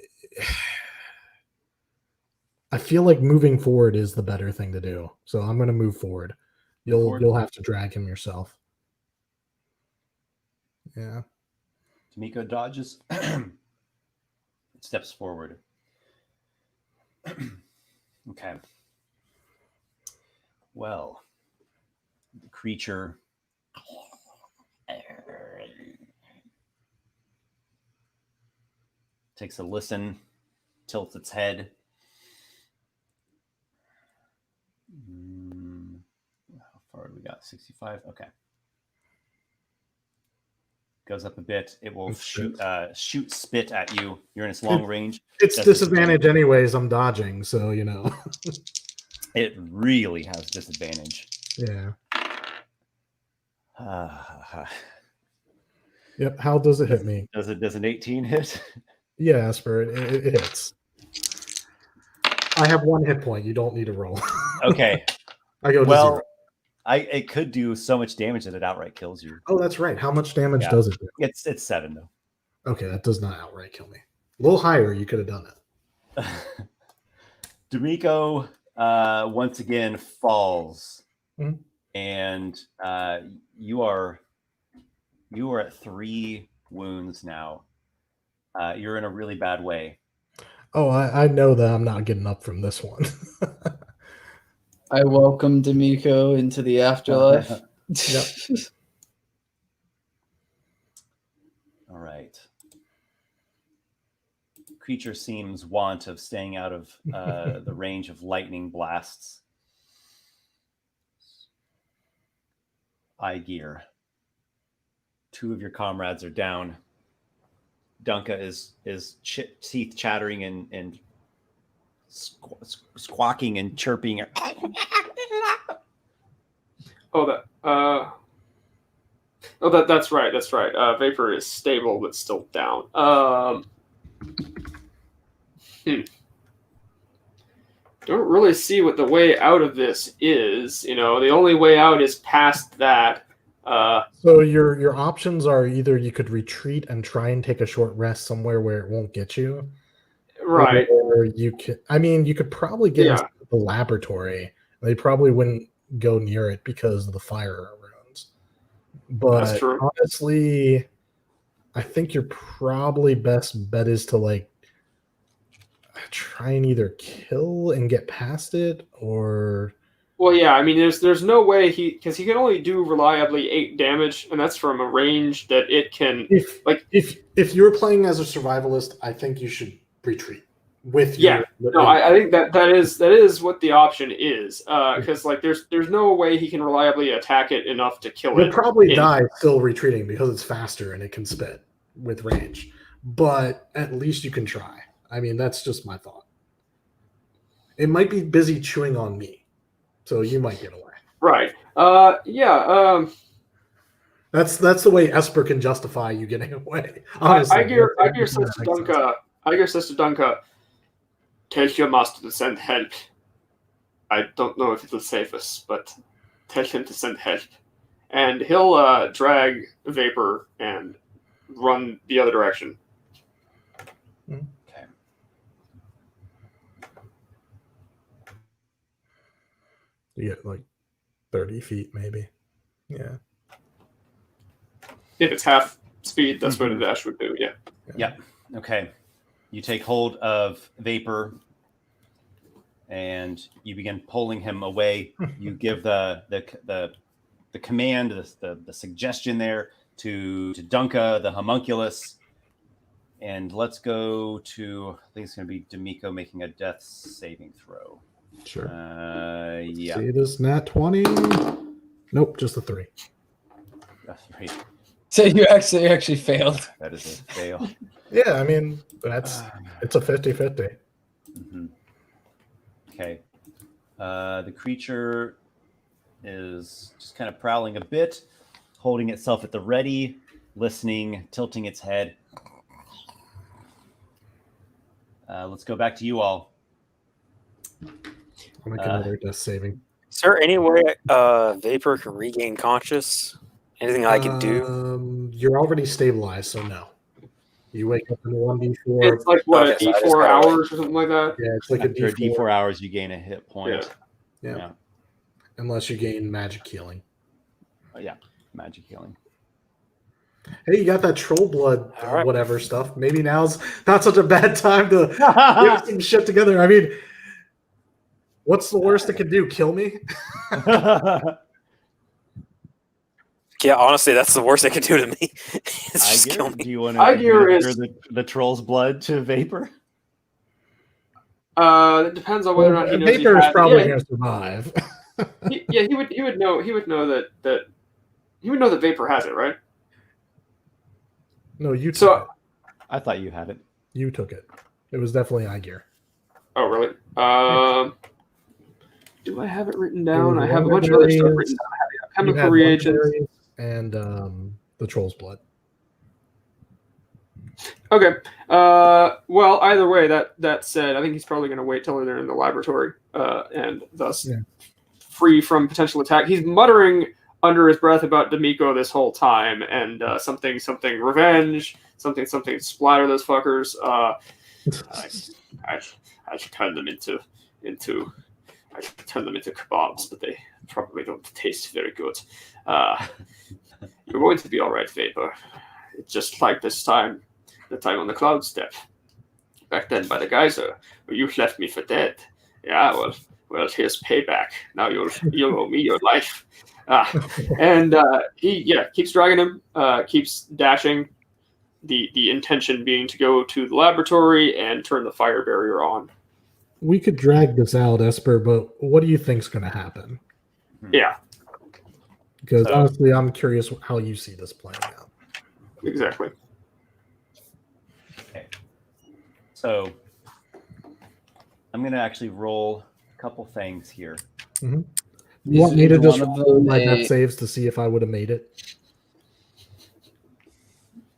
I feel like moving forward is the better thing to do. So I'm going to move forward. You'll have to drag him yourself. Yeah. Dimico dodges, steps forward. Okay. Well, the creature takes a listen, tilts its head. How far do we got? 65. Okay. Goes up a bit. It will shoot spit at you. You're in its long range. It's disadvantage anyways. I'm dodging, so you know. It really has disadvantage. Yeah. Yep. How does it hit me? Does an 18 hit? Yeah, Esper, it hits. I have 1 hit point. You don't need to roll. Okay. I go to 0. It could do so much damage that it outright kills you. Oh, that's right. How much damage does it do? It's 7 though. Okay, that does not outright kill me. A little higher, you could have done it. Dimico once again falls, and you are at 3 wounds now. You're in a really bad way. Oh, I know that I'm not getting up from this one. I welcome Dimico into the afterlife. Yep. All right. Creature seems want of staying out of the range of lightning blasts. Aygir. 2 of your comrades are down. Dunka is teeth chattering and squawking and chirping. That's right. That's right. Vapor is stable but still down. Don't really see what the way out of this is. You know, the only way out is past that. So your options are either you could retreat and try and take a short rest somewhere where it won't get you. Right. Or you could probably get into the laboratory. They probably wouldn't go near it because of the fire runes. But that's true. Honestly, I think your probably best bet is to like try and either kill and get past it, or well, yeah. I mean, there's no way because he can only do reliably 8 damage, and that's from a range that it can. If you're playing as a survivalist, I think you should retreat with I think that is what the option is, because like there's no way he can reliably attack it enough to kill it. You'll probably die still retreating because it's faster and it can spit with range, but at least you can try. I mean, that's just my thought. It might be busy chewing on me, so you might get away. Right. That's the way Esper can justify you getting away. Honestly, Aygir says to Dunka, tell your master to send help. I don't know if it's the safest, but tell him to send help. And he'll drag Vapor and run the other direction. Okay. You get like 30 feet, maybe. Yeah. If it's half speed, that's what a dash would do. Yeah. Yep. Okay. You take hold of Vapor, and you begin pulling him away. You give the command, the suggestion there to Dunka, the homunculus, and let's go to. I think it's going to be Dimico making a death saving throw. Sure. Yeah. See this nat 20? Nope, just a 3. That's right. So you actually failed. That is a fail. Yeah, I mean, it's a 50-50. Mm-hmm. Okay. The creature is just kind of prowling a bit, holding itself at the ready, listening, tilting its head. Let's go back to you all. I'll make another death saving. Is there any way Vapor can regain conscious Anything I could do? You're already stabilized, so no. You wake up in 1d4. It's like what, Okay, a so I just D4 got away. hours or something like that. Yeah, it's like After a d4. D4 hours, you gain a hit point. Yeah. Unless you gain magic healing. Yeah, magic healing. Hey, you got that troll blood, All right. whatever stuff. Maybe now's not such a bad time to get some shit together. I mean, what's the worst it could do? Kill me? Yeah, honestly, that's the worst they could do to me. It's just kill Do me. you want Aygir to is- the troll's blood to vapor? It depends on whether or not he knows he Vapor is has- probably yeah, going to survive. he would know that Vapor has it, right? No, you took So- it. I thought you had it. You took it. It was definitely Aygir. Oh, really? Do I have it written down? was I have a Wonder bunch of other stuff Berries. written down. I have You chemical had reagents. Berries and the troll's blood. Okay. Well, either way, that said, I think he's probably going to wait till they're in the laboratory, and thus free from potential attack. He's muttering under his breath about Dimico this whole time, and something revenge, something splatter those fuckers. I should turn them into kebabs, but they probably don't taste very good. You're going to be all right, Vapor. It's just like this time. The time on the cloud step. Back then by the geyser, where you left me for dead. Yeah, well, here's payback. Now you'll owe me your life. And he keeps dragging him, keeps dashing. The intention being to go to the laboratory and turn the fire barrier on. We could drag this out, Esper, but what do you think's going to happen? Yeah, Because honestly, I'm curious how you see this playing out. exactly. Okay. So I'm going to actually roll a couple things here. You want me to Is just one of roll them my a- death saves to see if I would have made it?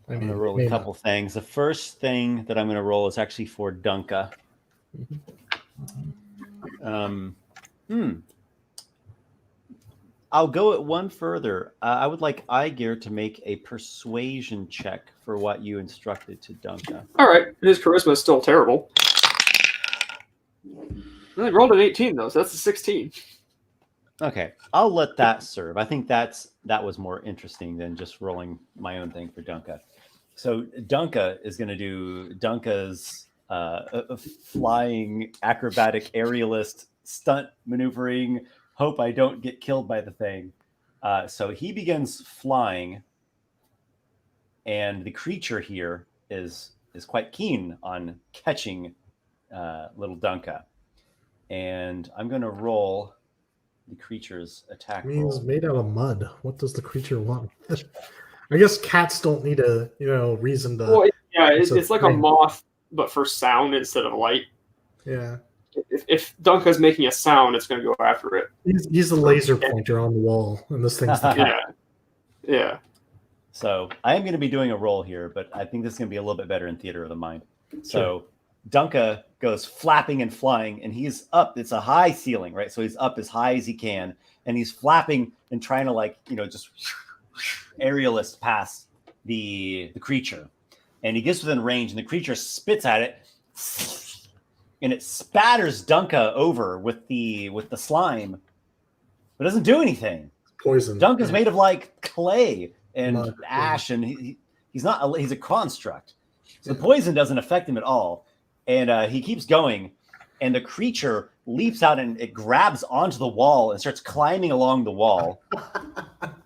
I'm going to roll a couple things. The first thing that I'm going to roll is actually for Dunka. I'll go it one further. I would like Aygir to make a persuasion check for what you instructed to Dunka. All right, his charisma is still terrible. Well, he rolled an 18 though, so that's a 16. Okay, I'll let that serve. I think that was more interesting than just rolling my own thing for Dunka. So Dunka is going to do Dunka's flying acrobatic aerialist stunt maneuvering. Hope I don't get killed by the thing. So he begins flying, and the creature here is quite keen on catching little Dunka. And I'm going to roll the creature's attack. I mean, it's roll. made out of mud. What does the creature want? I guess cats don't need a reason to. Well, it's a like a thing. moth, but for sound instead of light. Yeah, If Dunka's making a sound, it's going to go after it. he's a laser pointer on the wall, and this thing's the cat. Yeah. So I am going to be doing a roll here, but I think this is going to be a little bit better in theater of the mind. So Dunka goes flapping and flying, and he's up. It's a high ceiling, right? So he's up as high as he can, and he's flapping and trying to just aerialist past the creature. And he gets within range, and the creature spits at it, and it spatters Dunka over with the slime, but doesn't do anything. Poison. Dunka's made of like clay and Mud, ash, and he's a construct. So the poison doesn't affect him at all. And he keeps going, and the creature leaps out and it grabs onto the wall and starts climbing along the wall.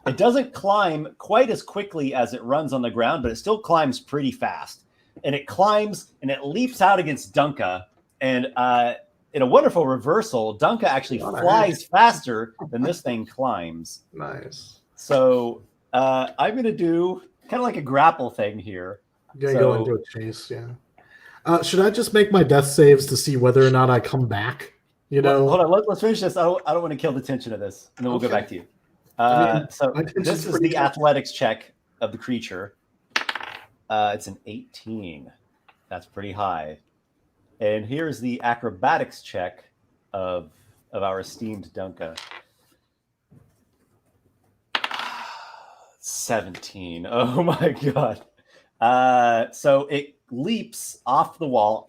It doesn't climb quite as quickly as it runs on the ground, but it still climbs pretty fast. And it climbs and it leaps out against Dunka. And in a wonderful reversal, Dunka actually flies faster than this thing climbs. Nice. So I'm going to do kind of like a grapple thing here. Yeah, go into a chase. Yeah. Should I just make my death saves to see whether or not I come back? Hold on. Let's finish this. I don't want to kill the tension of this, and then we'll go back to you. So this is the athletics check of the creature. It's an 18. That's pretty high. And here's the acrobatics check of our esteemed Dunka. Let's 17. Oh my god. So it leaps off the wall.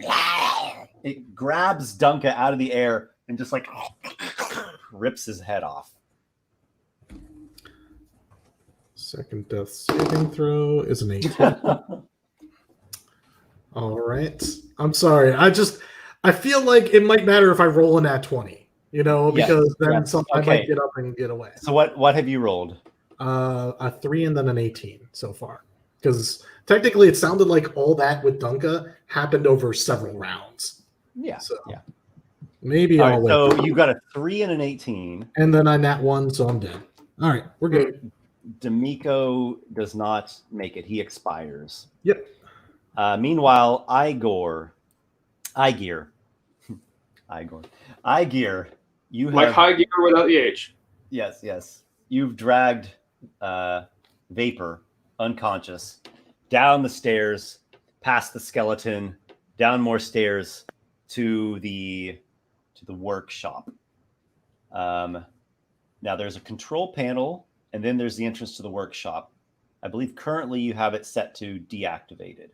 It grabs Duncan out of the air and just like rips his head off. Second death saving throw is an 8. All right. I'm sorry. I feel like it might matter if I roll an at 20, because then I might get up and get away. So what have you rolled? A 3 and then an 18 so far. Because technically it sounded like all that with Dunka happened over several rounds. Yeah. So yeah. Maybe All I'll right, wait. so you got a 3 and an 18. And then I nat 1, so I'm dead. All right, we're good. Dimico does not make it. He expires. Yep. Meanwhile, Aygir, you have Like high gear without the H. Yes. You've dragged Vapor, unconscious, down the stairs, past the skeleton, down more stairs to the workshop. Now there's a control panel, and then there's the entrance to the workshop. I believe currently you have it set to deactivated.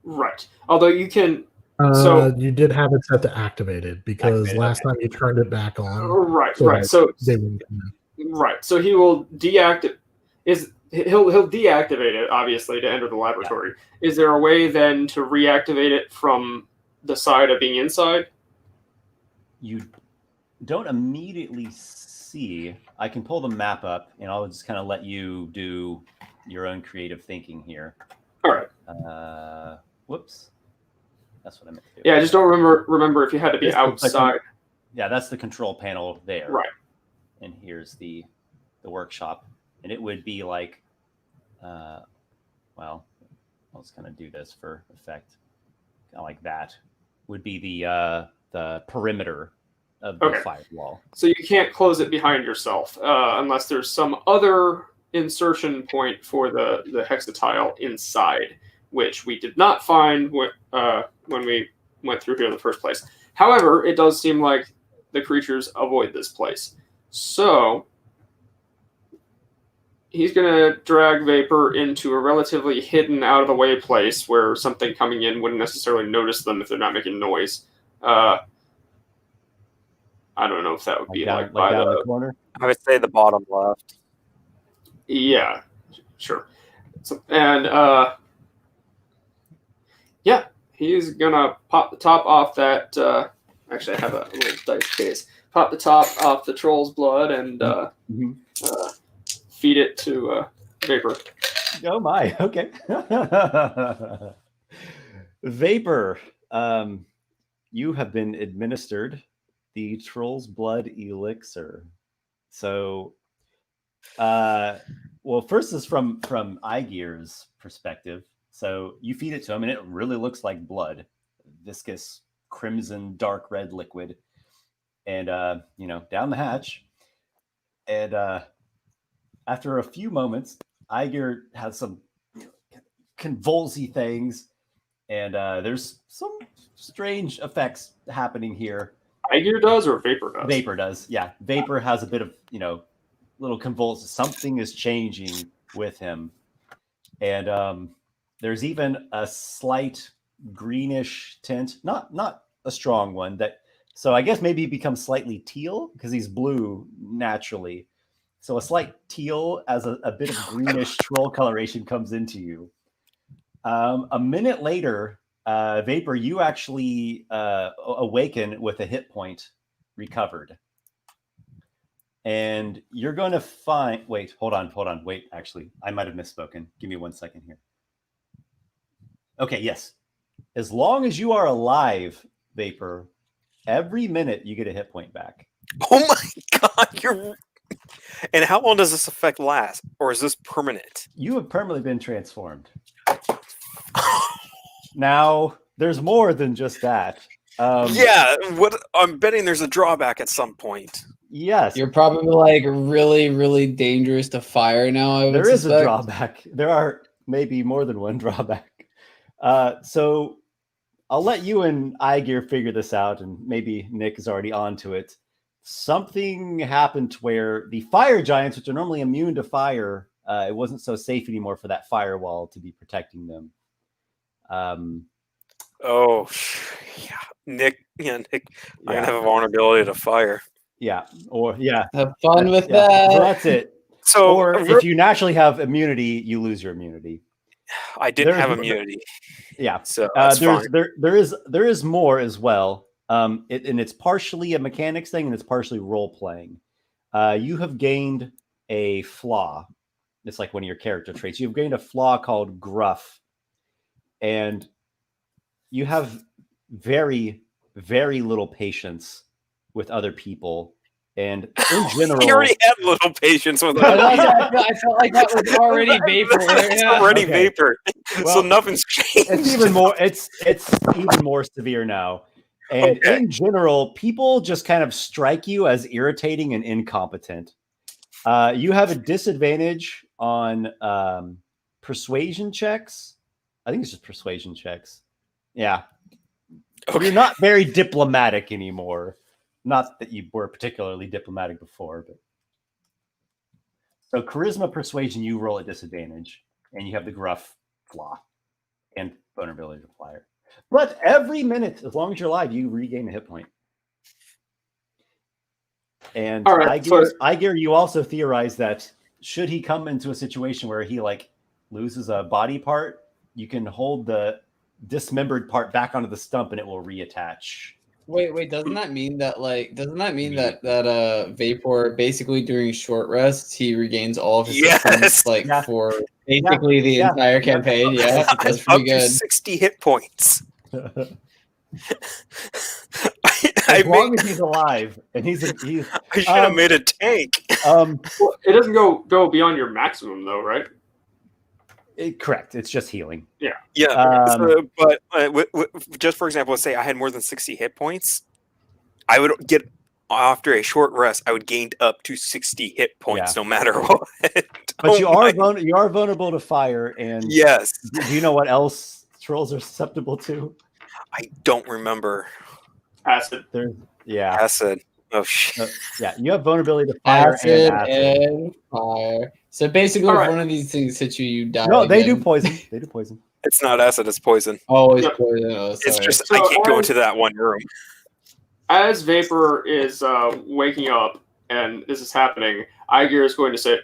Right. Although you can. You did have it set to activated because last time you turned it back on. Right. So Right. So they wouldn't come in. right. So he will deactivate. He'll deactivate it obviously to enter the laboratory. Yeah. Is there a way then to reactivate it from the side of being inside? You don't immediately see. I can pull the map up, and I'll just kind of let you do your own creative thinking here. All right. Whoops. That's what I meant to do. Yeah, I just don't remember if you had to be outside. Yeah, that's the control panel there. Right. And here's the workshop. And it would be like, well, let's kind of do this for effect. Kind of like that. Would be the perimeter of the firewall. So you can't close it behind yourself unless there's some other insertion point for the hexatile inside, which we did not find when we went through here in the first place. However, it does seem like the creatures avoid this place. So he's going to drag Vapor into a relatively hidden, out-of-the-way place where something coming in wouldn't necessarily notice them if they're not making noise. I don't know if that would be like by the corner. I would say the bottom left. Yeah, sure. So, and yeah, he's gonna pop the top off that. Actually, I have a little dice case. Pop the top off the troll's blood and feed it to Vapor. Oh my! Okay. Vapor, you have been administered the troll's blood elixir. So, well, first is from Aygir's perspective. So you feed it to him, and it really looks like blood, viscous, crimson, dark red liquid, and down the hatch. And after a few moments, Aygir has some convulsy things, and there's some strange effects happening here. Aygir does or Vapor does? Vapor does, yeah. Vapor has a bit of, little convulsions. Something is changing with him. And there's even a slight greenish tint, not a strong one. So I guess maybe he becomes slightly teal because he's blue naturally. So a slight teal as a bit of greenish troll coloration comes into you. A minute later, Vapor, you actually awaken with a hit point recovered. And you're going to find... Wait, hold on. Wait, actually, I might have misspoken. Give me 1 second here. Okay, yes. As long as you are alive, Vapor, every minute you get a hit point back. Oh my god, And how long does this effect last? Or is this permanent? You have permanently been transformed. Now, there's more than just that. Yeah, I'm betting there's a drawback at some point. Yes. You're probably like really, really dangerous to fire now. There is a drawback. There are maybe more than one drawback. So I'll let you and Aygir figure this out, and maybe Nick is already onto it. Something happened where the fire giants, which are normally immune to fire, it wasn't so safe anymore for that firewall to be protecting them. Oh, yeah. Nick, I'm gonna have a vulnerability to fire. Yeah, Have fun with yeah. that. So that's it. So Or if you naturally have immunity, you lose your immunity. I didn't have immunity. Yeah. So that's fine. There is more as well. And it's partially a mechanics thing and it's partially role playing. You have gained a flaw. It's like one of your character traits. You've gained a flaw called gruff. And you have very, very little patience with other people. And in general, You already had little patience with I that. felt like that was already vapor. It's Yeah. already Okay. vapor. Well, So nothing's changed. it's even more. It's even more severe now. And Okay. in general, people just kind of strike you as irritating and incompetent. You have a disadvantage on persuasion checks. I think it's just persuasion checks. Yeah. Okay. You're not very diplomatic anymore. Not that you were particularly diplomatic before, but so charisma, persuasion, you roll at disadvantage, and you have the gruff flaw and vulnerability to fire. But every minute, as long as you're alive, you regain a hit point. And All right, Aygir, you also theorize that should he come into a situation where he like loses a body part, you can hold the dismembered part back onto the stump and it will reattach. Wait, doesn't that mean that Vapor basically during short rests he regains all of his Yes! systems for basically the entire campaign? Yeah, that's Up pretty to good. 60 hit points. As long as he's alive, and he's I should have made a tank. Well, it doesn't go beyond your maximum though, right? Correct. It's just healing. Yeah, but just for example, let's say I had more than 60 hit points. I would get after a short rest. I would gain up to 60 hit points, no matter what. But you are vulnerable to fire, and yes. Do you know what else trolls are susceptible to? I don't remember. Acid. Acid. Oh shit. Yeah, you have vulnerability to fire and fire. So basically, if one of these things hits you, you die. No, they do poison. They do poison. It's not acid, it's poison. Always poison. Oh, it's just I can't go into that one room. As Vapor is waking up and this is happening, Aygir is going to say,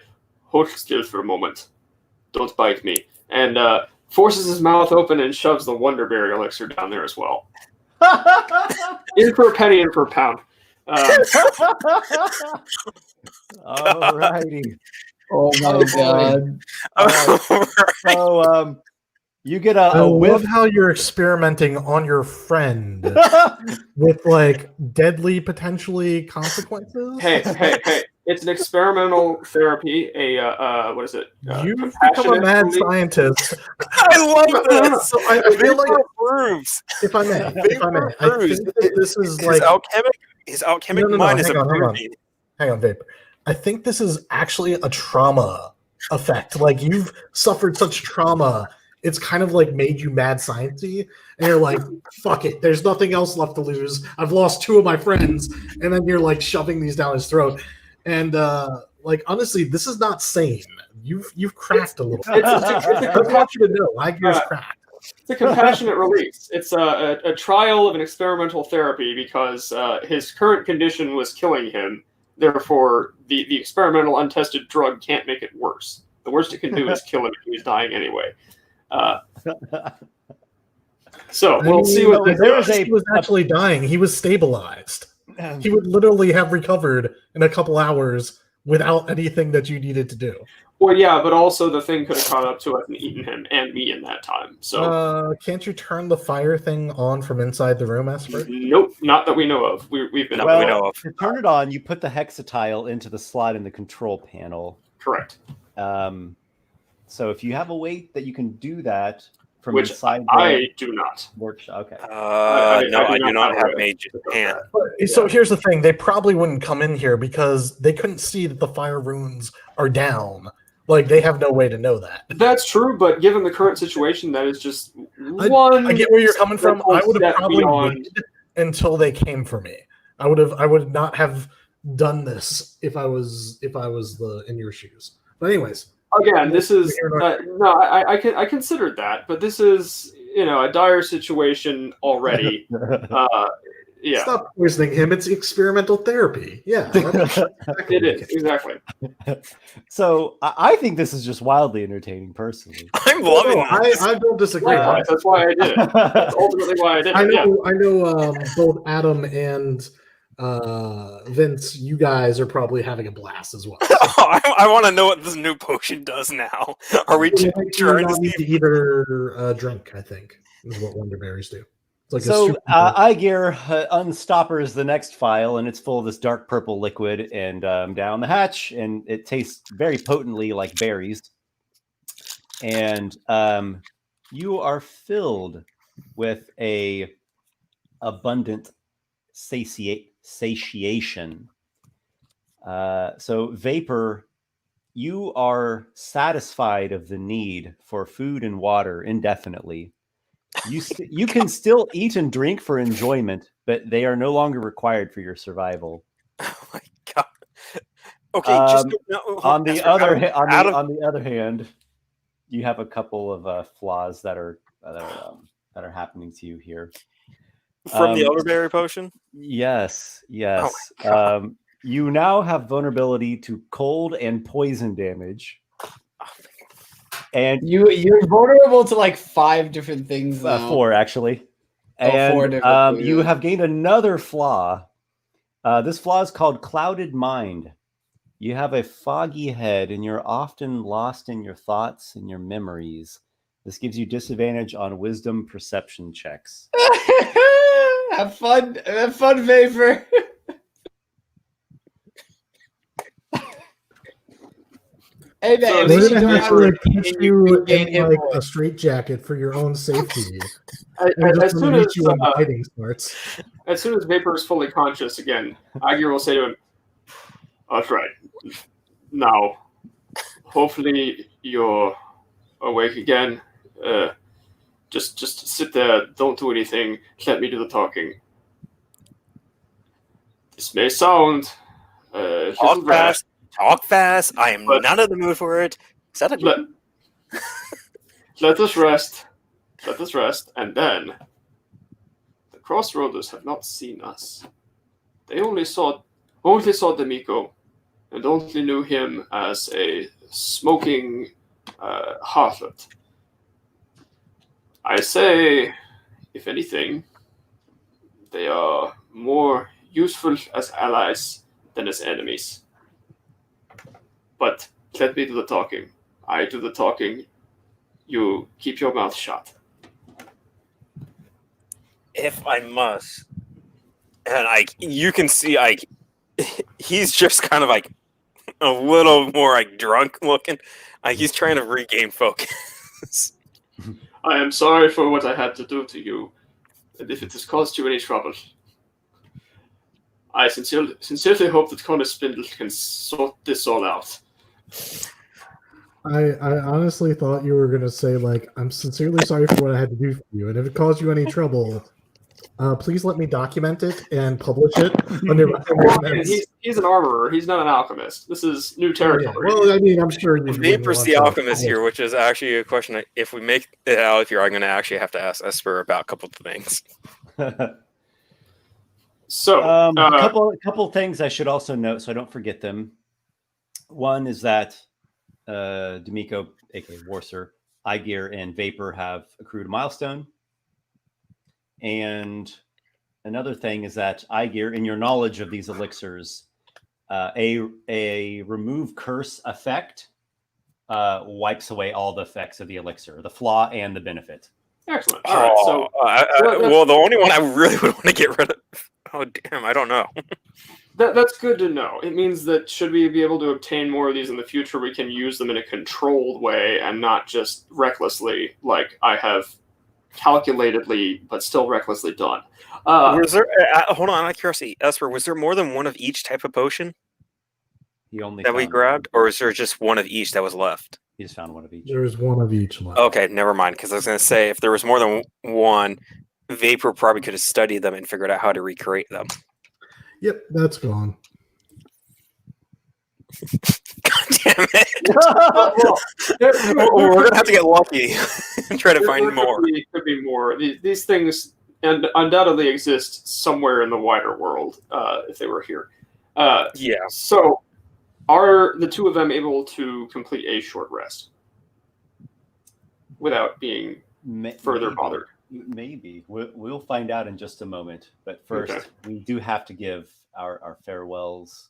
"Hold still for a moment. Don't bite me." And forces his mouth open and shoves the Wonderberry elixir down there as well. In for a penny, in for a pound. Alrighty. Oh my god. So you get I a love whiff. how you're experimenting on your friend with like deadly potentially consequences. Hey! It's an experimental therapy. What is it? You've become a mad scientist. I love this. So I feel like proves. if I may, I think that this is like his alchemic mind is improving. Hang on, Vapor. I think this is actually a trauma effect. Like you've suffered such trauma, it's kind of like made you mad sciencey, and you're like, "Fuck it, there's nothing else left to lose. I've lost 2 of my friends," and then you're like shoving these down his throat. And like honestly, this is not sane. You've cracked a little. I want you to know, Aygir's cracked. It's a compassionate release. It's a trial of an experimental therapy because his current condition was killing him. Therefore, the experimental untested drug can't make it worse. The worst it can do is kill him if he's dying anyway. So we'll see what he was actually dying. He was stabilized. He would literally have recovered in a couple hours without anything that you needed to do. Well, yeah, but also the thing could have caught up to us and eaten him and me in that time. So can't you turn the fire thing on from inside the room, Esper? Nope, not that we know of. We've been we know of. To turn it on, you put the hexatile into the slot in the control panel. Correct. So if you have a way that you can do that from Which inside I do not. Workshop. Okay. No, I do not have mage hand. So here's the thing: they probably wouldn't come in here because they couldn't see that the fire runes are down. Like they have no way to know that. That's true, but given the current situation, that is just one. I get where you're coming from. I would have probably waited until they came for me. I would not have done this if I was in your shoes. But anyways, again, this is no. I considered that, but this is a dire situation already. Yeah. Stop poisoning him. It's experimental therapy. Yeah. It is, exactly. So I think this is just wildly entertaining, personally. I'm loving this. I don't disagree. Likewise, that's why I did it. That's ultimately why I did it. I know both Adam and Vince, you guys are probably having a blast as well. I want to know what this new potion does now. Are we trying to need to either drink, I think, is what wonderberries do. Like so Aygir unstoppers the next file, and it's full of this dark purple liquid, and down the hatch, and it tastes very potently like berries. And you are filled with a abundant satiation. So Vapor, you are satisfied of the need for food and water indefinitely. You can still eat and drink for enjoyment, but they are no longer required for your survival. Oh my god! Okay, on the other hand, you have a couple of flaws that are happening to you here. From the elderberry potion? Yes. Oh you now have vulnerability to cold and poison damage. And you're vulnerable to like 5 different things. 4 actually. And 4 different you have gained another flaw. This flaw is called Clouded Mind. You have a foggy head, and you're often lost in your thoughts and your memories. This gives you disadvantage on wisdom perception checks. Have fun, Vapor. Hey man, we're gonna have to put you in like a straitjacket for your own safety. As soon as fighting starts. As soon as Vapor is fully conscious again, Aygir will say to him, "That's right. Now, hopefully you're awake again. Just sit there. Don't do anything. Let me do the talking. This may sound Talk fast. I am not in the mood for it. Is that a let us rest. Let us rest, and then the Crossroaders have not seen us. They only saw Dimico, and only knew him as a smoking harlot. I say, if anything, they are more useful as allies than as enemies. But let me do the talking. I do the talking. You keep your mouth shut. If I must. And you can see he's just kind of like a little more like drunk looking. He's trying to regain focus. I am sorry for what I had to do to you, and if it has caused you any trouble. I sincerely hope that Connor Spindle can sort this all out. I honestly thought you were going to say, like, I'm sincerely sorry for what I had to do for you, and if it caused you any trouble, please let me document it and publish it. He's an armorer. He's not an alchemist. This is new territory. Yeah. Well, I mean, I'm sure Vapor's the alchemist here, which is actually a question that if we make it out here, I'm going to actually have to ask Esper about a couple of things. So, a couple things I should also note, so I don't forget them. One is that Dimico, aka Warsor, Aygir, and Vapor have accrued a milestone. And another thing is that Aygir, in your knowledge of these elixirs, a remove curse effect wipes away all the effects of the elixir, the flaw and the benefit. Excellent. All right. So, well, the only one I really would want to get rid of. Oh, damn! I don't know. That's good to know. It means that should we be able to obtain more of these in the future, we can use them in a controlled way and not just recklessly, like I have calculatedly but still recklessly done. Was there? Hold on, out of curiosity, Esper, was there more than one of each type of potion that we grabbed, or is there just one of each that was left? He just found one of each. There was one of each left. Okay, never mind. Because I was going to say, if there was more than one, Vapor probably could have studied them and figured out how to recreate them. Yep, that's gone. God damn it! We're gonna have to get lucky and try to find more. Could be more. These things and undoubtedly exist somewhere in the wider world if they were here. Yeah. So, are the two of them able to complete a short rest without being further bothered? Maybe. We'll find out in just a moment. But first, we do have to give our farewells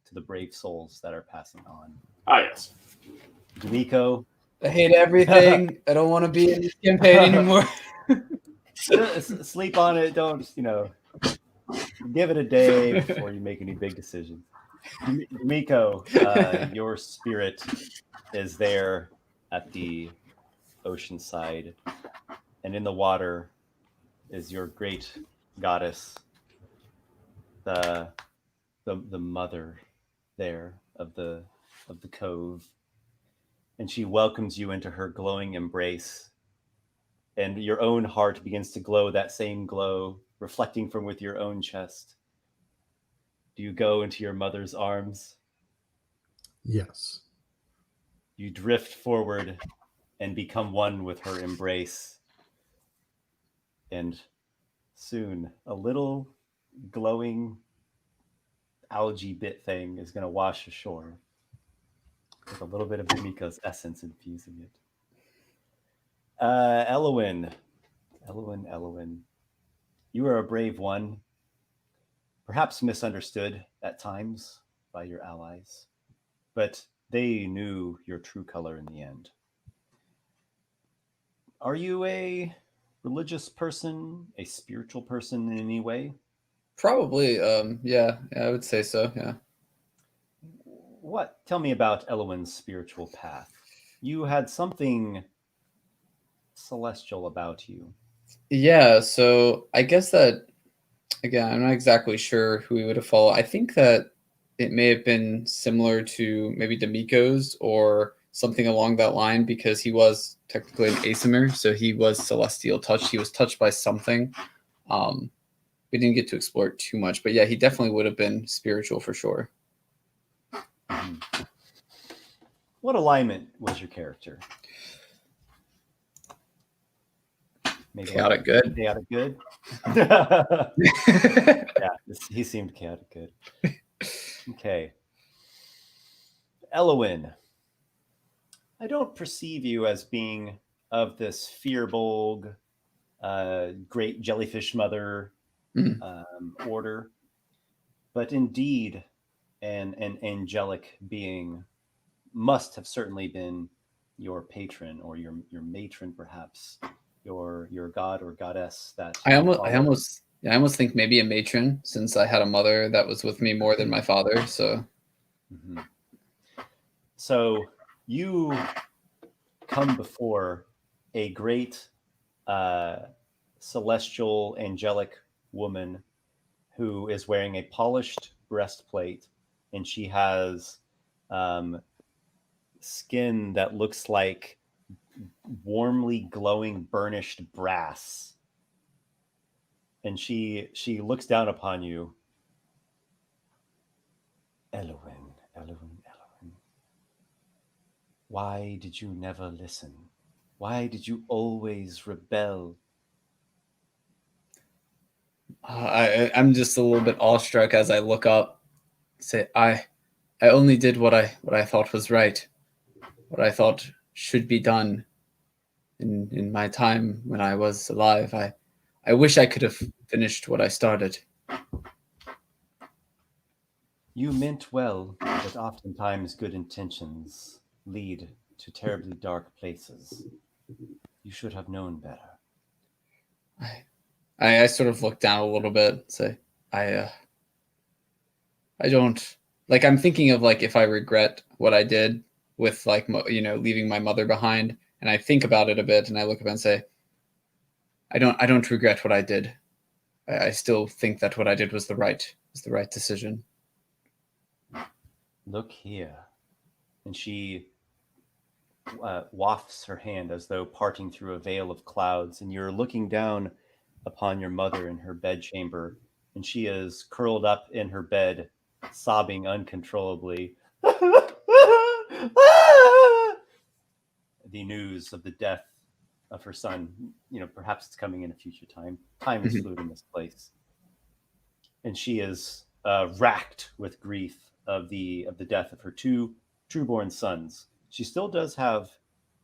to the brave souls that are passing on. Ah, yes. Dimico. I hate everything. I don't want to be in this campaign anymore. Sleep on it. Don't, give it a day before you make any big decisions. Dimico, your spirit is there at the ocean side, and in the water is your great goddess, the mother there of the cove, and she welcomes you into her glowing embrace, and your own heart begins to glow that same glow, reflecting from with your own chest. Do you go into your mother's arms? Yes. You drift forward and become one with her embrace. And soon, a little glowing algae bit thing is going to wash ashore with a little bit of Dimico's essence infusing it. Elluin. You are a brave one, perhaps misunderstood at times by your allies, but they knew your true color in the end. Are you a religious person, a spiritual person in any way? Probably, yeah, I would say so, yeah. Tell me about Elluin's spiritual path. You had something celestial about you. Yeah, so I guess that, again, I'm not exactly sure who we would have followed. I think that it may have been similar to maybe Dimico's or something along that line, because he was technically an Aasimar, so he was celestial touched. He was touched by something. We didn't get to explore it too much, but yeah, he definitely would have been spiritual for sure. Mm-hmm. What alignment was your character? Maybe chaotic good. Chaotic good. Yeah, he seemed chaotic good. Okay. Elluin, I don't perceive you as being of this Firbolg, great jellyfish mother order, but indeed an angelic being must have certainly been your patron or your matron, perhaps your god or goddess. That I almost think maybe a matron, since I had a mother that was with me more than my father. So, So you come before a great celestial angelic woman who is wearing a polished breastplate, and she has skin that looks like warmly glowing burnished brass. And she looks down upon you. Elluin. Why did you never listen? Why did you always rebel? I'm just a little bit awestruck as I look up. Say, I only did what I thought was right, what I thought should be done in my time when I was alive. I wish I could have finished what I started. You meant well, but oftentimes good intentions lead to terribly dark places. You should have known better. I sort of look down a little bit and say, I don't, like, I'm thinking of, like, if I regret what I did with, like, leaving my mother behind, and I think about it a bit, and I look up and say, I don't regret what I did. I still think that what I did was the right decision. Look here. And she wafts her hand as though parting through a veil of clouds, and you're looking down upon your mother in her bedchamber, and she is curled up in her bed, sobbing uncontrollably. the news of the death of her son. Perhaps it's coming in a future time. Time is fluid in this place, and she is racked with grief of the death of her 2 trueborn sons. She still does have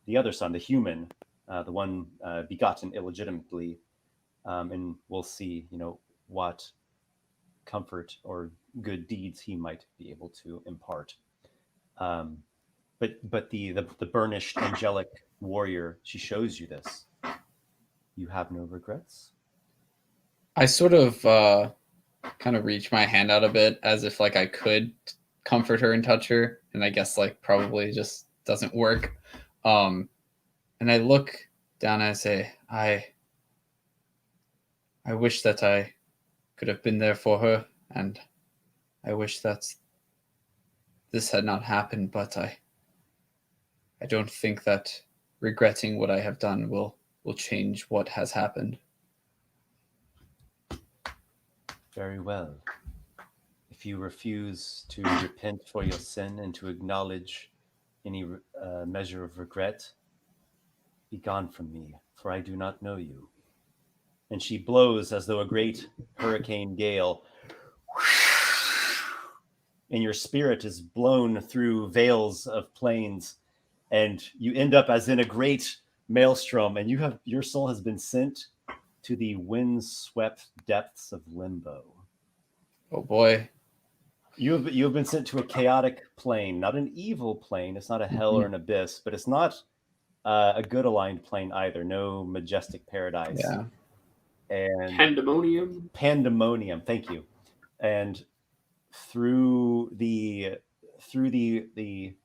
the other son, the human, the one begotten illegitimately, and we'll see, what comfort or good deeds he might be able to impart. But the burnished angelic warrior, she shows you this. You have no regrets? I sort of kind of reach my hand out a bit as if like I could comfort her and touch her, and I guess like probably just doesn't work. And I look down and I say, I wish that I could have been there for her, and I wish that this had not happened, but I don't think that regretting what I have done will change what has happened. Very well. If you refuse to repent for your sin and to acknowledge any measure of regret, be gone from me, for I do not know you. And she blows as though a great hurricane gale, and your spirit is blown through veils of plains, and you end up as in a great maelstrom, and your soul has been sent to the wind-swept depths of limbo. Oh boy. You have been sent to a chaotic plane, not an evil plane. It's not a hell or an abyss, but it's not a good aligned plane either. No majestic paradise. Yeah. And Pandemonium. Thank you. And through the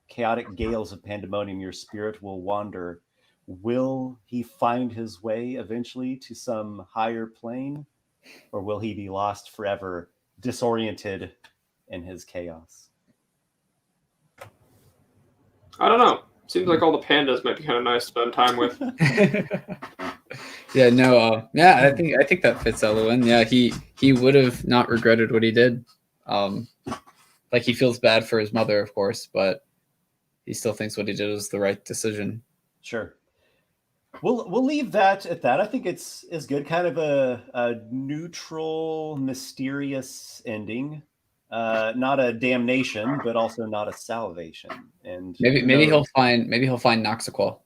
chaotic gales of pandemonium, your spirit will wander. Will he find his way eventually to some higher plane, or will he be lost forever, disoriented in his chaos? I don't know. Seems like all the pandas might be kind of nice to spend time with. Yeah, no, I think that fits Elluin. Yeah, he would have not regretted what he did. Like he feels bad for his mother, of course, but he still thinks what he did was the right decision. Sure. We'll leave that at that. I think it's good. Kind of a neutral, mysterious ending. Not a damnation, but also not a salvation. And maybe he'll find Noxaquil.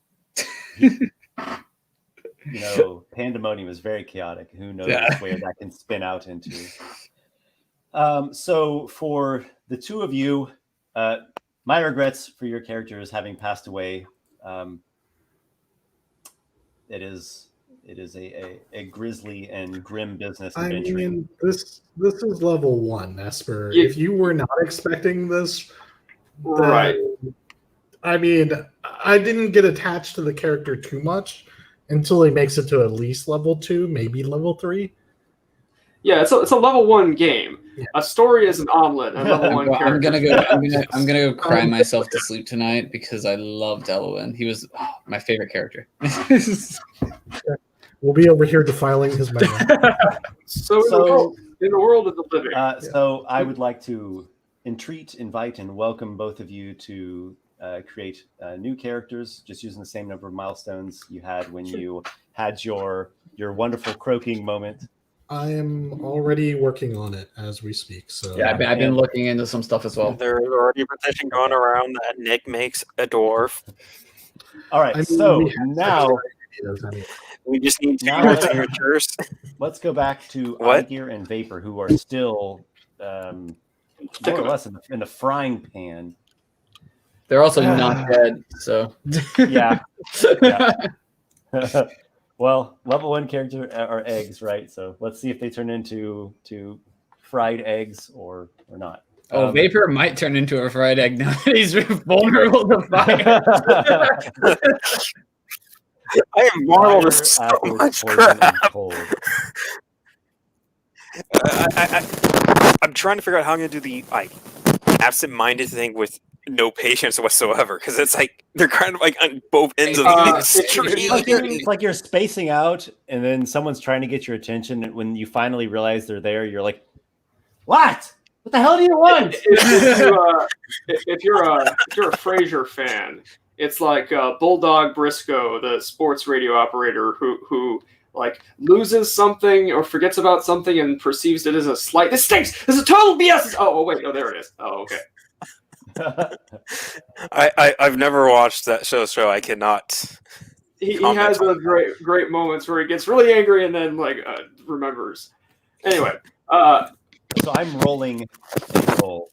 Pandemonium is very chaotic. Who knows where that can spin out into. So for the two of you, my regrets for your characters having passed away. It is a grisly and grim business adventure. I mean, this is level 1, Esper. Yeah. If you were not expecting this, right? I mean, I didn't get attached to the character too much until he makes it to at least level 2, maybe level 3. Yeah, it's a level 1 game. Yeah. A story is an omelet. And level 1 character. I'm gonna go cry myself to sleep tonight because I loved Elluin. He was my favorite character. We'll be over here defiling his memory. So in the world of the living. So I would like to invite, and welcome both of you to create new characters, just using the same number of milestones you had when you had your wonderful croaking moment. I am already working on it as we speak. So yeah, I've been looking into some stuff as well. There's already a petition going around that Nick makes a dwarf. All right, so now we just need 2 more signatures. Let's go back to Aygir and Vapor, who are still more or less in the frying pan. They're also not dead, so yeah. Well, level 1 character are eggs, right? So let's see if they turn into fried eggs or not. Oh, Vapor might turn into a fried egg now that he's vulnerable to fire. I am vulnerable to so much crap. I'm trying to figure out how I'm going to do the absent-minded thing with no patience whatsoever, because it's like they're kind of like on both ends of the extreme. It's like you're spacing out, and then someone's trying to get your attention, and when you finally realize they're there, you're like, "What? What the hell do you want?" If you're a Frasier fan, It's like Bulldog Briscoe, the sports radio operator who like loses something or forgets about something and perceives it as a slight. This stinks. This is total BS. Oh wait, no, there it is. Oh, okay. I've never watched that show. I cannot. He has those great moments where he gets really angry and then like remembers. Anyway, so I'm rolling a roll,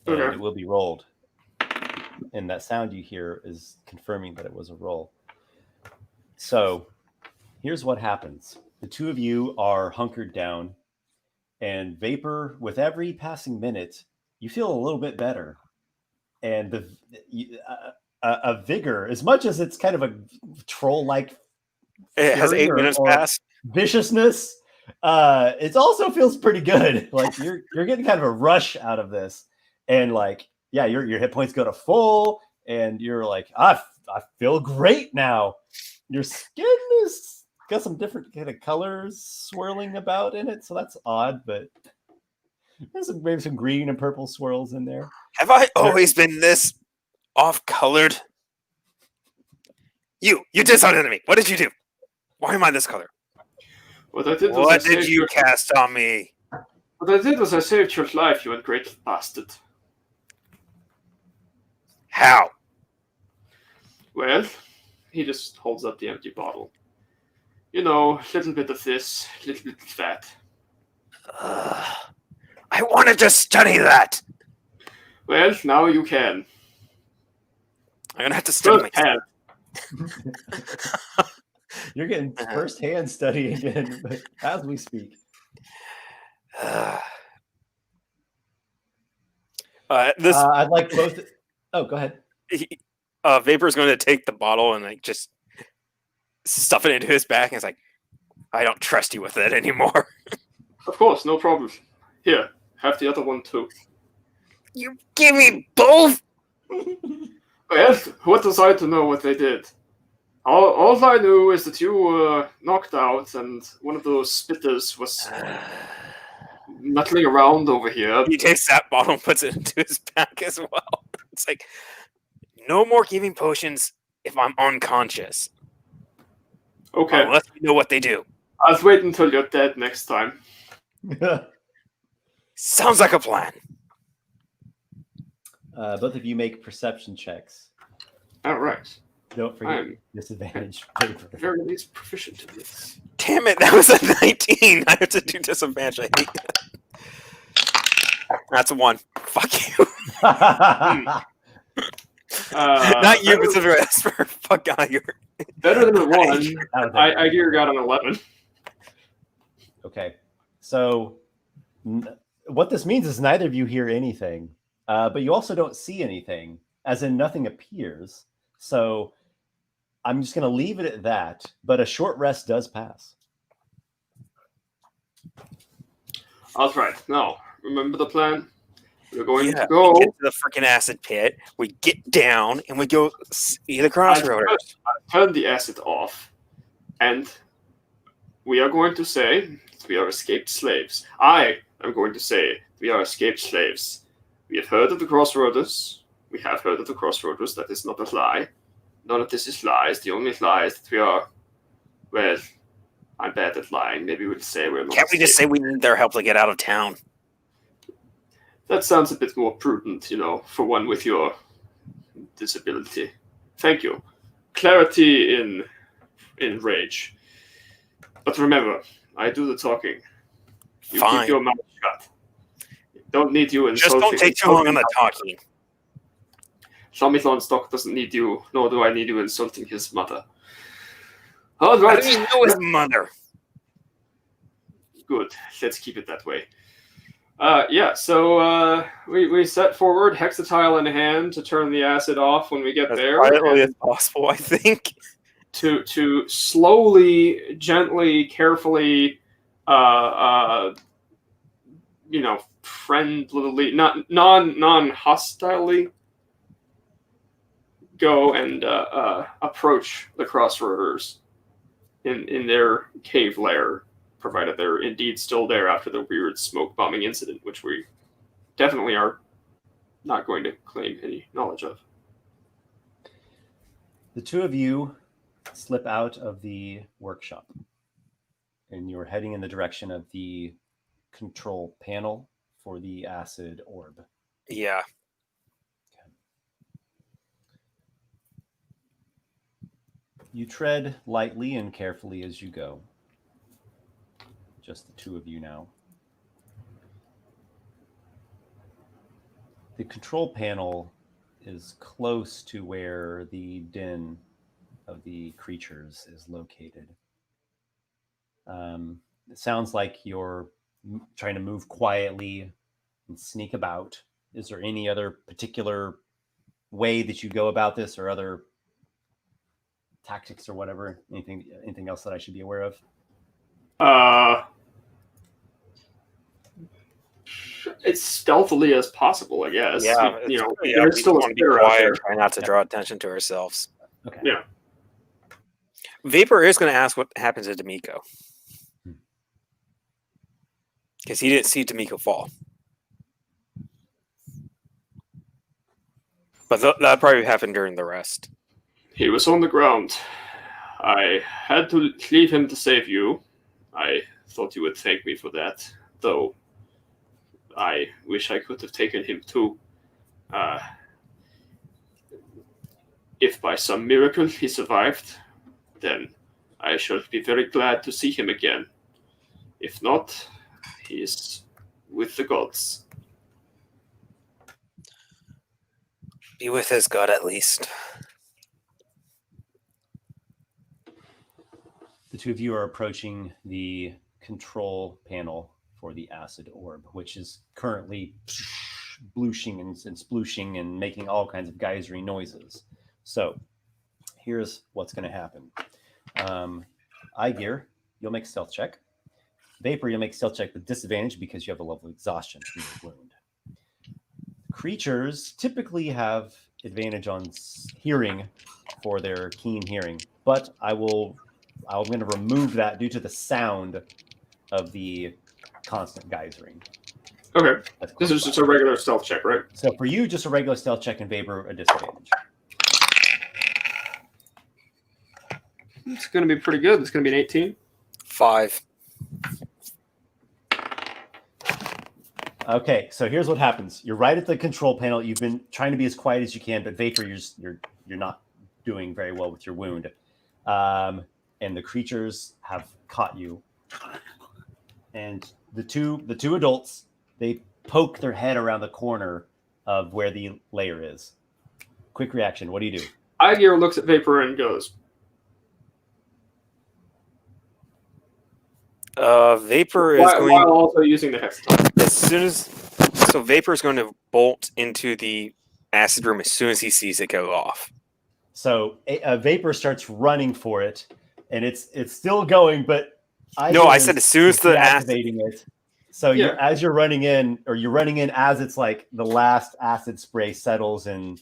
and Okay. it will be rolled. And that sound you hear is confirming that it was a roll. So here's what happens. The two of you are hunkered down, and Vapor, with every passing minute, you feel a little bit better. And a vigor, as much as it's kind of a troll-like, it has 8 minutes passed. Viciousness. It also feels pretty good. Like you're getting kind of a rush out of this, and like, yeah, your hit points go to full, and you're like, I feel great now. Your skin is got some different kind of colors swirling about in it, so that's odd, but there's maybe some green and purple swirls in there. Have I always been this off-colored? You did something to me. What did you do? Why am I this color? What I did was What did you cast on me? What I did was I saved your life, you ungrateful bastard. How? Well, he just holds up the empty bottle. You know, a little bit of this, a little bit of that. I wanted to study that. Well, now you can. I'm gonna have to study First hand. You're getting first-hand study again as we speak. I'd like both. Oh, go ahead. Vapor's going to take the bottle and like just stuff it into his back, and it's like, I don't trust you with it anymore. Of course, no problem. Here, have the other one too. You give me both? Well, what was I to know what they did? All I knew is that you were knocked out and one of those spitters was nuttling around over here. He takes that bottle and puts it into his back as well. It's like, no more giving potions if I'm unconscious. Okay. Let me know what they do. I'll wait until you're dead next time. Sounds like a plan. Both of you make perception checks. All right. Don't forget disadvantage. Very least proficient in this. Damn it, that was a 19. I have to do disadvantage. I hate that. That's a 1. Fuck you. Not you, but Esper. Fuck Aygir. Better than a 1. Aygir got an 11. Okay. So what this means is neither of you hear anything, but you also don't see anything, as in nothing appears. So I'm just going to leave it at that, but a short rest does pass. All right. Now, remember the plan? We're going to go we get to the freaking acid pit. We get down and we go see the Crossroaders. I turn the acid off, and we are going to say we are escaped slaves. I am going to say we are escaped slaves. We have heard of the Crossroaders. We have heard of the Crossroaders. That is not a lie. None of this is lies. The only lie is that we are, well, I'm bad at lying. Maybe we'll say we're not. Can't we just say we need their help to get out of town? That sounds a bit more prudent, you know, for one with your disability. Thank you. Clarity in rage. But remember, I do the talking. You Fine. keep your mouth shut. Don't need you insulting. Just don't take too long on the talking. Shamithon Stock doesn't need you, nor do I need you insulting his mother. All right. I don't even know his mother. Good. Let's keep it that way. So we set forward, hexatile in hand, to turn the acid off when we get As there. quietly as possible, I think. To slowly, gently, carefully, friendly, not non-hostilely, go and approach the Crossroaders in their cave lair, provided they're indeed still there after the weird smoke bombing incident, which we definitely are not going to claim any knowledge of. The two of you slip out of the workshop, and you're heading in the direction of the control panel for the acid orb. Yeah. You tread lightly and carefully as you go. Just the two of you now. The control panel is close to where the den of the creatures is located. It sounds like you're trying to move quietly and sneak about. Is there any other particular way that you go about this, or other tactics or whatever? Anything else that I should be aware of? As stealthily as possible, I guess. Yeah, there's still want to be quiet, try not to draw attention to ourselves. Okay. Yeah. Vapor is going to ask what happens to Dimico. Because he didn't see Dimico fall. But that probably happened during the rest. He was on the ground. I had to leave him to save you. I thought you would thank me for that, though I wish I could have taken him too. If by some miracle he survived, then I shall be very glad to see him again. If not, he is with the gods. Be with his god at least. The two of you are approaching the control panel for the acid orb, which is currently blooshing and splooshing and making all kinds of geysery noises. So here's what's going to happen. Aygir, you'll make a stealth check. Vapor, you'll make a stealth check with disadvantage because you have a level of exhaustion from your wound. Creatures typically have advantage on hearing for their keen hearing, but I'm going to remove that due to the sound of the constant geysering. Okay. This is just a regular stealth check, right? So for you, just a regular stealth check, and Vapor, a disadvantage. It's going to be pretty good. It's going to be an 18. 5. Okay, so here's what happens. You're right at the control panel. You've been trying to be as quiet as you can, but Vapor, you're not doing very well with your wound. And the creatures have caught you. And the two adults, they poke their head around the corner of where the lair is. Quick reaction. What do you do? Aygir looks at Vapor and goes, Vapor is going while also using the hex. so Vapor is going to bolt into the acid room as soon as he sees it go off. So Vapor starts running for it, and it's still going, but I said as soon as the activating it. So as you're running in as it's like the last acid spray settles and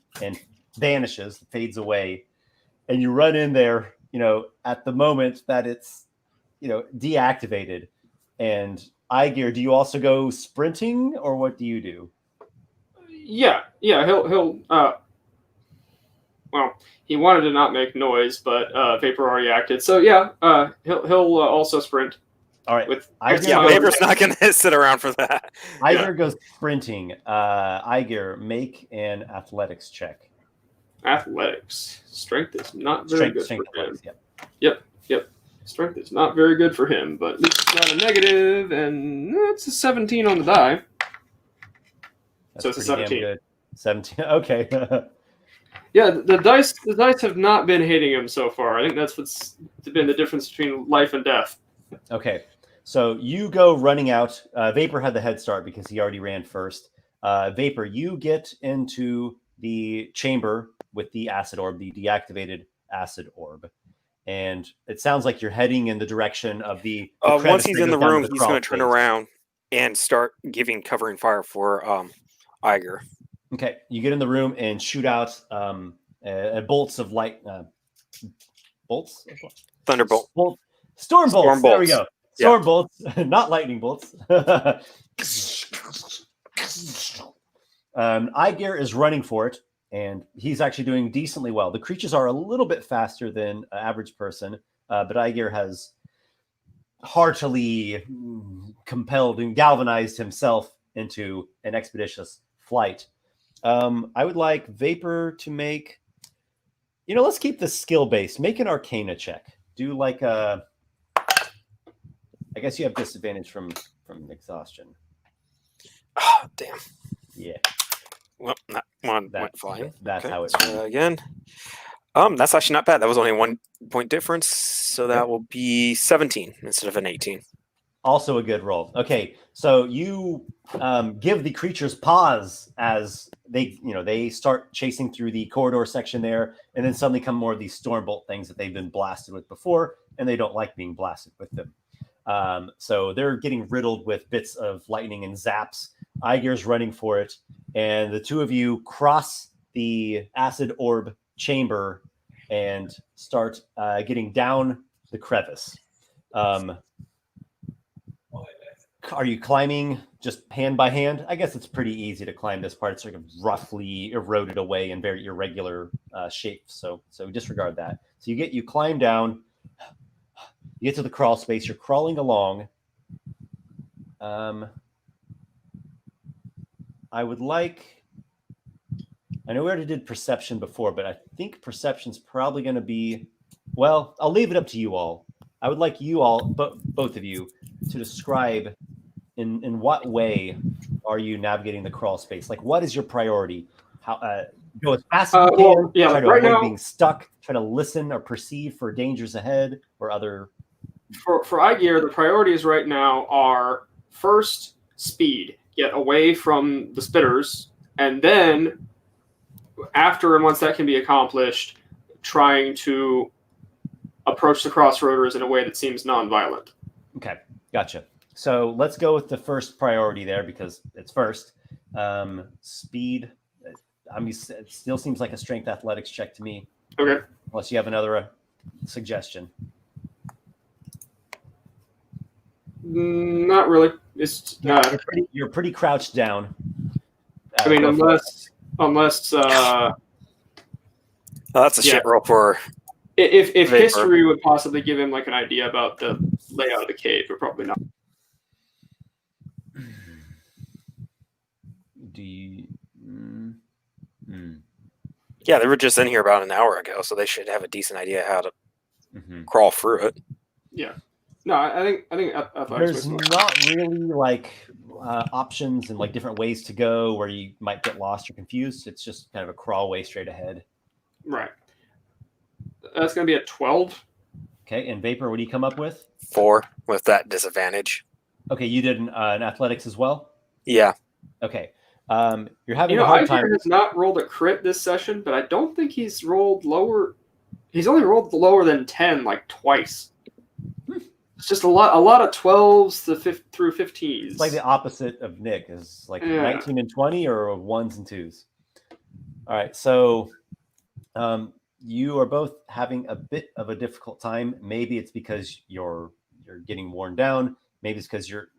vanishes, fades away, and you run in there, at the moment that it's deactivated. And Aygir, do you also go sprinting, or what do you do? Yeah, he'll well, he wanted to not make noise, but Vapor already acted. So he'll also sprint. All right. Vapor's not going to sit around for that. Aygir goes sprinting. Aygir, make an athletics check. Athletics. Strength is not very good strength for him. Yep. Yep. Strength is not very good for him, but it's not a negative, and it's a 17 on the die. That's so it's a 17. Good. 17. Okay. Yeah, the dice have not been hitting him so far. I think that's what's been the difference between life and death. Okay. So you go running out. Vapor had the head start because he already ran first. Vapor, you get into the chamber with the acid orb, the deactivated acid orb. And it sounds like you're heading in the direction of the once he's in the room, he's going to turn around and start covering fire for Aygir. Okay, you get in the room and shoot out bolts of light. Bolts? Thunderbolt. Storm bolts. There we go. Storm bolts, not lightning bolts. Aygir is running for it, and he's actually doing decently well. The creatures are a little bit faster than an average person, but Aygir has heartily compelled and galvanized himself into an expeditious flight. I would like Vapor to make, let's keep this skill based. Make an Arcana check. Do like a, I guess you have disadvantage from exhaustion. Oh, damn. Yeah. Well, that one went flying. That's okay, how it let's try again. That's actually not bad. That was only a 1 point difference, so that will be 17 instead of an 18. Also a good roll. Okay, so you give the creatures pause as they start chasing through the corridor section there, and then suddenly come more of these Stormbolt things that they've been blasted with before, and they don't like being blasted with them. So they're getting riddled with bits of lightning and zaps. Aygir's running for it, and the two of you cross the acid orb chamber and start getting down the crevice. Are you climbing just hand by hand? I guess it's pretty easy to climb this part. It's sort of roughly eroded away in very irregular shape. So disregard that. So you climb down. You get to the crawl space. You're crawling along. I would like. I know we already did perception before, but I think perception's probably going to be. Well, I'll leave it up to you all. I would like you all, both of you, to describe in what way are you navigating the crawl space? Like, what is your priority? How go as fast as you can. Try to avoid being stuck. Try to listen or perceive for dangers ahead or other. For Aygir, the priorities right now are first speed, get away from the spitters, and then after and once that can be accomplished, trying to approach the Crossroaders in a way that seems non-violent. Okay, gotcha. So let's go with the first priority there because it's first. Speed. I mean, it still seems like a strength athletics check to me. Okay. Unless you have another suggestion. Not really. It's you're pretty crouched down. I mean, unless that's a shit roll for. If history would possibly give him like an idea about the layout of the cave, but probably not. Yeah, they were just in here about an hour ago, so they should have a decent idea how to crawl through it. Yeah. No, I think there's not really like options and like different ways to go where you might get lost or confused. It's just kind of a crawl way straight ahead. Right. That's going to be a 12. Okay, and Vapor, what do you come up with? 4 with that disadvantage. Okay, you did an athletics as well? Yeah. Okay. You're having a hard time. Aygir has not rolled a crit this session, but I don't think he's rolled lower. He's only rolled lower than 10 like twice. It's just a lot of 12s through 15s. It's like the opposite of Nick is like 19 and 20 or 1s and 2s. All right, so you are both having a bit of a difficult time. Maybe it's because you're getting worn down. Maybe it's because you're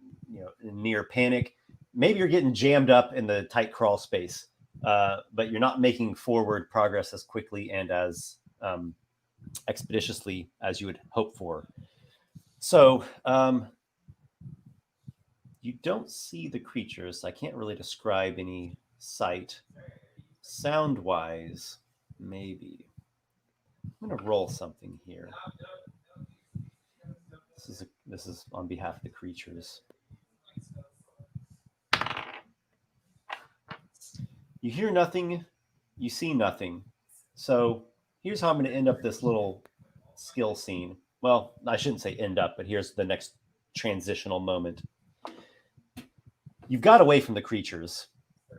in near panic. Maybe you're getting jammed up in the tight crawl space, but you're not making forward progress as quickly and as expeditiously as you would hope for. So you don't see the creatures. I can't really describe any sight. Sound-wise, maybe. I'm going to roll something here. This is on behalf of the creatures. You hear nothing. You see nothing. So here's how I'm going to end up this little skill scene. Well, I shouldn't say end up, but here's the next transitional moment. You've got away from the creatures.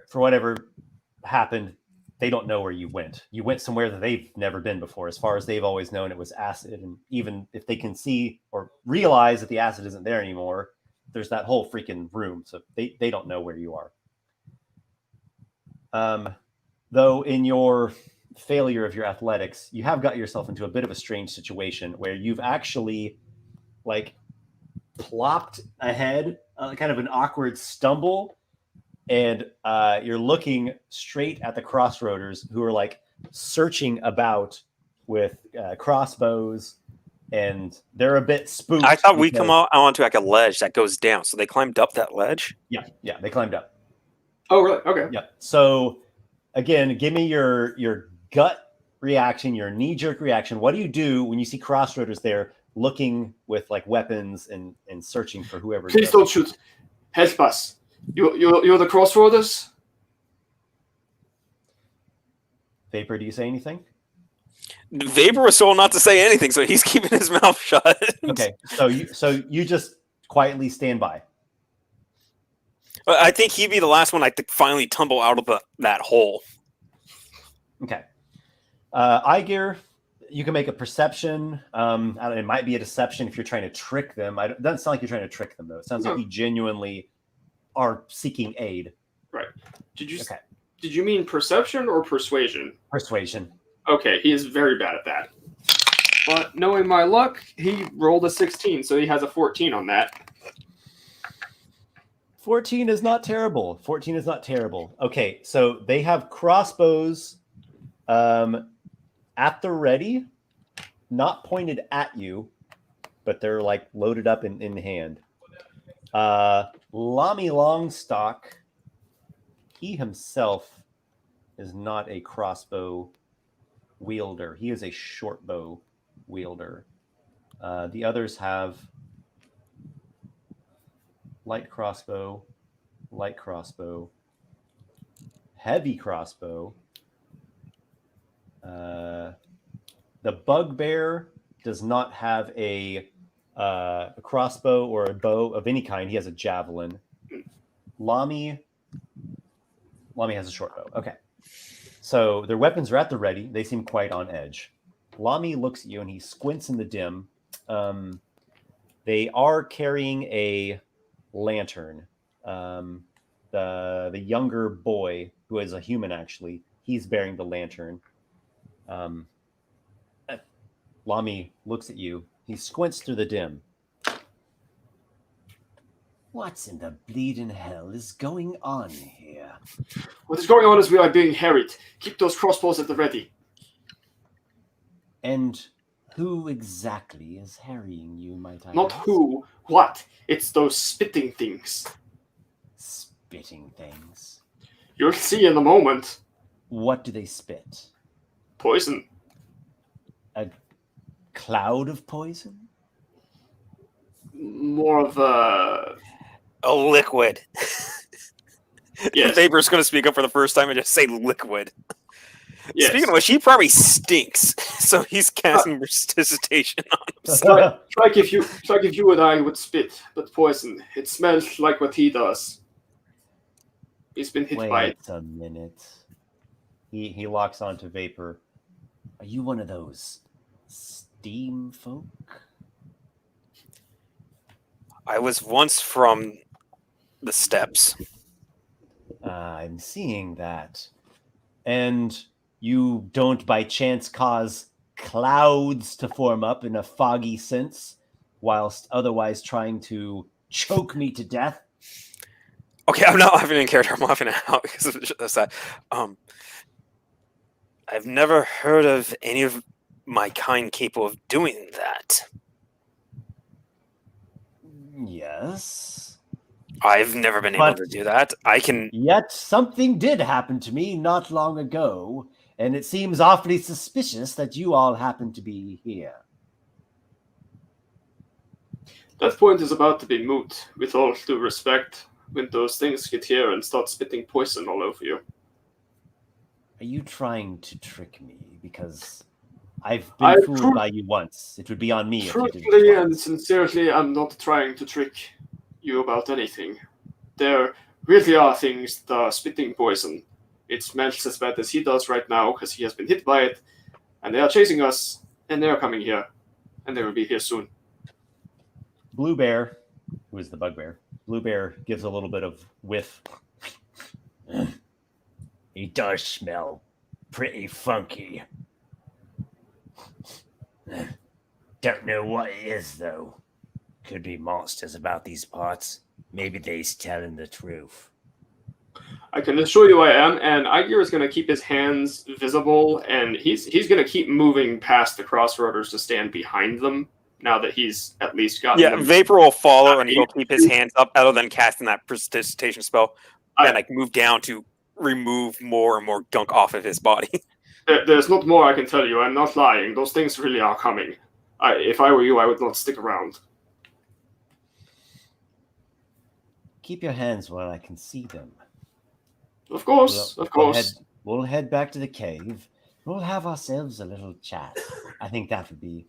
For whatever happened, they don't know where you went. You went somewhere that they've never been before. As far as they've always known, it was acid. And even if they can see or realize that the acid isn't there anymore, there's that whole freaking room. So they don't know where you are. Though in your failure of your athletics, you have got yourself into a bit of a strange situation where you've actually like plopped ahead, kind of an awkward stumble, and you're looking straight at the Crossroaders, who are like searching about with crossbows, and they're a bit spooked. I thought we come out onto like a ledge that goes down, so they climbed up that ledge. Yeah, they climbed up. Oh, really? Okay. Yeah. So again, give me your gut reaction, your knee-jerk reaction. What do you do when you see Crossroaders there looking with like weapons and searching for whoever? Please don't shoot. Help us. You're the Crossroaders? Vapor, do you say anything? Vapor was told not to say anything, so he's keeping his mouth shut. Okay, so you just quietly stand by. I think he'd be the last one I think finally tumble out of that hole. Okay. Aygir, you can make a perception. It might be a deception if you're trying to trick them. It doesn't sound like you're trying to trick them, though. It sounds like you genuinely are seeking aid. Right. Did you mean perception or persuasion? Persuasion. Okay, he is very bad at that. But knowing my luck, he rolled a 16, so he has a 14 on that. 14 is not terrible. 14 is not terrible. Okay, so they have crossbows at the ready, not pointed at you, but they're like loaded up in hand. Lami Longstock, he himself is not a crossbow wielder. He is a short bow wielder. The others have light crossbow, heavy crossbow. The bugbear does not have a crossbow or a bow of any kind. He has a javelin. Lami has a short bow. Okay. So their weapons are at the ready. They seem quite on edge. Lami looks at you and he squints in the dim. They are carrying a lantern. The younger boy, who is a human actually, he's bearing the lantern. Lami looks at you. He squints through the dim. What's in the bleeding hell is going on here? What is going on is we are being harried. Keep those crossbows at the ready. And who exactly is harrying you, might I Not ask? who, what. It's those spitting things. Spitting things. You'll see in a moment. What do they spit? Poison. A cloud of poison? More of a liquid. Yes. Vapor's going to speak up for the first time and just say liquid. Yes. Speaking of which, he probably stinks, so he's casting resuscitation on himself. It's like if you and I would spit, but poison. It smells like what he does. He's been hit by it. Wait a minute. He locks onto Vapor. Are you one of those steam folk? I was once from the steppes. I'm seeing that. And you don't by chance cause clouds to form up in a foggy sense, whilst otherwise trying to choke me to death? Okay, I'm not laughing in character. I'm laughing out because of that. I've never heard of any of my kind capable of doing that. Yes. I've never been able to do that. Yet something did happen to me not long ago, and it seems awfully suspicious that you all happen to be here. That point is about to be moot, with all due respect, when those things get here and start spitting poison all over you. Are you trying to trick me? Because I've been fooled by you once. It would be on me if you did Truthfully it and once. sincerely, I'm not trying to trick you about anything. There really are things that are spitting poison. It smells as bad as he does right now because he has been hit by it, and they are chasing us, and they are coming here, and they will be here soon. Blue Bear, who is the bugbear, Blue Bear gives a little bit of whiff. He does smell pretty funky. Don't know what it is, though. Could be monsters about these parts. Maybe they's telling the truth. I can assure you I am, and Aygir is going to keep his hands visible, and he's going to keep moving past the Crossroaders to stand behind them, now that he's at least gotten them. Vapor will follow, and he'll keep his hands up, other than casting that prestidigitation spell, and like move down to remove more and more gunk off of his body. There's not more I can tell you. I'm not lying. Those things really are coming. If I were you, I would not stick around. Keep your hands where I can see them. Of course, of course. We'll head back to the cave. We'll have ourselves a little chat. I think that would be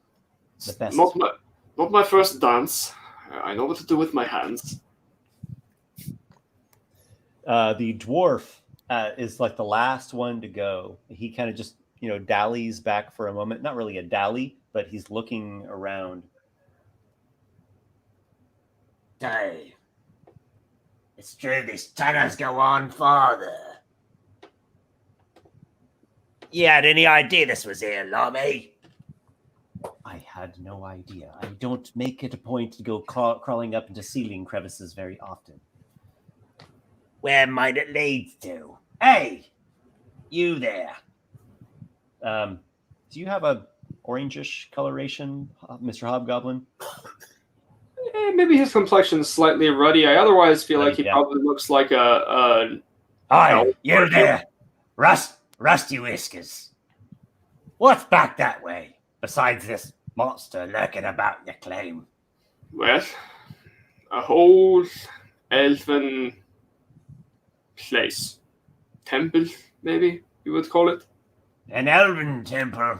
the best. Not my first dance. I know what to do with my hands. The dwarf is like the last one to go. He kind of just, dallies back for a moment. Not really a dally, but he's looking around. So, it's true this tunnels go on farther. You had any idea this was here, Lamy? I had no idea. I don't make it a point to go crawling up into ceiling crevices very often. Where might it lead to? Hey, you there. Do you have a orangish coloration, Mr. Hobgoblin? Maybe his complexion's slightly ruddy. I otherwise feel like he probably looks like a Hi, you there. Rusty Whiskers. What's back that way, besides this monster lurking about your claim? Well, a whole elven place. Temple, maybe you would call it. An elven temple.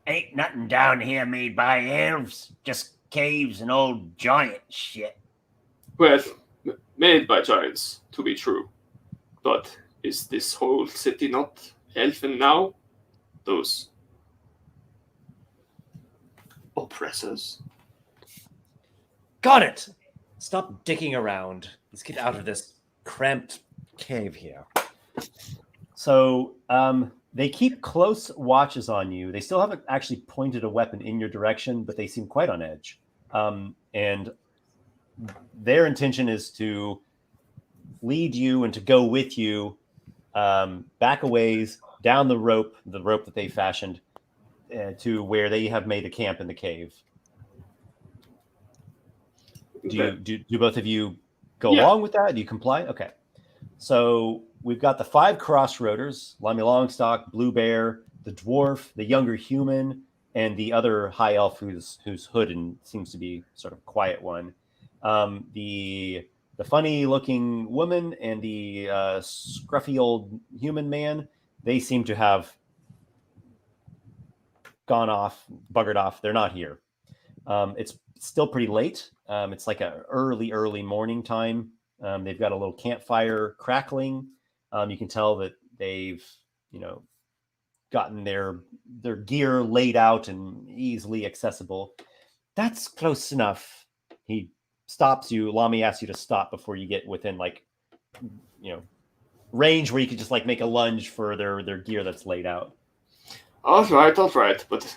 Ain't nothing down here made by elves, just caves and old giant shit. Well, made by giants, to be true. But is this whole city not elven now? Those oppressors. Got it. Stop dicking around. Let's get out of this cramped cave here. So, they keep close watches on you. They still haven't actually pointed a weapon in your direction, but they seem quite on edge. And their intention is to lead you and to go with you back a ways down the rope that they fashioned to where they have made a camp in the cave. Do both of you go along with that? Do you comply? Okay. So we've got the 5 Crossroaders: Lamy Longstock, Blue Bear, the dwarf, the younger human, and the other high elf who's hood and seems to be sort of quiet one. The funny looking woman and the scruffy old human man, they seem to have gone off, buggered off. They're not here. It's still pretty late. It's like a early morning time. They've got a little campfire crackling. You can tell that they've, gotten their gear laid out and easily accessible. That's close enough. He stops you. Lamy asks you to stop before you get within range where you could just make a lunge for their gear that's laid out. All right. But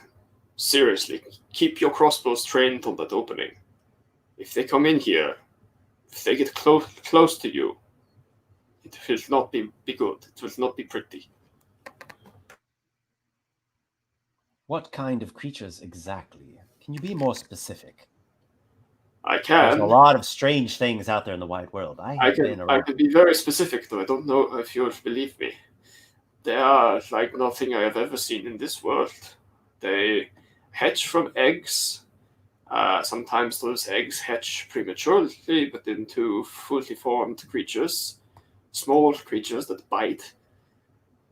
seriously, keep your crossbows trained on that opening. If they come in here, if they get close to you, it will not be good. It will not be pretty. What kind of creatures exactly? Can you be more specific? I can. There's a lot of strange things out there in the wide world. I can be very specific, though. I don't know if you'll believe me. They are like nothing I have ever seen in this world. They hatch from eggs. Sometimes those eggs hatch prematurely, but into fully formed creatures. Small creatures that bite.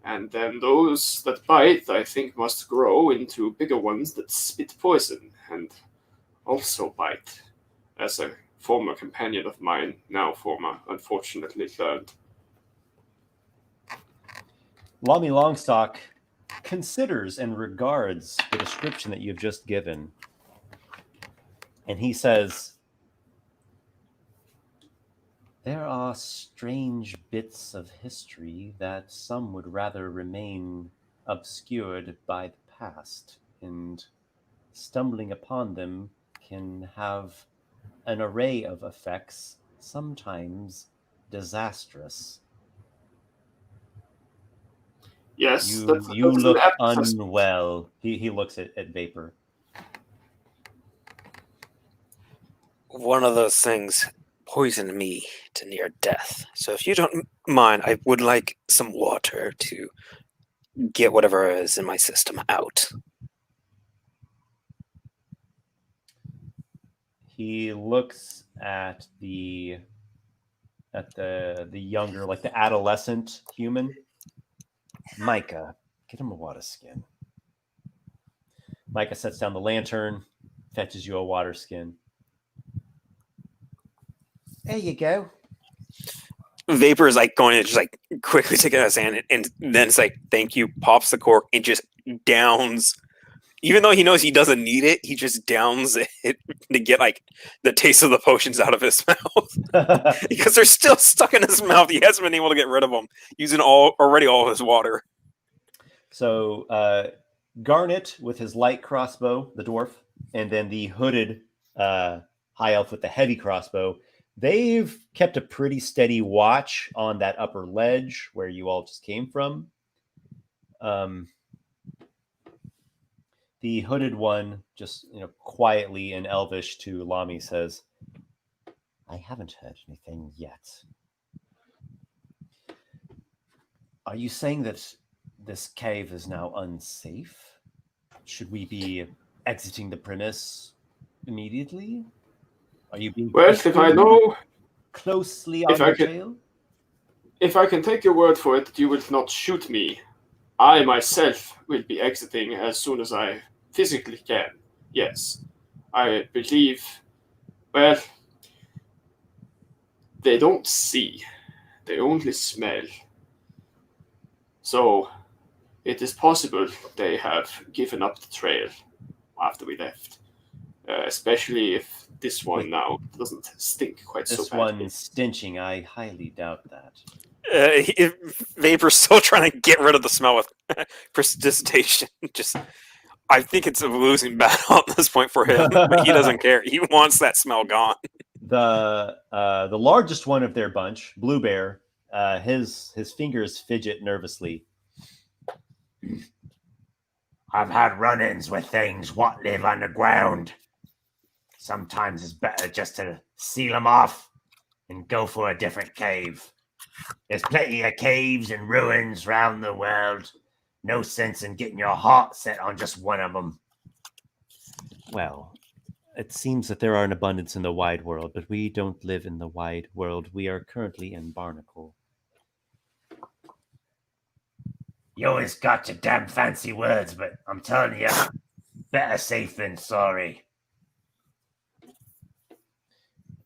And then those that bite, I think, must grow into bigger ones that spit poison and also bite. As a former companion of mine, now former, unfortunately learned. Lamy Longstock considers and regards the description that you've just given. And he says, there are strange bits of history that some would rather remain obscured by the past, and stumbling upon them can have an array of effects, sometimes disastrous. Yes, You that's look an apt suspect. unwell. He looks at Vapor. One of those things poisoned me to near death. So if you don't mind, I would like some water to get whatever is in my system out. He looks at the younger, like the adolescent human. Micah, get him a water skin. Micah sets down the lantern, fetches you a water skin. There you go. Vapor is like going to just like quickly take it out of his hand, and then it's like, thank you, pops the cork and just downs. Even though he knows he doesn't need it, he just downs it to get like the taste of the potions out of his mouth. Because they're still stuck in his mouth. He hasn't been able to get rid of them using all of his water. So Garnet with his light crossbow, the dwarf, and then the hooded high elf with the heavy crossbow, they've kept a pretty steady watch on that upper ledge where you all just came from. The hooded one, just quietly in Elvish to Lami, says, "I haven't heard anything yet. Are you saying that this cave is now unsafe? Should we be exiting the premise immediately? Are you being if I know closely on your trail? If I can take your word for it that you will not shoot me, I myself will be exiting as soon as I physically can. Yes, I believe. Well, they don't see; they only smell. So, it is possible they have given up the trail after we left. Especially if this one now doesn't stink quite so badly. This one stenching, I highly doubt that. Vapor's still trying to get rid of the smell with prestidigitation. I think it's a losing battle at this point for him. But he doesn't care. He wants that smell gone. The largest one of their bunch, Blue Bear, his fingers fidget nervously. I've had run-ins with things what live underground. Sometimes it's better just to seal them off and go for a different cave. There's plenty of caves and ruins round the world. No sense in getting your heart set on just one of them. Well, it seems that there are an abundance in the wide world, but we don't live in the wide world. We are currently in Barnacle. You always got your damn fancy words, but I'm telling you, better safe than sorry.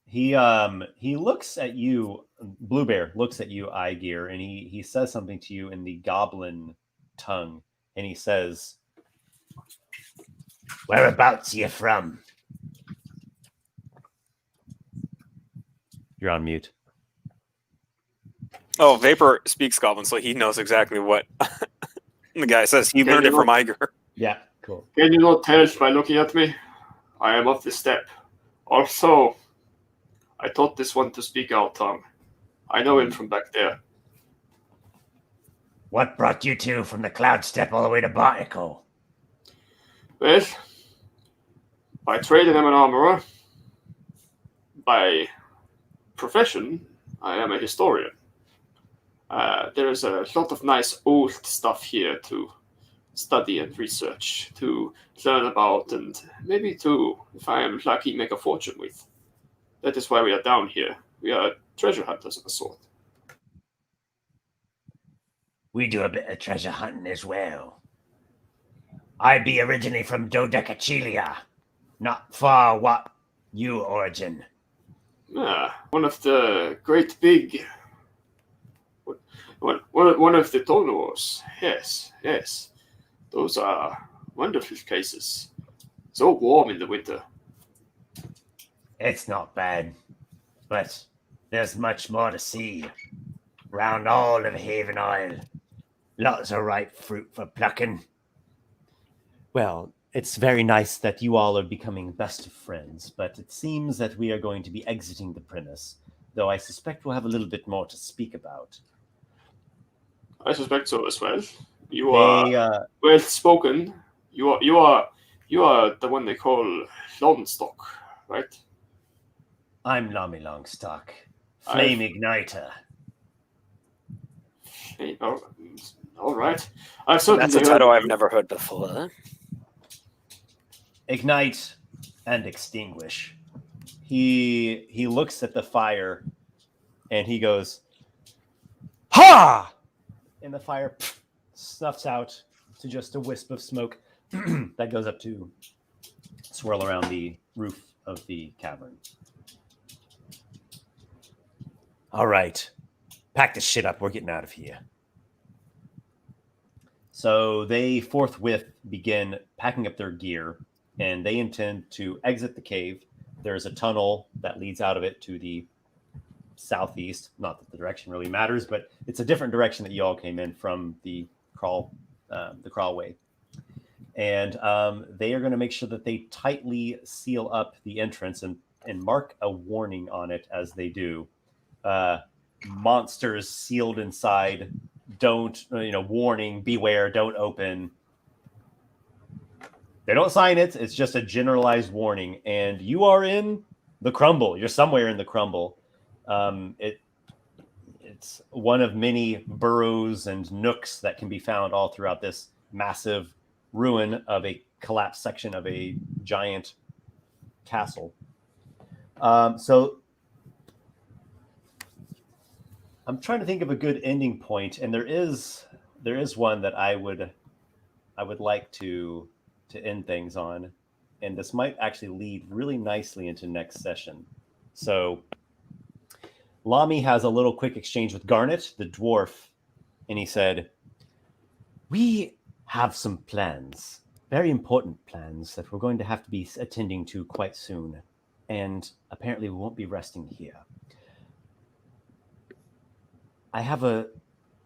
He looks at you, Blue Bear looks at you, Aygir, and he says something to you in the goblin tongue, and he says, "Whereabouts are you from?" You're on mute. Oh, Vapor speaks Goblin, so he knows exactly what the guy says. He learned it from Aygir. Yeah, cool. Can you not tell by looking at me? I am of the steppe. Also, I taught this one to speak our tongue. I know him from back there. What brought you two from the Cloud Steppe all the way to Barnacle? Well, by trade I am an armorer. By profession, I am a historian. There is a lot of nice old stuff here to study and research, to learn about, and maybe to, if I am lucky, make a fortune with. That is why we are down here. We are treasure hunters of a sort. We do a bit of treasure hunting as well. I be originally from Dodecachilia, not far what you origin. One of the great big... One of the Dolors. Yes. Those are wonderful places. So warm in the winter. It's not bad, but there's much more to see. Round all of Haven Isle. Lots of ripe fruit for plucking. Well, it's very nice that you all are becoming best of friends, but it seems that we are going to be exiting the premise, though I suspect we'll have a little bit more to speak about. I suspect so as well. You are well spoken. You are the one they call Longstock, right? I'm Lami Longstock, Flame Igniter. Oh, all right. I've certainly That's a title I've never heard before. Ignite and extinguish. He looks at the fire and he goes, "Ha!" And the fire snuffs out to just a wisp of smoke that goes up to swirl around the roof of the cavern. All right. Pack this shit up. We're getting out of here. So they forthwith begin packing up their gear, and they intend to exit the cave. There's a tunnel that leads out of it to the southeast. Not that the direction really matters, but it's a different direction that you all came in from the crawlway. And they are going to make sure that they tightly seal up the entrance and mark a warning on it as they do. Monsters sealed inside. Don't, warning, beware, don't open. They don't sign it. It's just a generalized warning. And you are in the crumble. You're somewhere in the crumble. It's one of many burrows and nooks that can be found all throughout this massive ruin of a collapsed section of a giant castle. So I'm trying to think of a good ending point, and there is one that I would like to end things on, and this might actually lead really nicely into next session. So Lami has a little quick exchange with Garnet, the dwarf, and he said, "We have some plans, very important plans that we're going to have to be attending to quite soon, and apparently we won't be resting here. I have a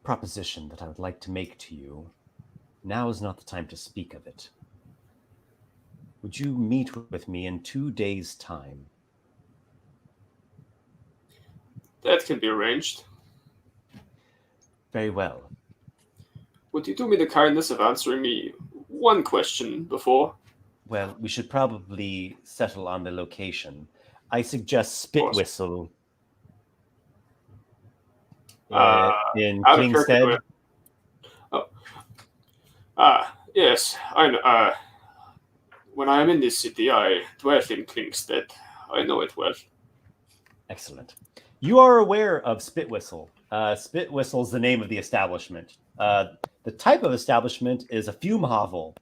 proposition that I would like to make to you. Now is not the time to speak of it. Would you meet with me in 2 days' time?" That can be arranged. Very well. Would you do me the kindness of answering me one question before? Well, we should probably settle on the location. I suggest Spitwhistle in Klingstead. Yes. When I am in this city, I dwell in Klingstead. I know it well. Excellent. You are aware of Spitwhistle. Spitwhistle is the name of the establishment. The type of establishment is a fume hovel.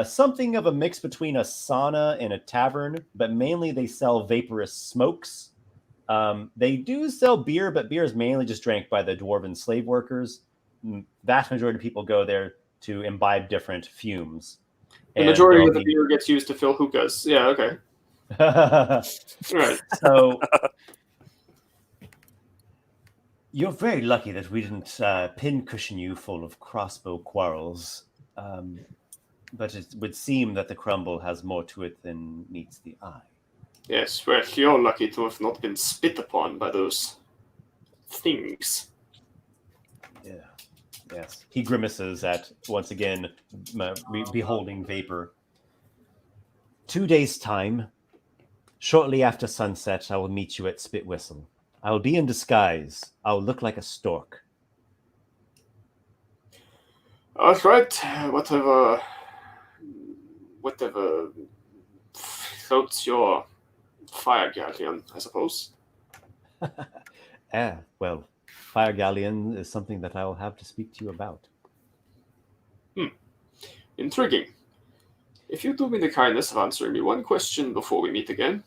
Something of a mix between a sauna and a tavern, but mainly they sell vaporous smokes. They do sell beer, but beer is mainly just drank by the dwarven slave workers. Vast majority of people go there to imbibe different fumes. The majority of the beer gets used to fill hookahs. Yeah, okay. Right. So you're very lucky that we didn't pincushion you full of crossbow quarrels. But it would seem that the crumble has more to it than meets the eye. Yes, well, you're lucky to have not been spit upon by those things. Yeah. Yes. He grimaces at, once again, beholding vapor. 2 days' time, shortly after sunset, I will meet you at Spitwhistle. I will be in disguise. I will look like a stork. All right. Whatever floats your fire galleon, I suppose. Well, fire galleon is something that I will have to speak to you about. Intriguing. If you do me the kindness of answering me one question before we meet again.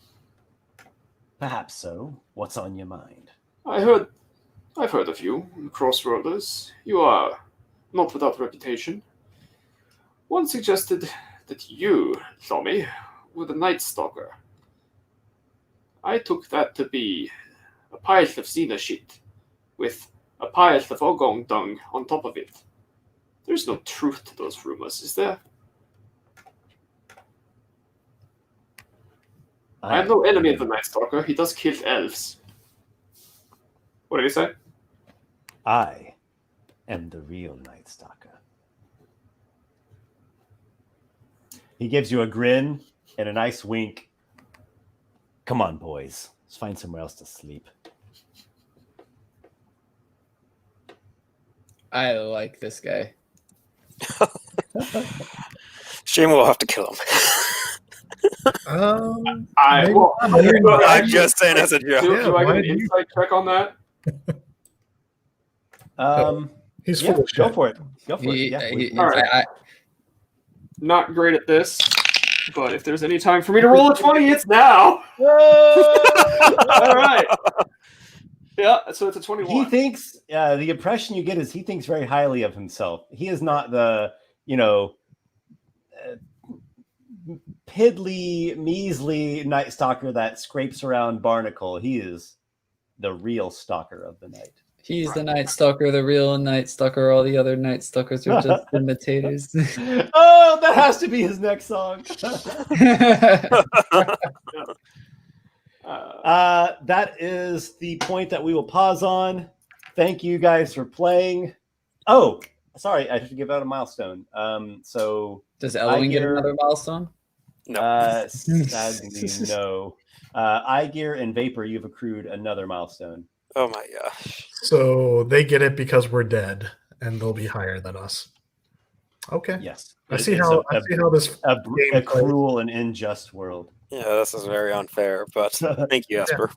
Perhaps so. What's on your mind? I've heard of you, Crossroaders. You are not without reputation. One suggested that you, Tommy, were the Night Stalker. I took that to be a pile of Xena shit with a pile of Ogong dung on top of it. There's no truth to those rumors, is there? I am no enemy of the Night Stalker. He does kill elves. What did he say? I am the real Night Stalker. He gives you a grin and a nice wink. Come on, boys. Let's find somewhere else to sleep. I like this guy. Shame we'll have to kill him. I'm just saying as a joke. Do I get an insight check on that? He's full of shit. Go for it. Go for it. All right. Not great at this, but if there's any time for me to roll a 20, it's now. All right. Yeah, so it's a 21. He thinks the impression you get is he thinks very highly of himself. He is not the, piddly, measly Night Stalker that scrapes around Barnacle. He is the real stalker of the night. He's the Night Stalker, the real Night Stalker. All the other Night Stalkers are just imitators. Oh, that has to be his next song. That is the point that we will pause on. Thank you guys for playing. Oh, sorry, I should give out a milestone. So does Elluin get another milestone? No. Sadly, no. Aygir and Vapor, you've accrued another milestone. Oh my gosh. So they get it because we're dead, and they'll be higher than us. Okay. Yes. I see how this a cruel and unjust world. Yeah, this is very unfair, but thank you, Esper.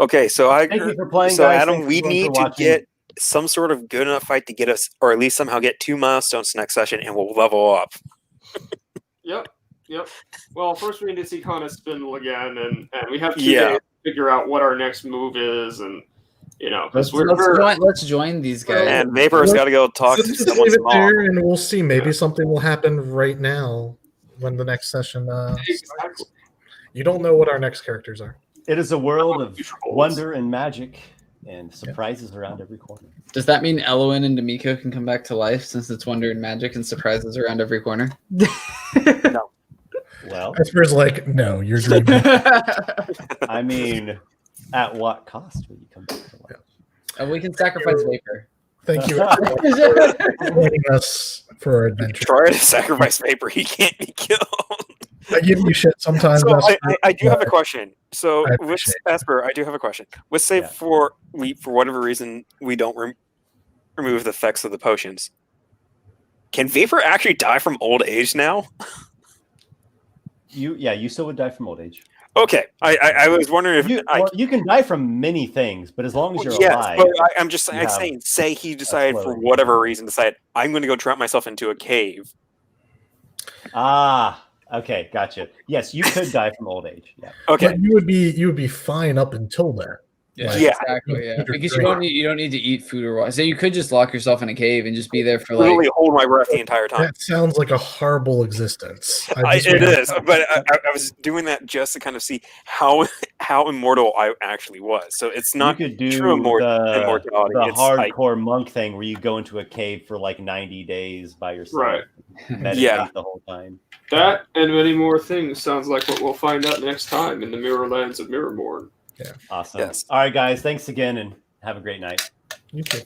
Okay, so Thank you for playing, so guys. Adam, Thanks we everyone need for to watching. get some sort of good enough fight to get us, or at least somehow get 2 milestones next session, and we'll level up. Yep. Well, first we need to see Kana spindle again, and we have 2 Yeah. days to figure out what our next move is, and because Let's join these guys. And Vapor's got to go talk to Let's just someone's leave it mom. there, and we'll see. Maybe something will happen right now when the next session starts. Exactly. You don't know what our next characters are. It is a world of wonder and magic and surprises around every corner. Does that mean Elluin and Dimico can come back to life since it's wonder and magic and surprises around every corner? No. Well, Esper's like, no, you're dreaming. I mean, at what cost will you come back to life? And we can sacrifice Vapor. Thank you for joining us for our adventure. Try to sacrifice Vapor. He can't be killed. I give you shit sometimes. So Esper, I do have a but question. So I with appreciate it. Esper, I do have a question. Let's say for whatever reason we don't remove the effects of the potions. Can Vapor actually die from old age now? You still would die from old age. Okay, I was wondering if you can die from many things, but as long as you're yes, alive. but I'm just saying, say he decided for whatever reason, I'm going to go trap myself into a cave. Ah, okay, gotcha. Yes, you could die from old age. Yeah. Okay, but you would be fine up until then. Yeah, Yeah. exactly. Yeah, because you don't need to eat food or water. So you could just lock yourself in a cave and just be there for literally like. hold my breath the entire time. That sounds like a horrible existence. It is, but I was doing that just to kind of see how immortal I actually was. So it's not you could do true immortality. the It's hardcore monk thing where you go into a cave for like 90 days by yourself. Right. Meditate the whole time. That and many more things sounds like what we'll find out next time in the Mirror Lands of MIRRORMOURN. Yeah. Awesome. Yes. All right, guys. Thanks again and have a great night. You too.